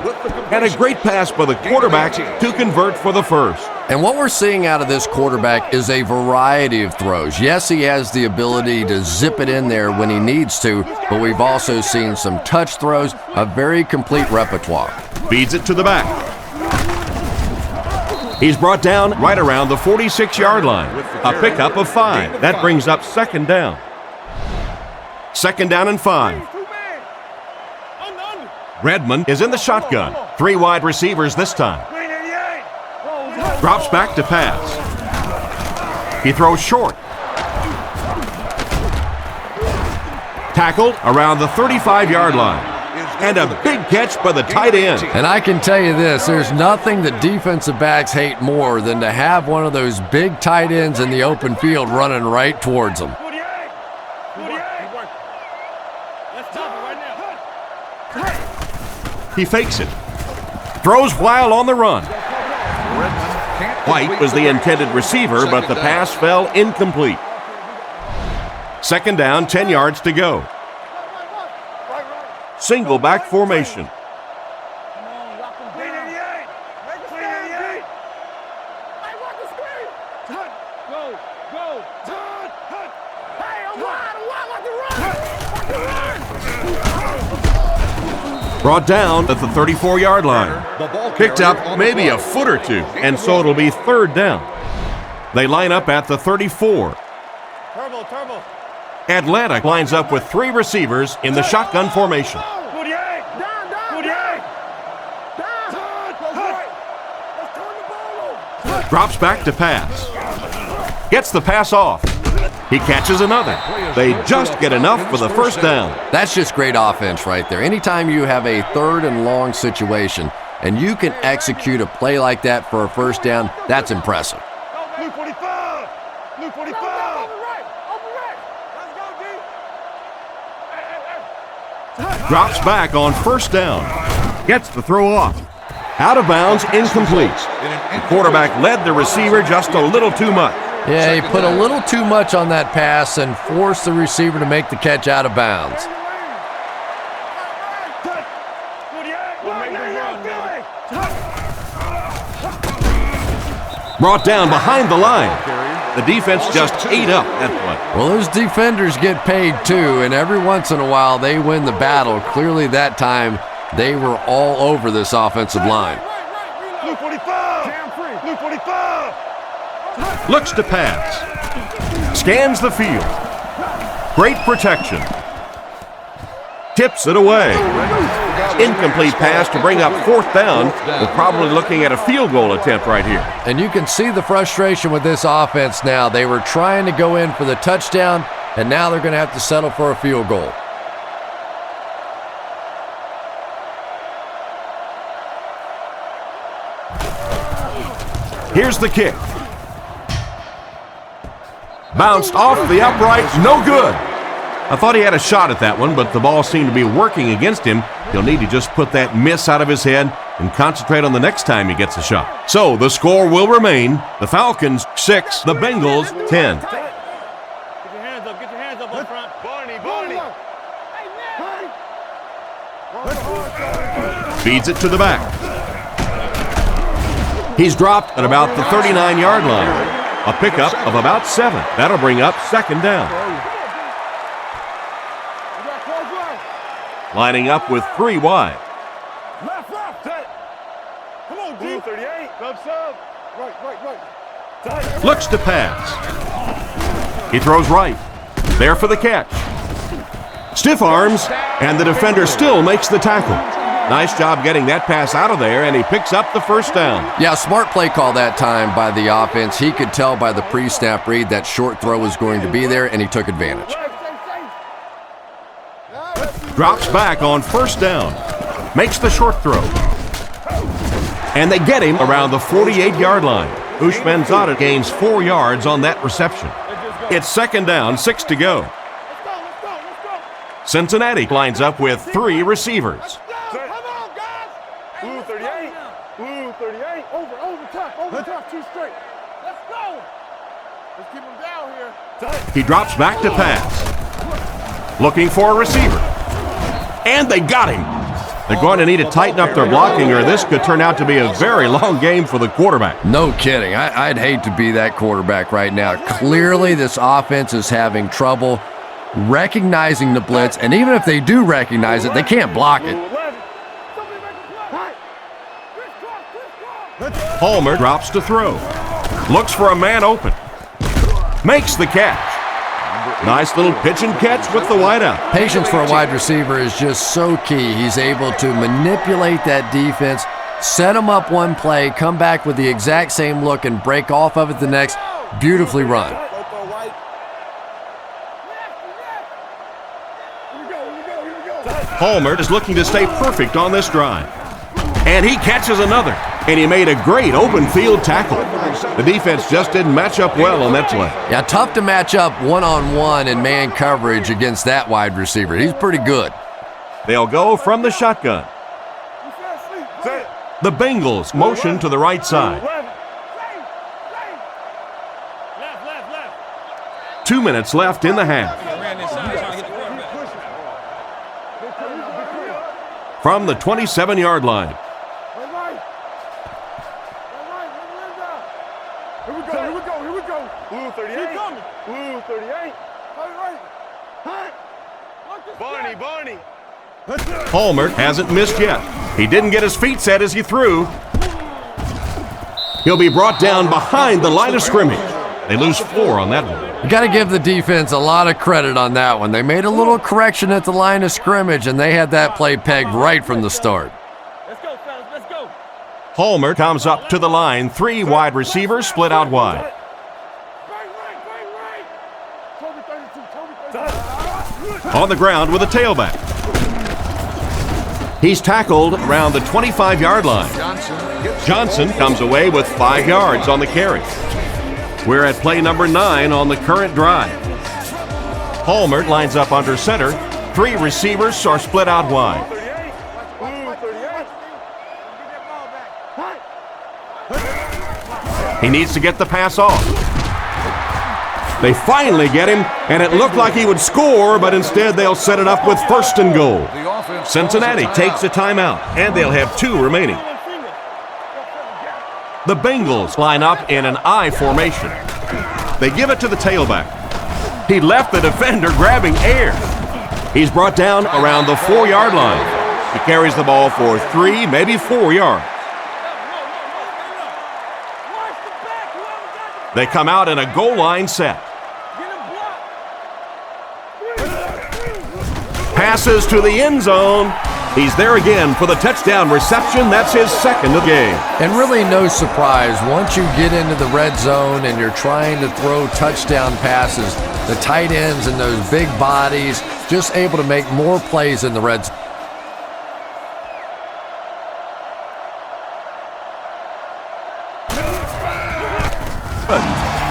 And a great pass by the quarterback to convert for the first. And what we're seeing out of this quarterback is a variety of throws. Yes, he has the ability to zip it in there when he needs to, but we've also seen some touch throws, a very complete repertoire. Feeds it to the back. He's brought down right around the 46-yard line. A pickup of 5. That brings up second down. Second down and 5. Redmond is in the shotgun. 3 wide receivers this time. Drops back to pass. He throws short. Tackled around the 35-yard line. And a big catch by the tight end. And I can tell you this, there's nothing that defensive backs hate more than to have one of those big tight ends in the open field running right towards them. He fakes it. Throws while on the run. White was the intended receiver, but the pass fell incomplete. Second down, 10 yards to go. Single back formation. Brought down at the 34-yard line. Picked up maybe a foot or two, and so it'll be third down. They line up at the 34. Atlanta lines up with 3 receivers in the shotgun formation. Drops back to pass. Gets the pass off. He catches another. They just get enough for the first down. That's just great offense right there. Anytime you have a 3rd and long situation and you can execute a play like that for a first down, that's impressive. Blue 45. Blue 45. Drops back on first down. Gets the throw off. Out of bounds, incomplete. The quarterback led the receiver just a little too much. Yeah, he put a little too much on that pass and forced the receiver to make the catch out of bounds. brought down behind the line. The defense just ate up that play. Well, those defenders get paid too, and every once in a while they win the battle. Clearly that time they were all over this offensive line. Blue 45. Jam free. Blue 45. Looks to pass. Scans the field. Great protection. Tips it away. Incomplete pass to bring up 4th down. We're probably looking at a field goal attempt right here. And you can see the frustration with this offense now. They were trying to go in for the touchdown, and now they're going to have to settle for a field goal. Here's the kick. Bounced off the upright, no good. I thought he had a shot at that one, but the ball seemed to be working against him. He'll need to just put that miss out of his head and concentrate on the next time he gets a shot. So the score will remain, the Falcons 6, the Bengals 10. Get your hands up. Get your hands up front. Barney. Feeds it to the back. He's dropped at about the 39-yard line. A pickup of about 7. That'll bring up 2nd down. Lining up with 3 wide. Left. Come on, Blue 38. Sub. Right. Looks to pass. He throws right. There for the catch. Stiff arms, and the defender still makes the tackle. Nice job getting that pass out of there, and he picks up the 1st down. Yeah, smart play call that time by the offense. He could tell by the pre-snap read that short throw was going to be there, and he took advantage. Drops back on 1st down. Makes the short throw. And they get him around the 48-yard line. Ushmanzadeh gains 4 yards on that reception. It's 2nd down, 6 to go. Cincinnati lines up with 3 receivers. Blue 38. Blue 38. Over top, 2 straight. Let's go. Let's keep him down here. He drops back to pass. Looking for a receiver. And they got him. They're going to need to tighten up their blocking, or this could turn out to be a very long game for the quarterback. No kidding. I'd hate to be that quarterback right now. Clearly, this offense is having trouble recognizing the blitz, and even if they do recognize it, they can't block it. Palmer drops to throw. Looks for a man open. Makes the catch. Nice little pitch and catch with the wideout. Patience for a wide receiver is just so key. He's able to manipulate that defense, set him up one play, come back with the exact same look, and break off of it the next. Beautifully run. Palmer is looking to stay perfect on this drive. And he catches another. And he made a great open field tackle. The defense just didn't match up well on that play. Yeah, tough to match up one-on-one in man coverage against that wide receiver. He's pretty good. They'll go from the shotgun. The Bengals motion to the right side. 2 minutes left in the half. From the 27-yard line. Here we go. Blue 38. Blue 38. Barney. Palmer hasn't missed yet. He didn't get his feet set as he threw. He'll be brought down behind the line of scrimmage. They lose 4 on that one. You got to give the defense a lot of credit on that one. They made a little correction at the line of scrimmage, and they had that play pegged right from the start. Let's go, fellas. Let's go. Palmer comes up to the line. 3 wide receivers split out wide. On the ground with a tailback. He's tackled around the 25-yard line. Johnson comes away with 5 yards on the carry. We're at play number 9 on the current drive. Palmer lines up under center. 3 receivers are split out wide. He needs to get the pass off. They finally get him, and it looked like he would score, but instead they'll set it up with 1st and goal. Cincinnati takes a timeout, and they'll have 2 remaining. The Bengals line up in an I formation. They give it to the tailback. He left the defender grabbing air. He's brought down around the 4-yard line. He carries the ball for 3, maybe 4 yards. They come out in a goal line set. Passes to the end zone. He's there again for the touchdown reception. That's his second of the game. And really no surprise, once you get into the red zone and you're trying to throw touchdown passes, the tight ends and those big bodies just able to make more plays in the red zone.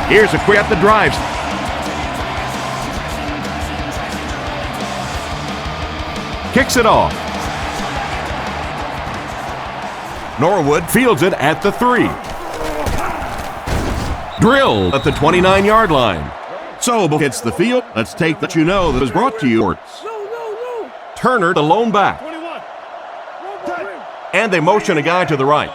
Here's a quick at the drives. Kicks it off. Norwood fields it at the 3. Drilled at the 29-yard line. So hits the field. Let's take that you know that was brought to you. Turner, the lone back. And they motion a guy to the right.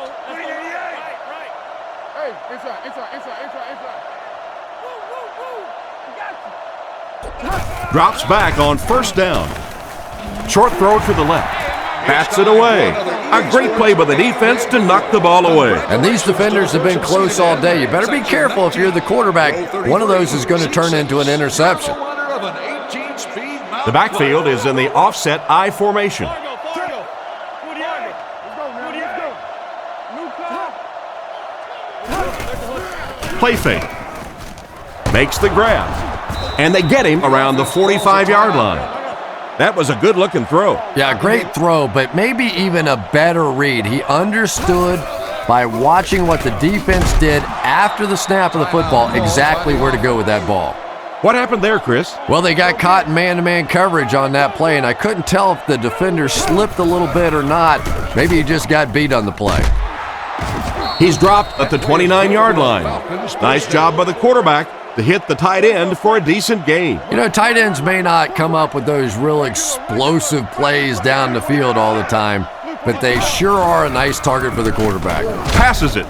Drops back on first down. Short throw to the left. Bats it away. A great play by the defense to knock the ball away. And these defenders have been close all day. You better be careful if you're the quarterback. One of those is going to turn into an interception. The backfield is in the offset I formation. Play fake. Makes the grab. And they get him around the 45-yard line. That was a good-looking throw. Yeah, great throw, but maybe even a better read. He understood by watching what the defense did after the snap of the football exactly where to go with that ball. What happened there, Chris? Well, they got caught in man-to-man coverage on that play, and I couldn't tell if the defender slipped a little bit or not. Maybe he just got beat on the play. He's dropped at the 29-yard line. Nice job by the quarterback to hit the tight end for a decent gain. You know, tight ends may not come up with those real explosive plays down the field all the time, but they sure are a nice target for the quarterback. Passes it.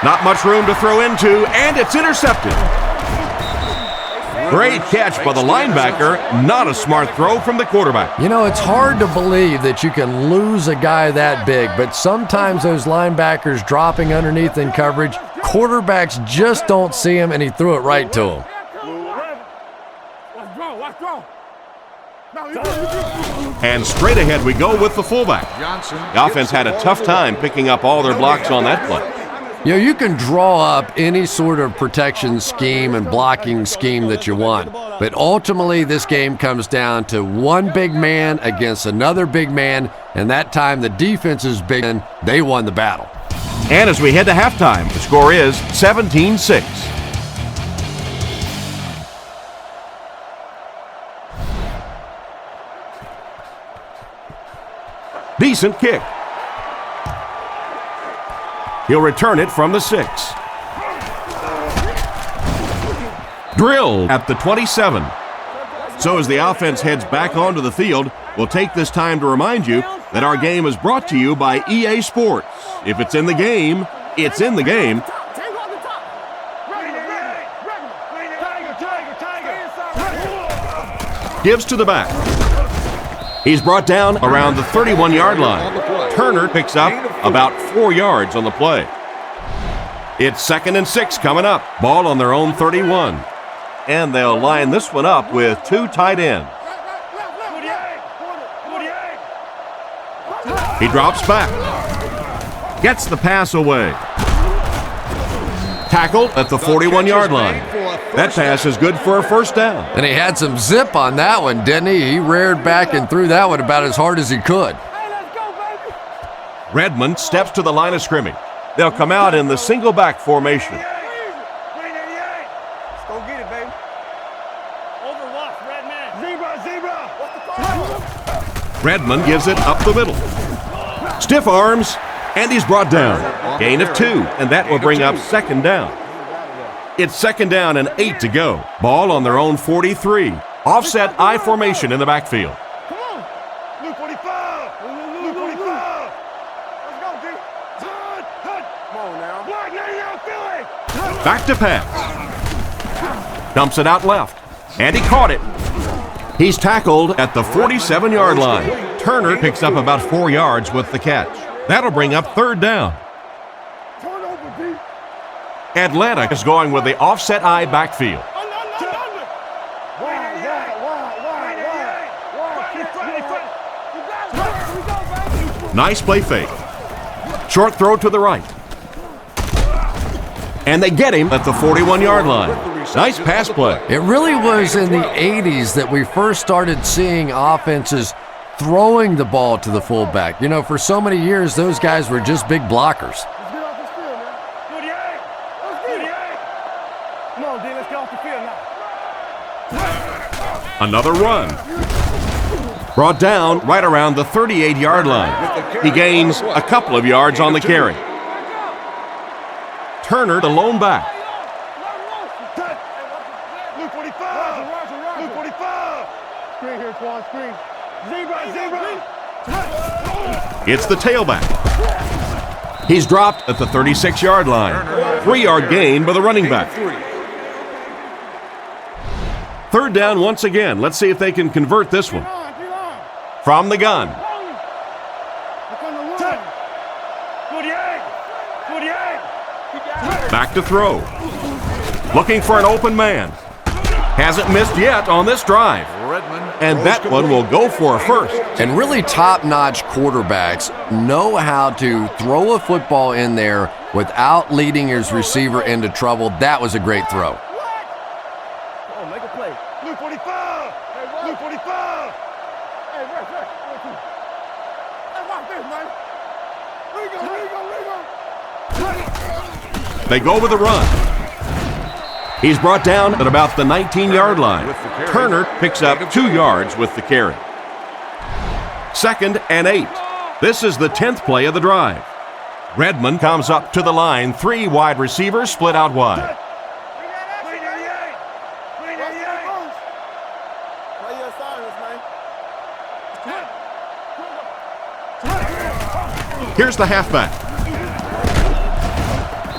Not much room to throw into, and it's intercepted. Great catch by the linebacker. Not a smart throw from the quarterback. You know, it's hard to believe that you can lose a guy that big, but sometimes those linebackers dropping underneath in coverage, quarterbacks just don't see him, and he threw it right to him. And straight ahead we go with the fullback. The offense had a tough time picking up all their blocks on that play. You know, you can draw up any sort of protection scheme and blocking scheme that you want, but ultimately this game comes down to one big man against another big man, and that time the defense is big and they won the battle. And as we head to halftime, the score is 17-6. Decent kick. He'll return it from the 6. Drilled at the 27. So as the offense heads back onto the field, we'll take this time to remind you that our game is brought to you by EA Sports. If it's in the game, it's in the game. Gives to the back. He's brought down around the 31-yard line. Turner picks up about 4 yards on the play. It's 2nd and 6 coming up. Ball on their own 31. And they'll line this one up with 2 tight ends. He drops back. Gets the pass away. Tackled at the 41-yard line. That pass is good for a first down. And he had some zip on that one, didn't he? He reared back and threw that one about as hard as he could. Redmond steps to the line of scrimmage. They'll come out in the single back formation. Let's go get it, baby. Overwatch, Redman. Zebra. Redmond gives it up the middle. Stiff arms, and he's brought down. Gain of 2, and that will bring up 2nd down. It's 2nd down and 8 to go. Ball on their own 43. Offset I formation in the backfield. Come on. Blue 45. Blue 45. Let's go, D. Come on now. Black 98. Back to pass. Dumps it out left. And he caught it. He's tackled at the 47-yard line. Turner picks up about 4 yards with the catch. That'll bring up third down. Atlanta is going with the offset I backfield. Nice play fake. Short throw to the right. And they get him at the 41-yard line. Nice pass play. It really was in the 80s that we first started seeing offenses throwing the ball to the fullback. You know, for so many years, those guys were just big blockers. Let's get off this field, man. 48. Let's get it. Come on, D, let's get off the field now. Another run. Brought down right around the 38-yard line. He gains a couple of yards on the carry. Turner, the lone back. Luke 45. Luke 45. Screen here, Quan, screen. Zebra. It's the tailback. He's dropped at the 36-yard line. 3-yard gain by the running back. Third down once again. Let's see if they can convert this one. From the gun. Back to throw. Looking for an open man. Hasn't missed yet on this drive. And that one will go for a first. And really top-notch quarterbacks know how to throw a football in there without leading his receiver into trouble. That was a great throw. Oh, make a play. Luke 45. Luke 45. Hey, Rex. Hey, watch this, man. Legal. They go with a run. He's brought down at about the 19-yard line. Turner picks up 2 yards with the carry. 2nd and 8. This is the 10th play of the drive. Redmond comes up to the line. 3 wide receivers split out wide. Here's the halfback.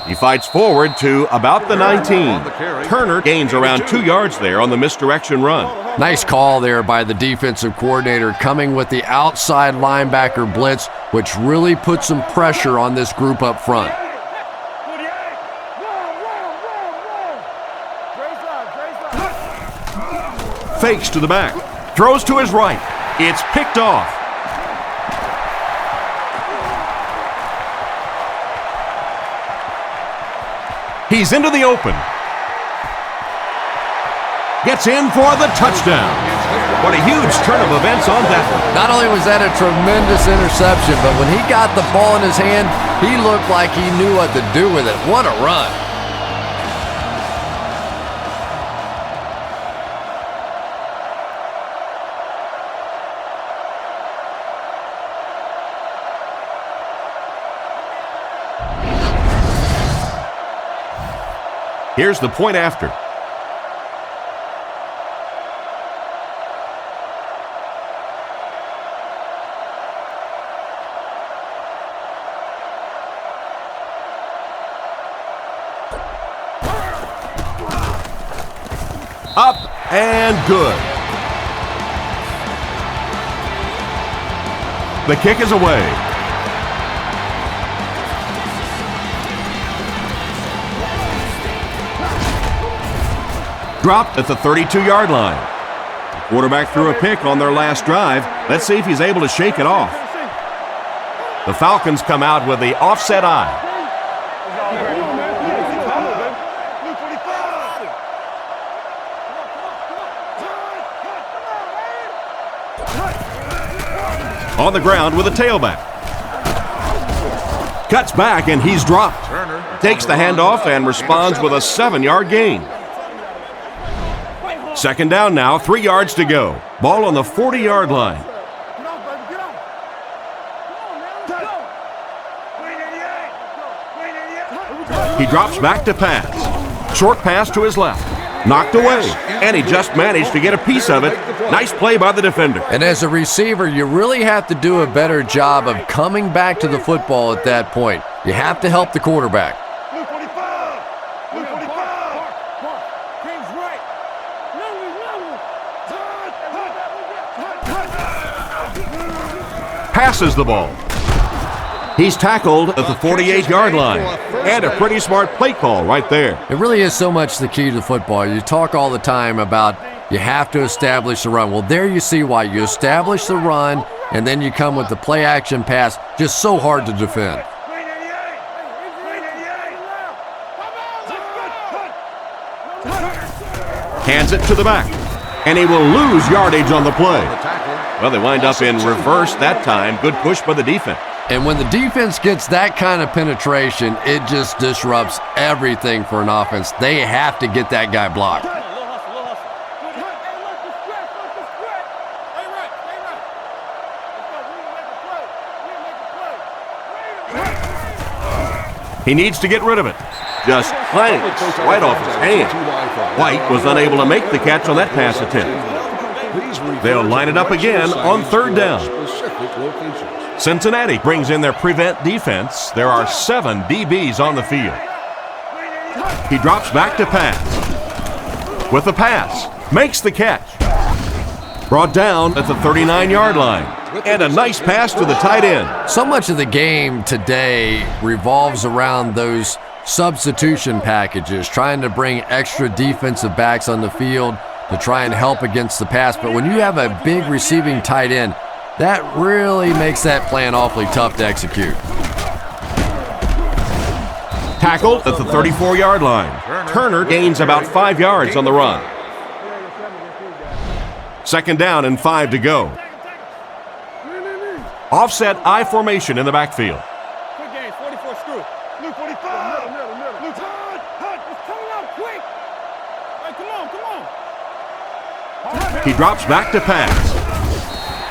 He fights forward to about the 19. Turner gains around 2 yards there on the misdirection run. Nice call there by the defensive coordinator, coming with the outside linebacker blitz, which really put some pressure on this group up front. Fakes to the back. Throws to his right. It's picked off. He's into the open. Gets in for the touchdown. What a huge turn of events on that one. Not only was that a tremendous interception, but when he got the ball in his hand, he looked like he knew what to do with it. What a run. Here's the point after. Up and good. The kick is away. Dropped at the 32-yard line. The quarterback threw a pick on their last drive. Let's see if he's able to shake it off. The Falcons come out with the offset I. On the ground with a tailback. Cuts back and he's dropped. Takes the handoff and responds with a 7-yard gain. 2nd down now, 3 yards to go. Ball on the 40-yard line. He drops back to pass. Short pass to his left. Knocked away. And he just managed to get a piece of it. Nice play by the defender. And as a receiver, you really have to do a better job of coming back to the football at that point. You have to help the quarterback. King's right. Passes the ball. He's tackled at the 48-yard line. And a pretty smart play call right there. It really is so much the key to football. You talk all the time about you have to establish the run. Well, there you see why. You establish the run, and then you come with the play-action pass. Just so hard to defend. Hands it to the back. And he will lose yardage on the play. Well, they wind up in reverse that time. Good push by the defense. And when the defense gets that kind of penetration, it just disrupts everything for an offense. They have to get that guy blocked. He needs to get rid of it. Just clanks right off his hand. White was unable to make the catch on that pass attempt. They'll line it up again on third down. Cincinnati brings in their prevent defense. There are 7 DBs on the field. He drops back to pass. With the pass, makes the catch. Brought down at the 39-yard line. And a nice pass to the tight end. So much of the game today revolves around those substitution packages, trying to bring extra defensive backs on the field to try and help against the pass. But when you have a big receiving tight end, that really makes that plan awfully tough to execute. Tackled at the 34-yard line. Turner gains about 5 yards on the run. Second down and 5 to go. Offset I formation in the backfield. Quick game, 44 screw. Luke 45. Luke, hut. It's coming out quick. Hey, come on. He drops back to pass.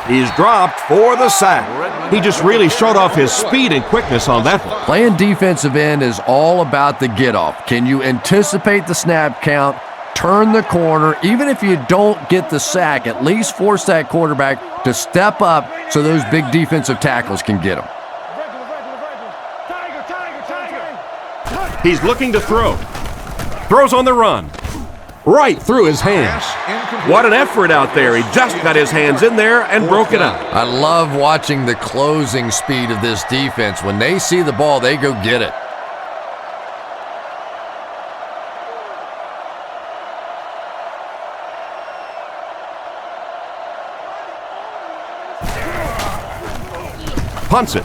He's dropped for the sack. He just really showed off his speed and quickness on that one. Playing defensive end is all about the get-off. Can you anticipate the snap count, turn the corner, even if you don't get the sack, at least force that quarterback to step up so those big defensive tackles can get him. He's looking to throw. Throws on the run. Right through his hands. What an effort out there. He just got his hands in there and broke it up. I love watching the closing speed of this defense. When they see the ball, they go get it. Punts it.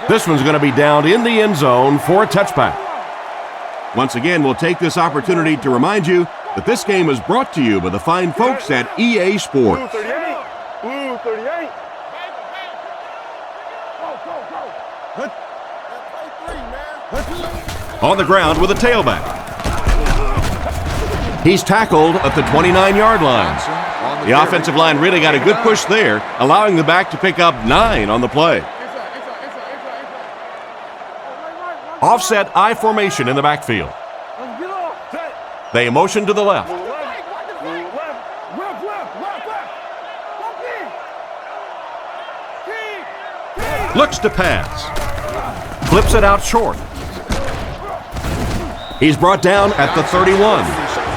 This one's going to be down in the end zone for a touchback. Once again, we'll take this opportunity to remind you that this game is brought to you by the fine folks at EA Sports. Blue 38. Blue 38. On the ground with a tailback. He's tackled at the 29-yard line. The offensive line really got a good push there, allowing the back to pick up 9 on the play. Offset I formation in the backfield. They motion to the left. Looks to pass. Flips it out short. He's brought down at the 31.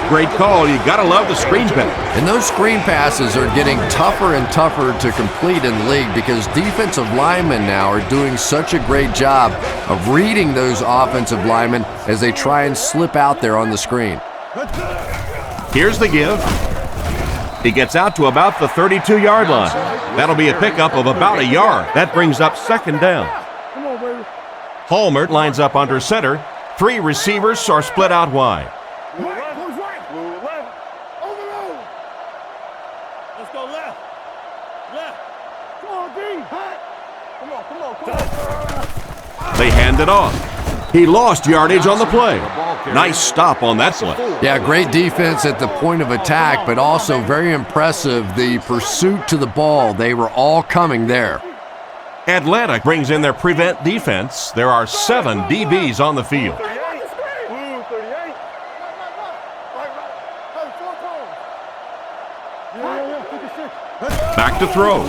Great call. You gotta love the screen pass. And those screen passes are getting tougher and tougher to complete in the league because defensive linemen now are doing such a great job of reading those offensive linemen as they try and slip out there on the screen. Here's the give. He gets out to about the 32-yard line. That'll be a pickup of about a yard. That brings up second down. Hallmert lines up under center. 3 receivers are split out wide. They hand it off. He lost yardage on the play. Nice stop on that play. Yeah, great defense at the point of attack, but also very impressive the pursuit to the ball. They were all coming there. Atlanta brings in their prevent defense. There are 7 DBs on the field. Back to throw.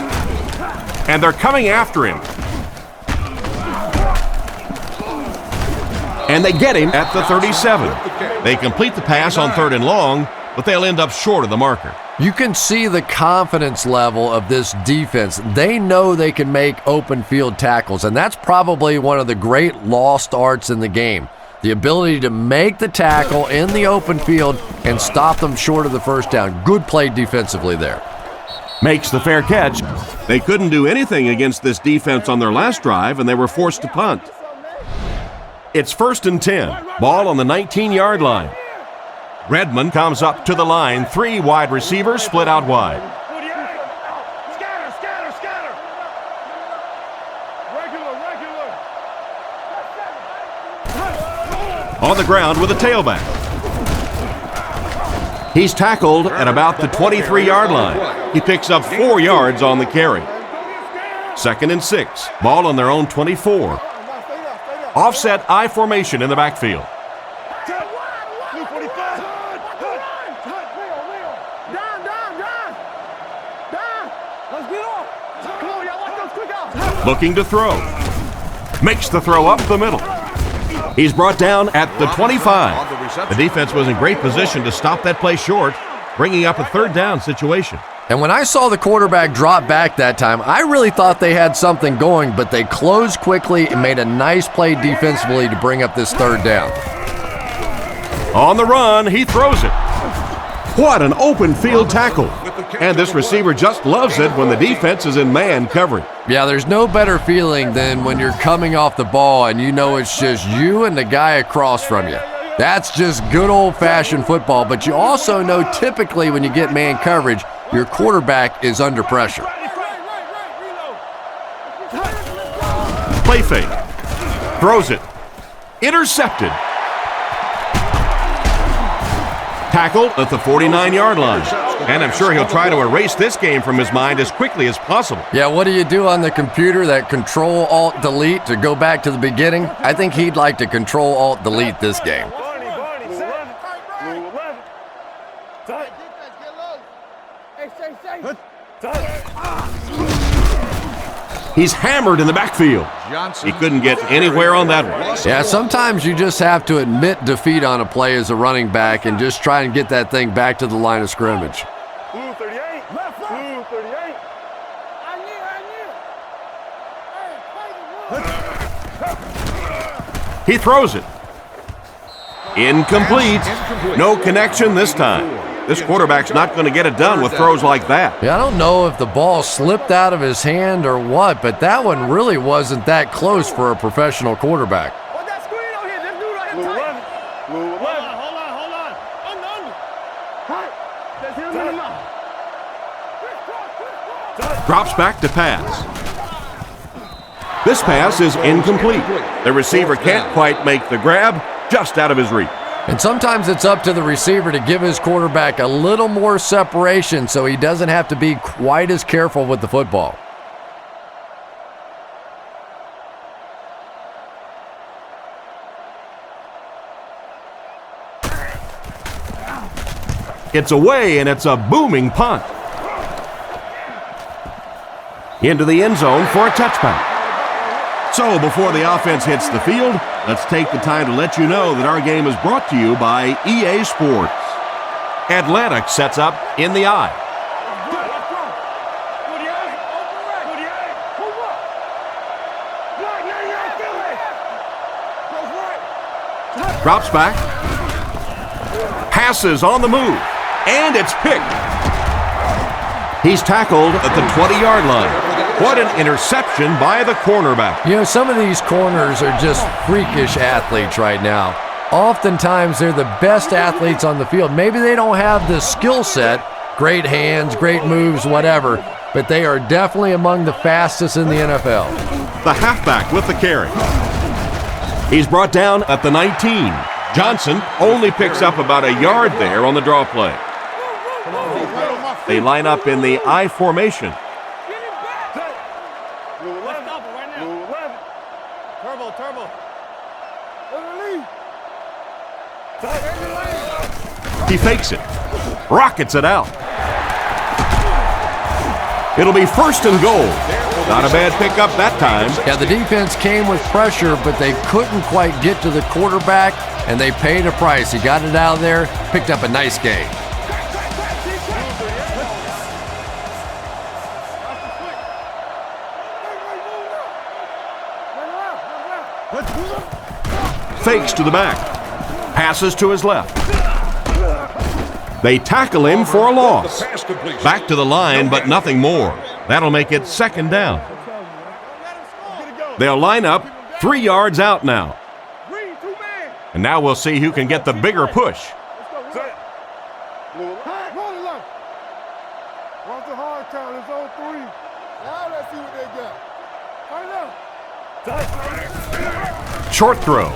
And they're coming after him. And they get him at the 37. They complete the pass on 3rd and long, but they'll end up short of the marker. You can see the confidence level of this defense. They know they can make open field tackles, and that's probably one of the great lost arts in the game. The ability to make the tackle in the open field and stop them short of the first down. Good play defensively there. Makes the fair catch. They couldn't do anything against this defense on their last drive, and they were forced to punt. It's 1st and 10. Ball on the 19-yard line. Redmond comes up to the line. 3 wide receivers split out wide. On the ground with a tailback. He's tackled at about the 23-yard line. He picks up 4 yards on the carry. 2nd and 6. Ball on their own 24. Offset I formation in the backfield. Looking to throw. Makes the throw up the middle. He's brought down at the 25. The defense was in great position to stop that play short, bringing up a 3rd down situation. And when I saw the quarterback drop back that time, I really thought they had something going, but they closed quickly and made a nice play defensively to bring up this 3rd down. On the run, he throws it. What an open field tackle. And this receiver just loves it when the defense is in man coverage. Yeah, there's no better feeling than when you're coming off the ball and you know it's just you and the guy across from you. That's just good old-fashioned football, but you also know typically when you get man coverage, your quarterback is under pressure. Play fake. Throws it. Intercepted. Tackled at the 49-yard line. And I'm sure he'll try to erase this game from his mind as quickly as possible. Yeah, what do you do on the computer? That Control-Alt-Delete to go back to the beginning? I think he'd like to Control-Alt-Delete this game. He's hammered in the backfield. He couldn't get anywhere on that one. Yeah, sometimes you just have to admit defeat on a play as a running back and just try and get that thing back to the line of scrimmage. Blue 38. Left. Blue 38. He throws it. Incomplete. No connection this time. This quarterback's not going to get it done with throws like that. Yeah, I don't know if the ball slipped out of his hand or what, but that one really wasn't that close for a professional quarterback. What's that screen over here? This dude right here. Blue 11. Blue 11. Hold on. Under. Hot. That's him in the mouth. Drops back to pass. This pass is incomplete. The receiver can't quite make the grab, just out of his reach. And sometimes it's up to the receiver to give his quarterback a little more separation so he doesn't have to be quite as careful with the football. It's away, and it's a booming punt. Into the end zone for a touchback. So before the offense hits the field, let's take the time to let you know that our game is brought to you by EA Sports. Atlantic sets up in the I. Drops back. Passes on the move. And it's picked. He's tackled at the 20-yard line. What an interception by the cornerback. You know, some of these corners are just freakish athletes right now. Oftentimes, they're the best athletes on the field. Maybe they don't have the skill set, great hands, great moves, whatever, but they are definitely among the fastest in the NFL. The halfback with the carry. He's brought down at the 19. Johnson only picks up about a yard there on the draw play. They line up in the I formation. He fakes it. Rockets it out. It'll be 1st and goal. Not a bad pickup that time. Yeah, the defense came with pressure, but they couldn't quite get to the quarterback, and they paid a price. He got it out of there, picked up a nice gain. Fakes to the back. Passes to his left. They tackle him for a loss. Back to the line, but nothing more. That'll make it second down. They'll line up 3 yards out now. And now we'll see who can get the bigger push. Short throw.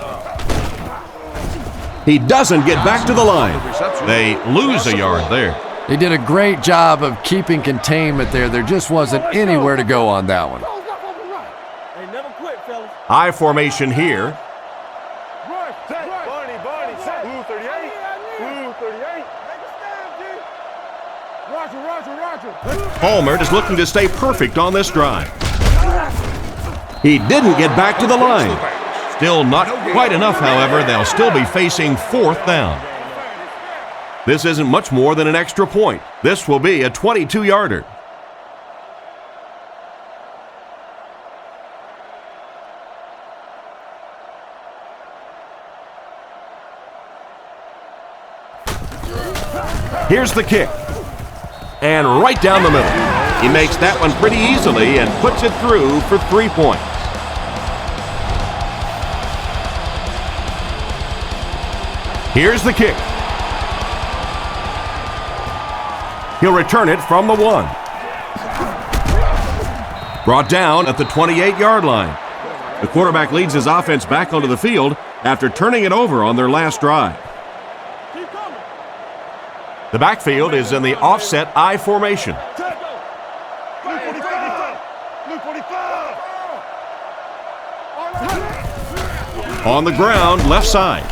He doesn't get back to the line. They lose a yard there. They did a great job of keeping containment there. There just wasn't anywhere to go on that one. I formation here. Palmer is looking to stay perfect on this drive. He didn't get back to the line. Still not quite enough, however. They'll still be facing 4th down. This isn't much more than an extra point. This will be a 22-yarder. Here's the kick. And right down the middle. He makes that one pretty easily and puts it through for 3 points. Here's the kick. He'll return it from the 1. Brought down at the 28-yard line. The quarterback leads his offense back onto the field after turning it over on their last drive. The backfield is in the offset I formation. On the ground, left side.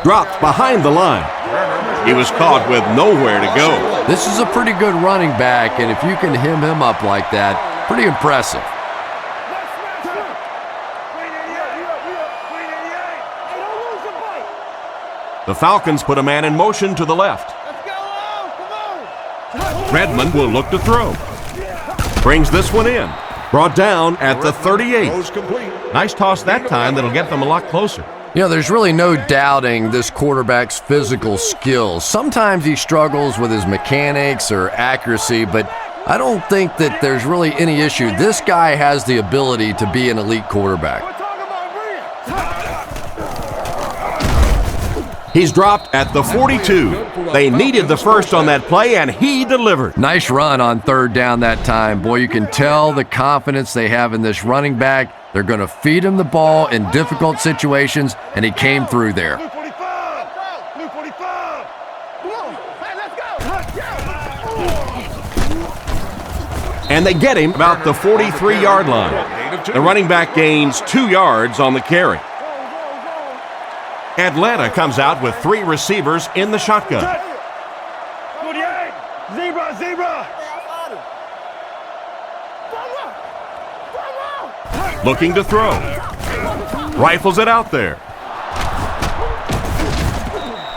Dropped behind the line. He was caught with nowhere to go. This is a pretty good running back, and if you can hem him up like that, pretty impressive. The Falcons put a man in motion to the left. Redmond will look to throw. Brings this one in. Brought down at the 38. Nice toss that time that'll get them a lot closer. You know, there's really no doubting this quarterback's physical skills. Sometimes he struggles with his mechanics or accuracy, but I don't think that there's really any issue. This guy has the ability to be an elite quarterback. He's dropped at the 42. They needed the first on that play, and he delivered. Nice run on 3rd down that time. Boy, you can tell the confidence they have in this running back. They're going to feed him the ball in difficult situations, and he came through there. And they get him about the 43-yard line. The running back gains 2 yards on the carry. Atlanta comes out with 3 receivers in the shotgun. Zebra. Looking to throw. Rifles it out there.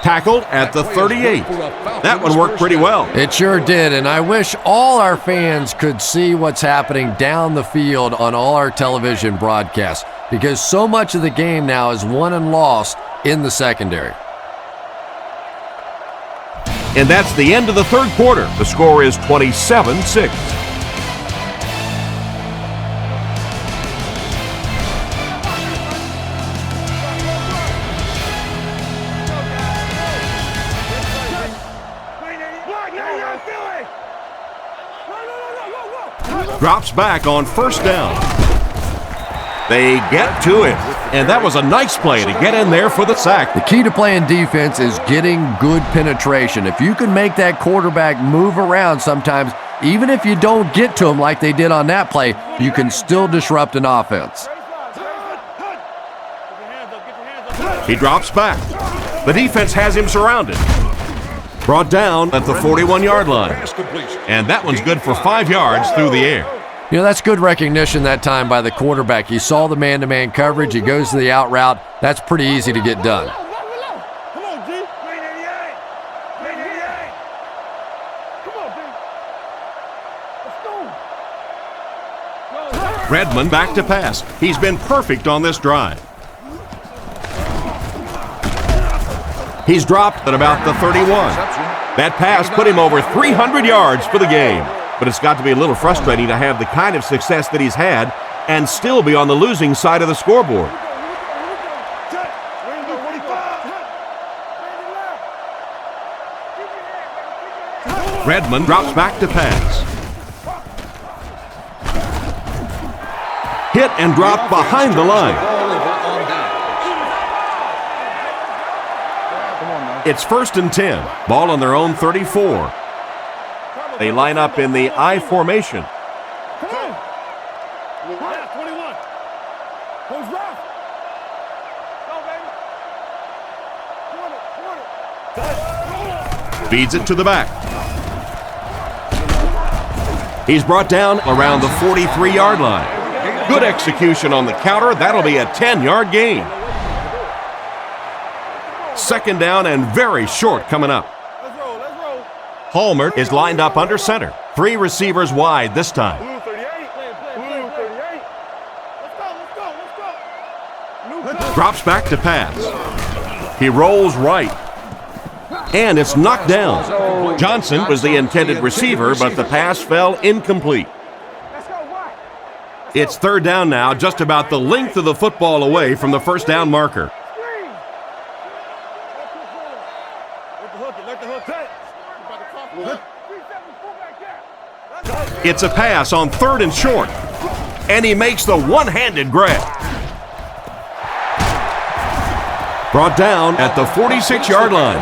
Tackled at the 38. That one worked pretty well. It sure did, and I wish all our fans could see what's happening down the field on all our television broadcasts, because so much of the game now is won and lost in the secondary. And that's the end of the 3rd quarter. The score is 27-6. Drops back on 1st down. They get to it, and that was a nice play to get in there for the sack. The key to playing defense is getting good penetration. If you can make that quarterback move around sometimes, even if you don't get to him like they did on that play, you can still disrupt an offense. He drops back. The defense has him surrounded. Brought down at the 41-yard line. And that one's good for 5 yards through the air. You know, that's good recognition that time by the quarterback. He saw the man-to-man coverage. He goes to the out route. That's pretty easy to get done. Come on, G. 388. 388. Come on, G. Let's go. Redmond back to pass. He's been perfect on this drive. He's dropped at about the 31. That pass put him over 300 yards for the game. But it's got to be a little frustrating to have the kind of success that he's had and still be on the losing side of the scoreboard. Redmond drops back to pass. Hit and dropped behind the line. It's 1st and 10. Ball on their own 34. They line up in the I formation. Come on. 21. Who's rough? Go, baby. Feeds it to the back. He's brought down around the 43-yard line. Good execution on the counter. That'll be a 10-yard gain. 2nd down and very short coming up. Let's roll. Let's roll. Palmer is lined up under center. 3 receivers wide this time. Blue 38. Blue 38. Let's go. Drops back to pass. He rolls right. And it's knocked down. Johnson was the intended receiver, but the pass fell incomplete. It's 3rd down now, just about the length of the football away from the 1st down marker. It's a pass on 3rd and short. And he makes the one-handed grab. Brought down at the 46-yard line.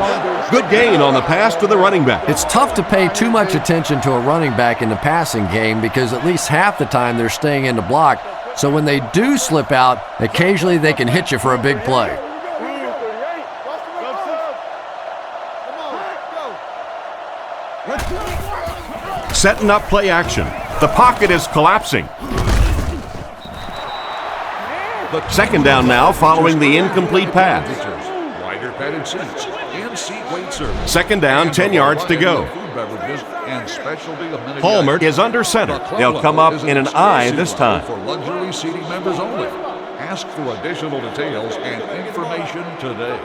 Good gain on the pass to the running back. It's tough to pay too much attention to a running back in the passing game because at least half the time they're staying in the block. So when they do slip out, occasionally they can hit you for a big play. Setting up play action. The pocket is collapsing. 2nd down now following the incomplete pass. Wider padded seats and seat weight service. 2nd down, 10 yards to go. Palmer is under center. They'll come up in an I this time. For luxury seating members only. Ask for additional details and information today.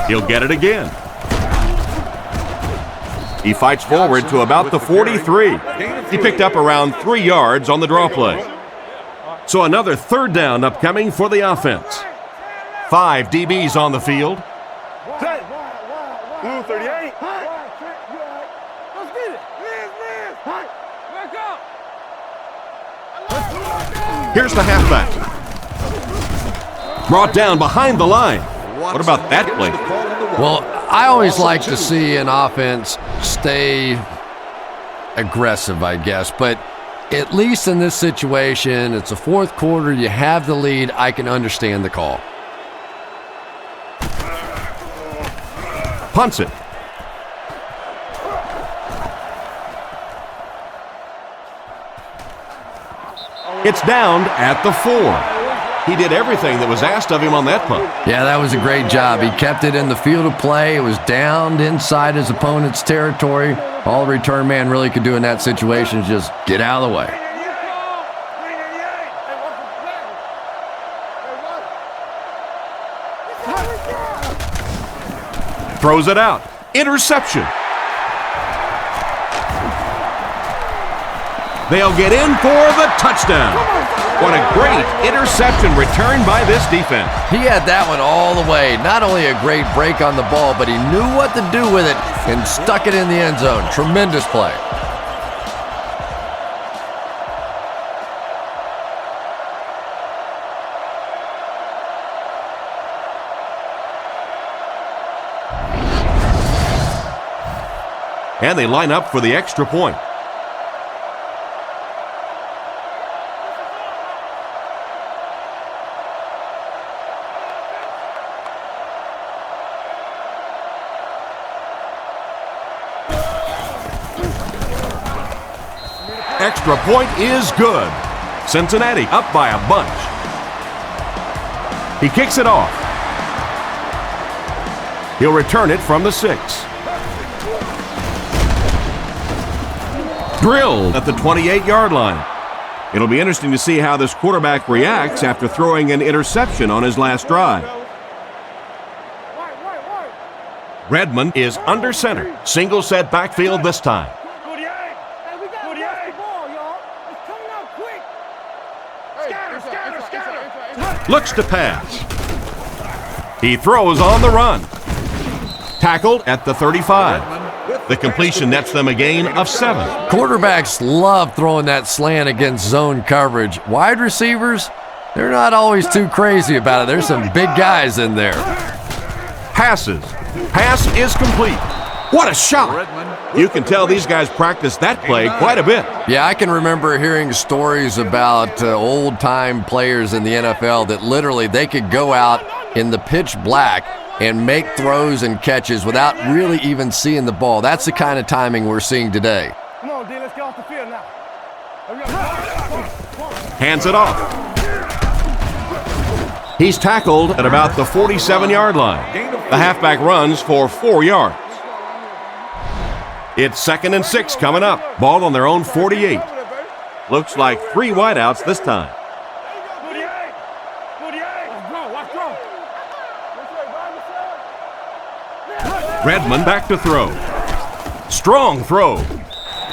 He'll get it again. He fights forward to about the 43. He picked up around 3 yards on the draw play. So another 3rd down upcoming for the offense. 5 DBs on the field. Blue 38. Let's get it. Back up. Here's the halfback. Brought down behind the line. What about that play? Well, I always like to see an offense stay aggressive, I guess. But at least in this situation, it's the 4th quarter. You have the lead. I can understand the call. Punts it. It's down at the 4. He did everything that was asked of him on that punt. Yeah, that was a great job. He kept it in the field of play. It was downed inside his opponent's territory. All the return man really could do in that situation is just get out of the way. Throws it out. Interception. They'll get in for the touchdown. What a great interception return by this defense. He had that one all the way. Not only a great break on the ball, but he knew what to do with it and stuck it in the end zone. Tremendous play. And they line up for the extra point. extra point is good. Cincinnati up by a bunch. He kicks it off. He'll return it from the 6. Drilled at the 28-yard line. It'll be interesting to see how this quarterback reacts after throwing an interception on his last drive. Redmond is under center. Single set backfield this time. Looks to pass. He throws on the run. Tackled at the 35. The completion nets them a gain of 7. Quarterbacks love throwing that slant against zone coverage. Wide receivers, they're not always too crazy about it. There's some big guys in there. Passes. Pass is complete. What a shot! You can tell these guys practice that play quite a bit. Yeah, I can remember hearing stories about old-time players in the NFL that literally they could go out in the pitch black and make throws and catches without really even seeing the ball. That's the kind of timing we're seeing today. Come on, D, let's get off the field now. Hands it off. He's tackled at about the 47-yard line. The halfback runs for 4 yards. It's 2nd and 6 coming up. Ball on their own 48. Looks like 3 wideouts this time. Redmond back to throw. Strong throw.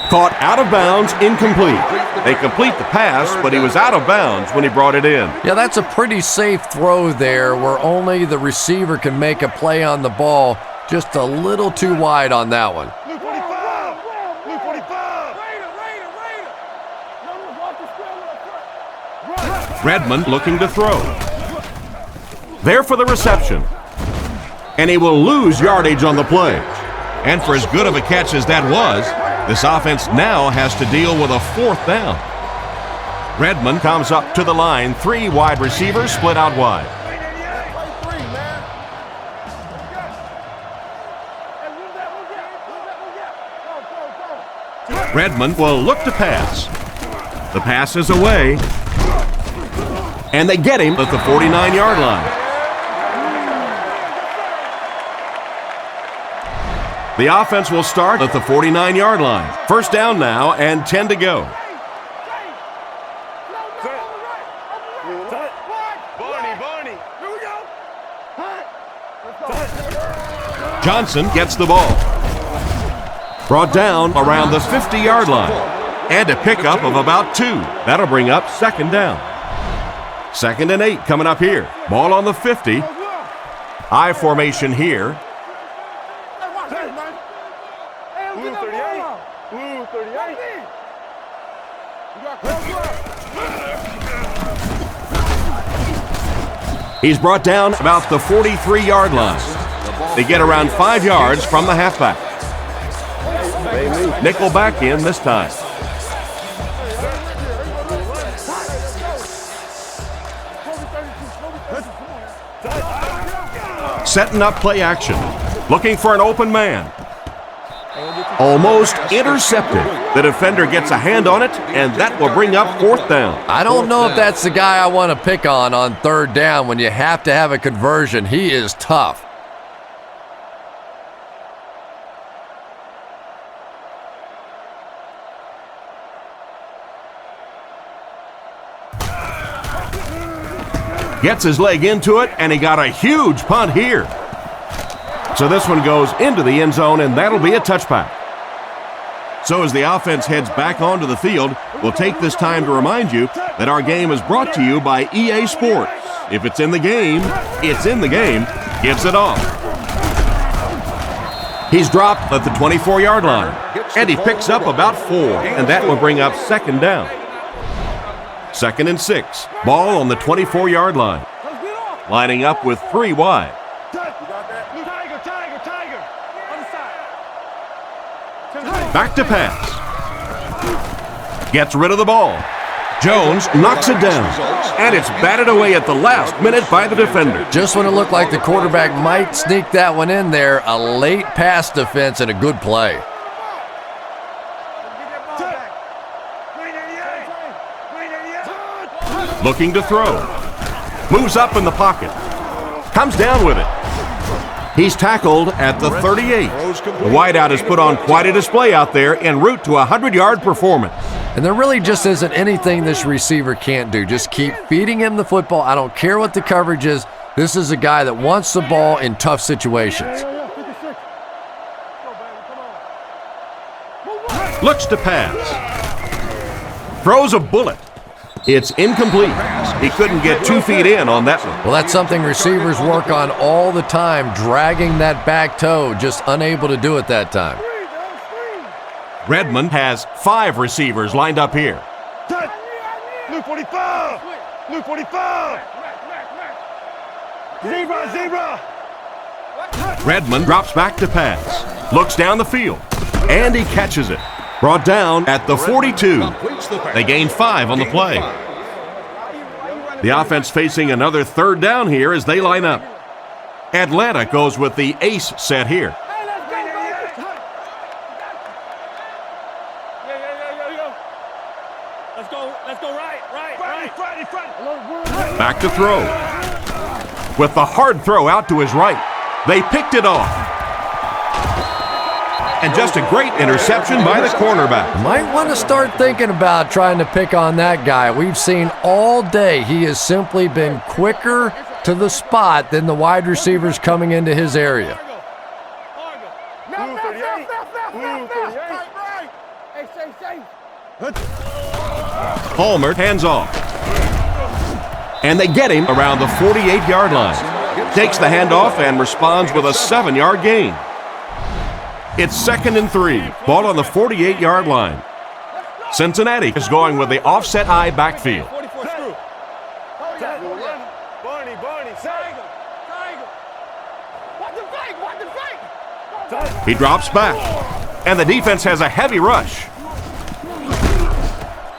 Caught out of bounds, incomplete. They complete the pass, but he was out of bounds when he brought it in. Yeah, that's a pretty safe throw there where only the receiver can make a play on the ball. Just a little too wide on that one. Redmond looking to throw. There for the reception. And he will lose yardage on the play. And for as good of a catch as that was, this offense now has to deal with a 4th down. Redmond comes up to the line. 3 wide receivers split out wide. Redmond will look to pass. The pass is away. And they get him at the 49-yard line. The offense will start at the 49-yard line. 1st down now and 10 to go. Johnson gets the ball. Brought down around the 50-yard line. And a pickup of about 2. That'll bring up 2nd down. 2nd and 8 coming up here. Ball on the 50. I formation here. He's brought down about the 43-yard line. They get around 5 yards from the halfback. Nickel back in this time. Setting up play action. Looking for an open man. Almost intercepted. The defender gets a hand on it, and that will bring up 4th down. I don't know if that's the guy I want to pick on 3rd down when you have to have a conversion. He is tough. Gets his leg into it, and he got a huge punt here. So this one goes into the end zone, and that'll be a touchback. So as the offense heads back onto the field, we'll take this time to remind you that our game is brought to you by EA Sports. If it's in the game, it's in the game. Gives it off. He's dropped at the 24-yard line, and he picks up about 4, and that will bring up 2nd down. 2nd and 6. Ball on the 24-yard line. Lining up with 3 wide. Back to pass. Gets rid of the ball. Jones knocks it down. And it's batted away at the last minute by the defender. Just when it looked like the quarterback might sneak that one in there, a late pass defense and a good play. Looking to throw. Moves up in the pocket. Comes down with it. He's tackled at the 38. The wideout has put on quite a display out there en route to a 100-yard performance. And there really just isn't anything this receiver can't do. Just keep feeding him the football. I don't care what the coverage is. This is a guy that wants the ball in tough situations. Looks to pass. Throws a bullet. It's incomplete. He couldn't get 2 feet in on that one. Well, that's something receivers work on all the time, dragging that back toe, just unable to do it that time. Redmond has 5 receivers lined up here. Blue 45! Blue 45! Zebra! Redmond drops back to pass. Looks down the field. And he catches it. Brought down at the 42. They gain 5 on the play. The offense facing another 3rd down here as they line up. Atlanta goes with the ace set here. Let's go right. Back to throw. With the hard throw out to his right. They picked it off. And just a great interception by the cornerback. Might want to start thinking about trying to pick on that guy. We've seen all day he has simply been quicker to the spot than the wide receivers coming into his area. Palmer hands off. And they get him around the 48-yard line. Takes the handoff and responds with a 7-yard gain. It's 2nd and 3. Ball on the 48-yard line. Cincinnati is going with the offset I backfield. He drops back. And the defense has a heavy rush.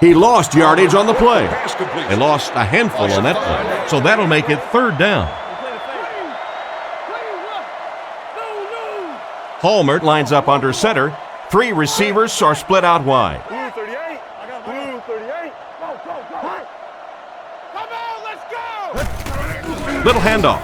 He lost yardage on the play. They lost a handful on that play. So that'll make it 3rd down. Palmer lines up under center. 3 receivers are split out wide. Blue 38. Blue 38. Go. Come on, let's go. Little handoff.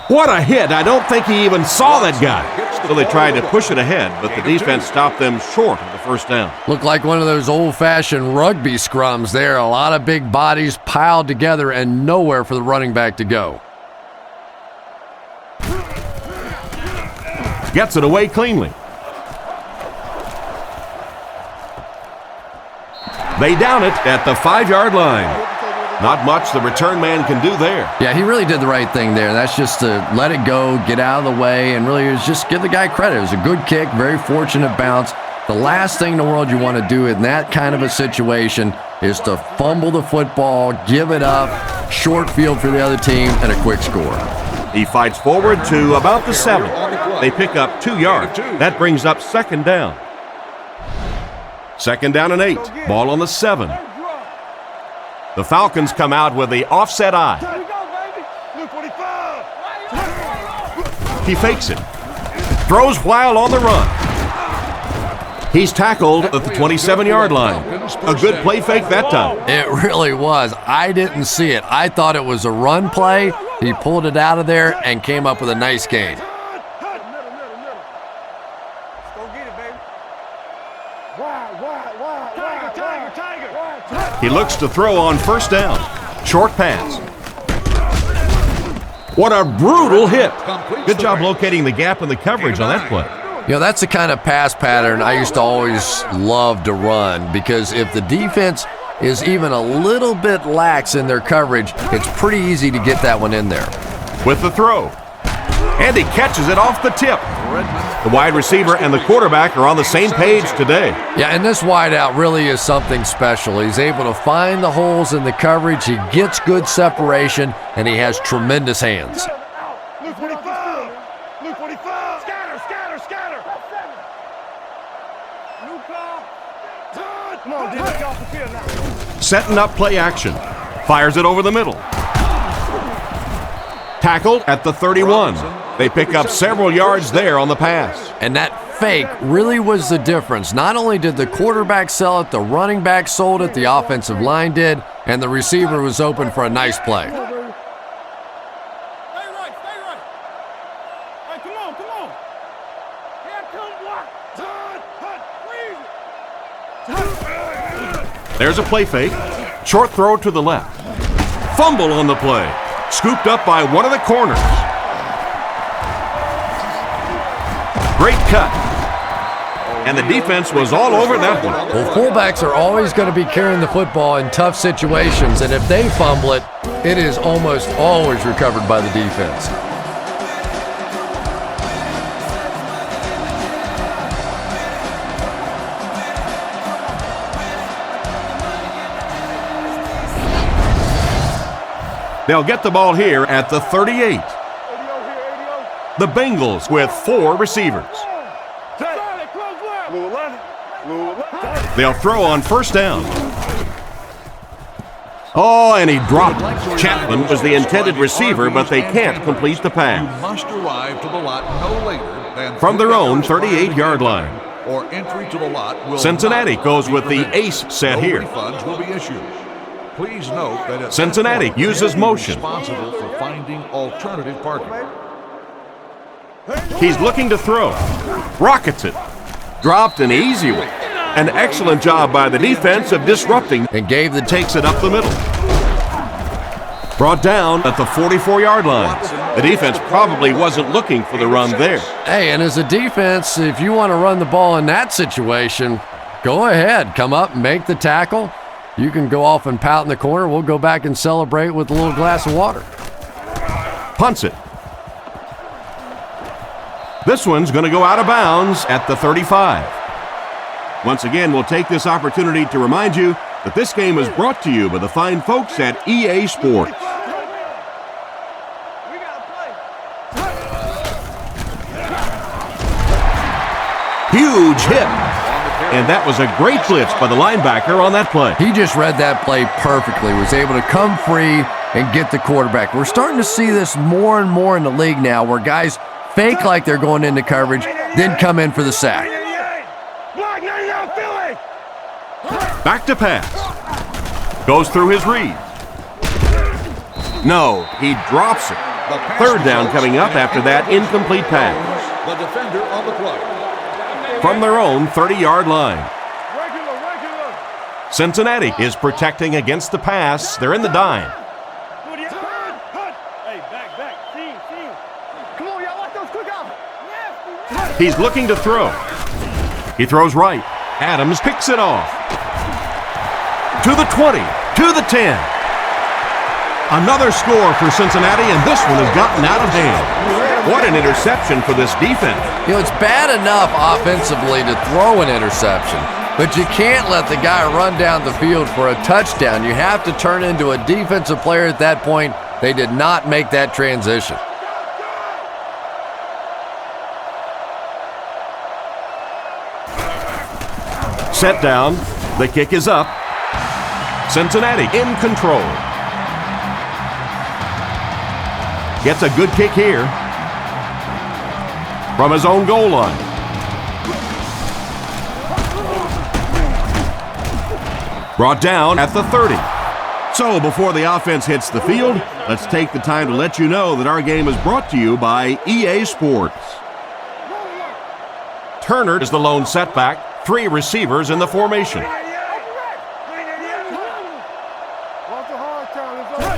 What a hit. I don't think he even saw that guy. So they tried to push it ahead, but the defense stopped them short of the 1st down. Looked like one of those old-fashioned rugby scrums there. A lot of big bodies piled together and nowhere for the running back to go. Gets it away cleanly. They down it at the 5-yard line. Not much the return man can do there. Yeah, he really did the right thing there. That's just to let it go, get out of the way, and really just give the guy credit. It was a good kick, very fortunate bounce. The last thing in the world you want to do in that kind of a situation is to fumble the football, give it up, short field for the other team, and a quick score. He fights forward to about the 7. They pick up 2 yards. That brings up 2nd down. 2nd down and 8. Ball on the 7. The Falcons come out with the offset I. He fakes it. Throws while on the run. He's tackled at the 27-yard line. A good play fake that time. It really was. I didn't see it. I thought it was a run play. He pulled it out of there and came up with a nice gain. He looks to throw on 1st down. Short pass. What a brutal hit. Good job locating the gap in the coverage on that play. You know, that's the kind of pass pattern I used to always love to run, because if the defense is even a little bit lax in their coverage, it's pretty easy to get that one in there. With the throw. And he catches it off the tip. The wide receiver and the quarterback are on the same page today. Yeah, and this wideout really is something special. He's able to find the holes in the coverage, he gets good separation, and he has tremendous hands. Blue 45! Blue 45! Scatter! New call. Come on, dude, get off the field now. Setting up play action. Fires it over the middle. Tackled at the 31. They pick up several yards there on the pass. And that fake really was the difference. Not only did the quarterback sell it, the running back sold it, the offensive line did, and the receiver was open for a nice play. Stay right, stay right. Hey, come on, come on. Here come what? There's a play fake. Short throw to the left. Fumble on the play. Scooped up by one of the corners. Great cut. And the defense was all over that one. Well, fullbacks are always going to be carrying the football in tough situations, and if they fumble it, it is almost always recovered by the defense. They'll get the ball here at the 38. The Bengals with 4 receivers. They'll throw on first down. Oh, and he dropped it. Chapman was the intended receiver, but they can't complete the pass. You must arrive to the lot no later than From their own 38-yard line. Or entry to the lot will Cincinnati not goes be with the permitted. ace set No here. refunds will be issued. Please note that at Cincinnati that point, uses you're motion. responsible for finding alternative parking. He's looking to throw. Rockets it. Dropped an easy one. An excellent job by the defense of disrupting And gave the takes it up the middle. Brought down at the 44-yard line. The defense probably wasn't looking for the run there. Hey, and as a defense, if you want to run the ball in that situation, go ahead. Come up and make the tackle. You can go off and pout in the corner. We'll go back and celebrate with a little glass of water. Punts it. This one's going to go out of bounds at the 35. Once again, we'll take this opportunity to remind you that this game is brought to you by the fine folks at EA Sports. Huge hit. And that was a great blitz by the linebacker on that play. He just read that play perfectly, was able to come free and get the quarterback. We're starting to see this more and more in the league now, where guys fake like they're going into coverage, then come in for the sack. Back to pass. Goes through his read. No, he drops it. Third down coming up after that incomplete pass. The defender on the play. From their own 30-yard line. Cincinnati is protecting against the pass. They're in the dime. He's looking to throw. He throws right. Adams picks it off. To the 20, to the 10. Another score for Cincinnati, and this one has gotten out of hand. What an interception for this defense. You know, it's bad enough offensively to throw an interception, but you can't let the guy run down the field for a touchdown. You have to turn into a defensive player at that point. They did not make that transition. Set down. The kick is up. Cincinnati in control. Gets a good kick here from his own goal line. Brought down at the 30. So before the offense hits the field, let's take the time to let you know that our game is brought to you by EA Sports. Turner is the lone setback. 3 receivers in the formation.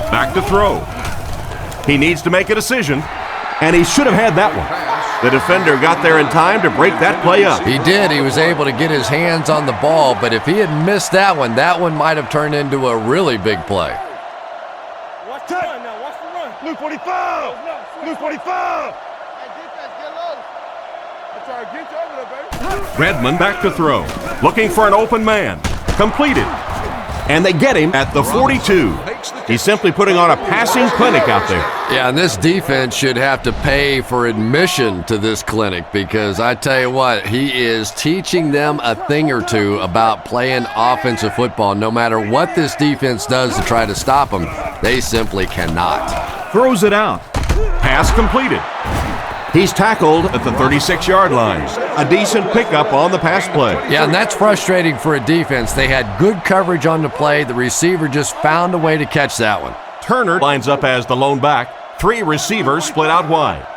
Back to throw. He needs to make a decision, and he should have had that one. The defender got there in time to break that play up. He did. He was able to get his hands on the ball, but if he had missed that one might have turned into a really big play. Watch the run now. Watch the run. Blue 45. Blue 45. Redmond back to throw. Looking for an open man. Completed. And they get him at the 42. He's simply putting on a passing clinic out there. Yeah, and this defense should have to pay for admission to this clinic, because I tell you what, he is teaching them a thing or two about playing offensive football. No matter what this defense does to try to stop them, they simply cannot. Throws it out. Pass completed. He's tackled at the 36-yard line. A decent pickup on the pass play. Yeah, and that's frustrating for a defense. They had good coverage on the play. The receiver just found a way to catch that one. Turner lines up as the lone back. 3 receivers split out wide.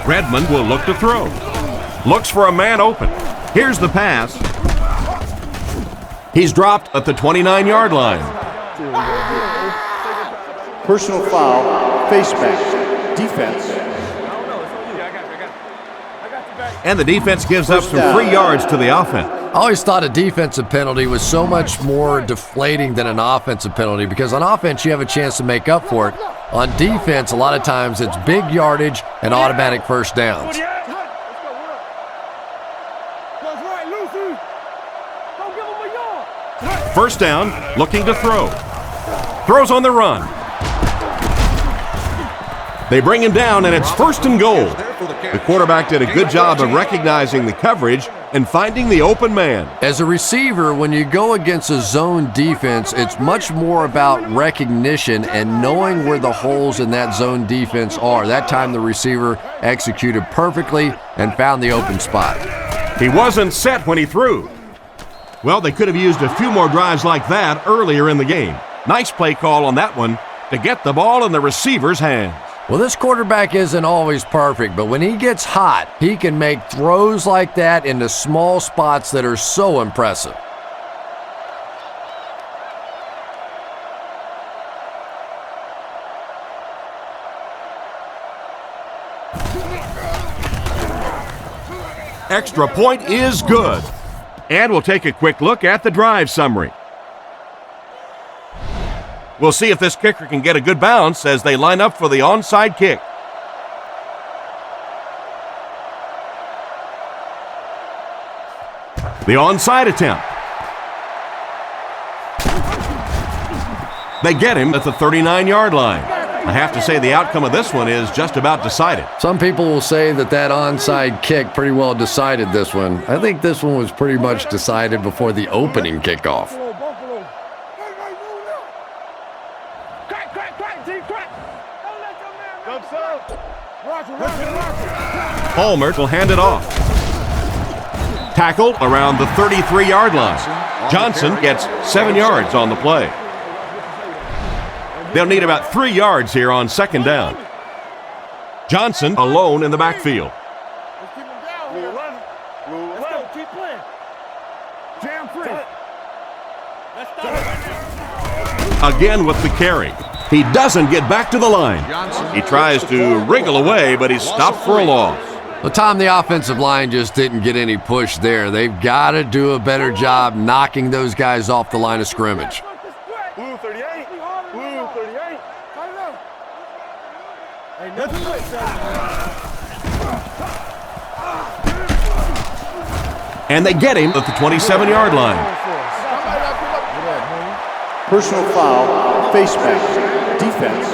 Redmond will look to throw. Looks for a man open. Here's the pass. He's dropped at the 29-yard line. Personal foul, face mask, defense. And the defense gives up some free yards to the offense. I always thought a defensive penalty was so much more deflating than an offensive penalty because on offense you have a chance to make up for it. On defense, a lot of times it's big yardage and automatic first downs. First down, looking to throw. Throws on the run. They bring him down, and it's first and goal. The quarterback did a good job of recognizing the coverage and finding the open man. As a receiver, when you go against a zone defense, it's much more about recognition and knowing where the holes in that zone defense are. That time the receiver executed perfectly and found the open spot. He wasn't set when he threw. Well, they could have used a few more drives like that earlier in the game. Nice play call on that one to get the ball in the receiver's hands. Well, this quarterback isn't always perfect, but when he gets hot, he can make throws like that into small spots that are so impressive. Extra point is good. And we'll take a quick look at the drive summary. We'll see if this kicker can get a good bounce as they line up for the onside kick. The onside attempt. They get him at the 39-yard line. I have to say the outcome of this one is just about decided. Some people will say that onside kick pretty well decided this one. I think this one was pretty much decided before the opening kickoff. Palmer will hand it off. Tackled around the 33-yard line. Johnson gets 7 yards on the play. They'll need about 3 yards here on second down. Johnson alone in the backfield. Let's keep him down here. Let's go. Keep playing. Jam free. Let's stop it right now. Again with the carry. He doesn't get back to the line. He tries to wriggle away, but he's stopped for a loss. Well, Tom, the offensive line just didn't get any push there. They've got to do a better job knocking those guys off the line of scrimmage. Blue 38. Blue 38. Ain't nothing like And they get him at the 27-yard line. Personal foul, face mask, defense.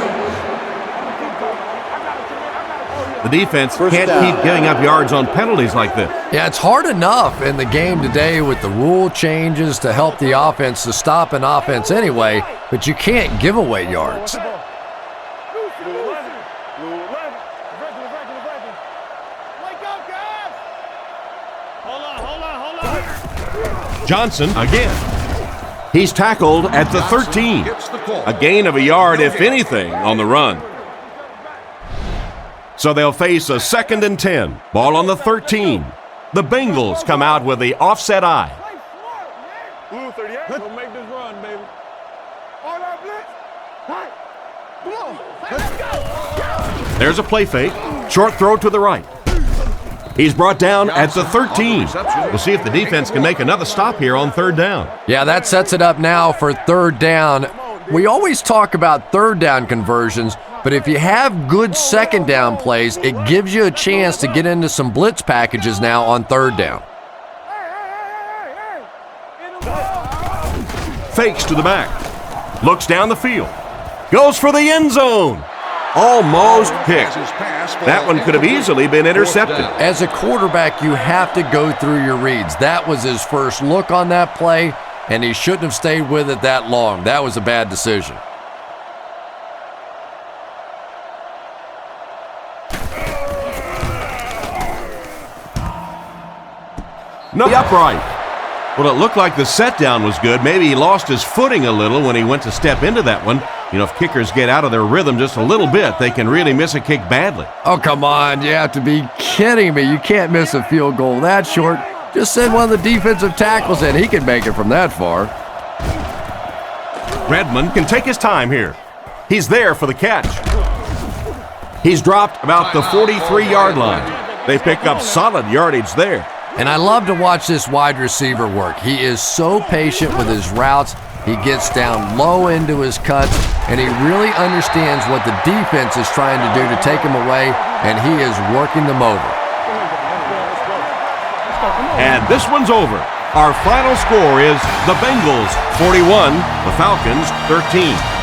The defense can't keep giving up yards on penalties like this. Yeah, it's hard enough in the game today with the rule changes to help the offense to stop an offense anyway, but you can't give away yards. Johnson again. He's tackled at the 13. A gain of a yard, if anything, on the run. So they'll face a 2nd and 10. Ball on the 13. The Bengals come out with the offset eye. Blue 38. Let's make this run, baby. All our blitz. Hey. Come on. Let's go. There's a play fake. Short throw to the right. He's brought down at the 13. We'll see if the defense can make another stop here on 3rd down. Yeah, that sets it up now for 3rd down. We always talk about 3rd down conversions, but if you have good 2nd down plays, it gives you a chance to get into some blitz packages now on 3rd down. Fakes to the back. Looks down the field. Goes for the end zone. Almost picked. That one could have easily been intercepted. As a quarterback, you have to go through your reads. That was his first look on that play. and he shouldn't have stayed with it that long. That was a bad decision. No, upright. Well, it looked like the set down was good. Maybe he lost his footing a little when he went to step into that one. You know, if kickers get out of their rhythm just a little bit, they can really miss a kick badly. Oh, come on. You have to be kidding me. You can't miss a field goal that short. Just send one of the defensive tackles in. He can make it from that far. Redmond can take his time here. He's there for the catch. He's dropped about the 43-yard line. They pick up solid yardage there. And I love to watch this wide receiver work. He is so patient with his routes. He gets down low into his cuts, and he really understands what the defense is trying to do to take him away, and he is working them over. And this one's over. Our final score is the Bengals 41, the Falcons 13.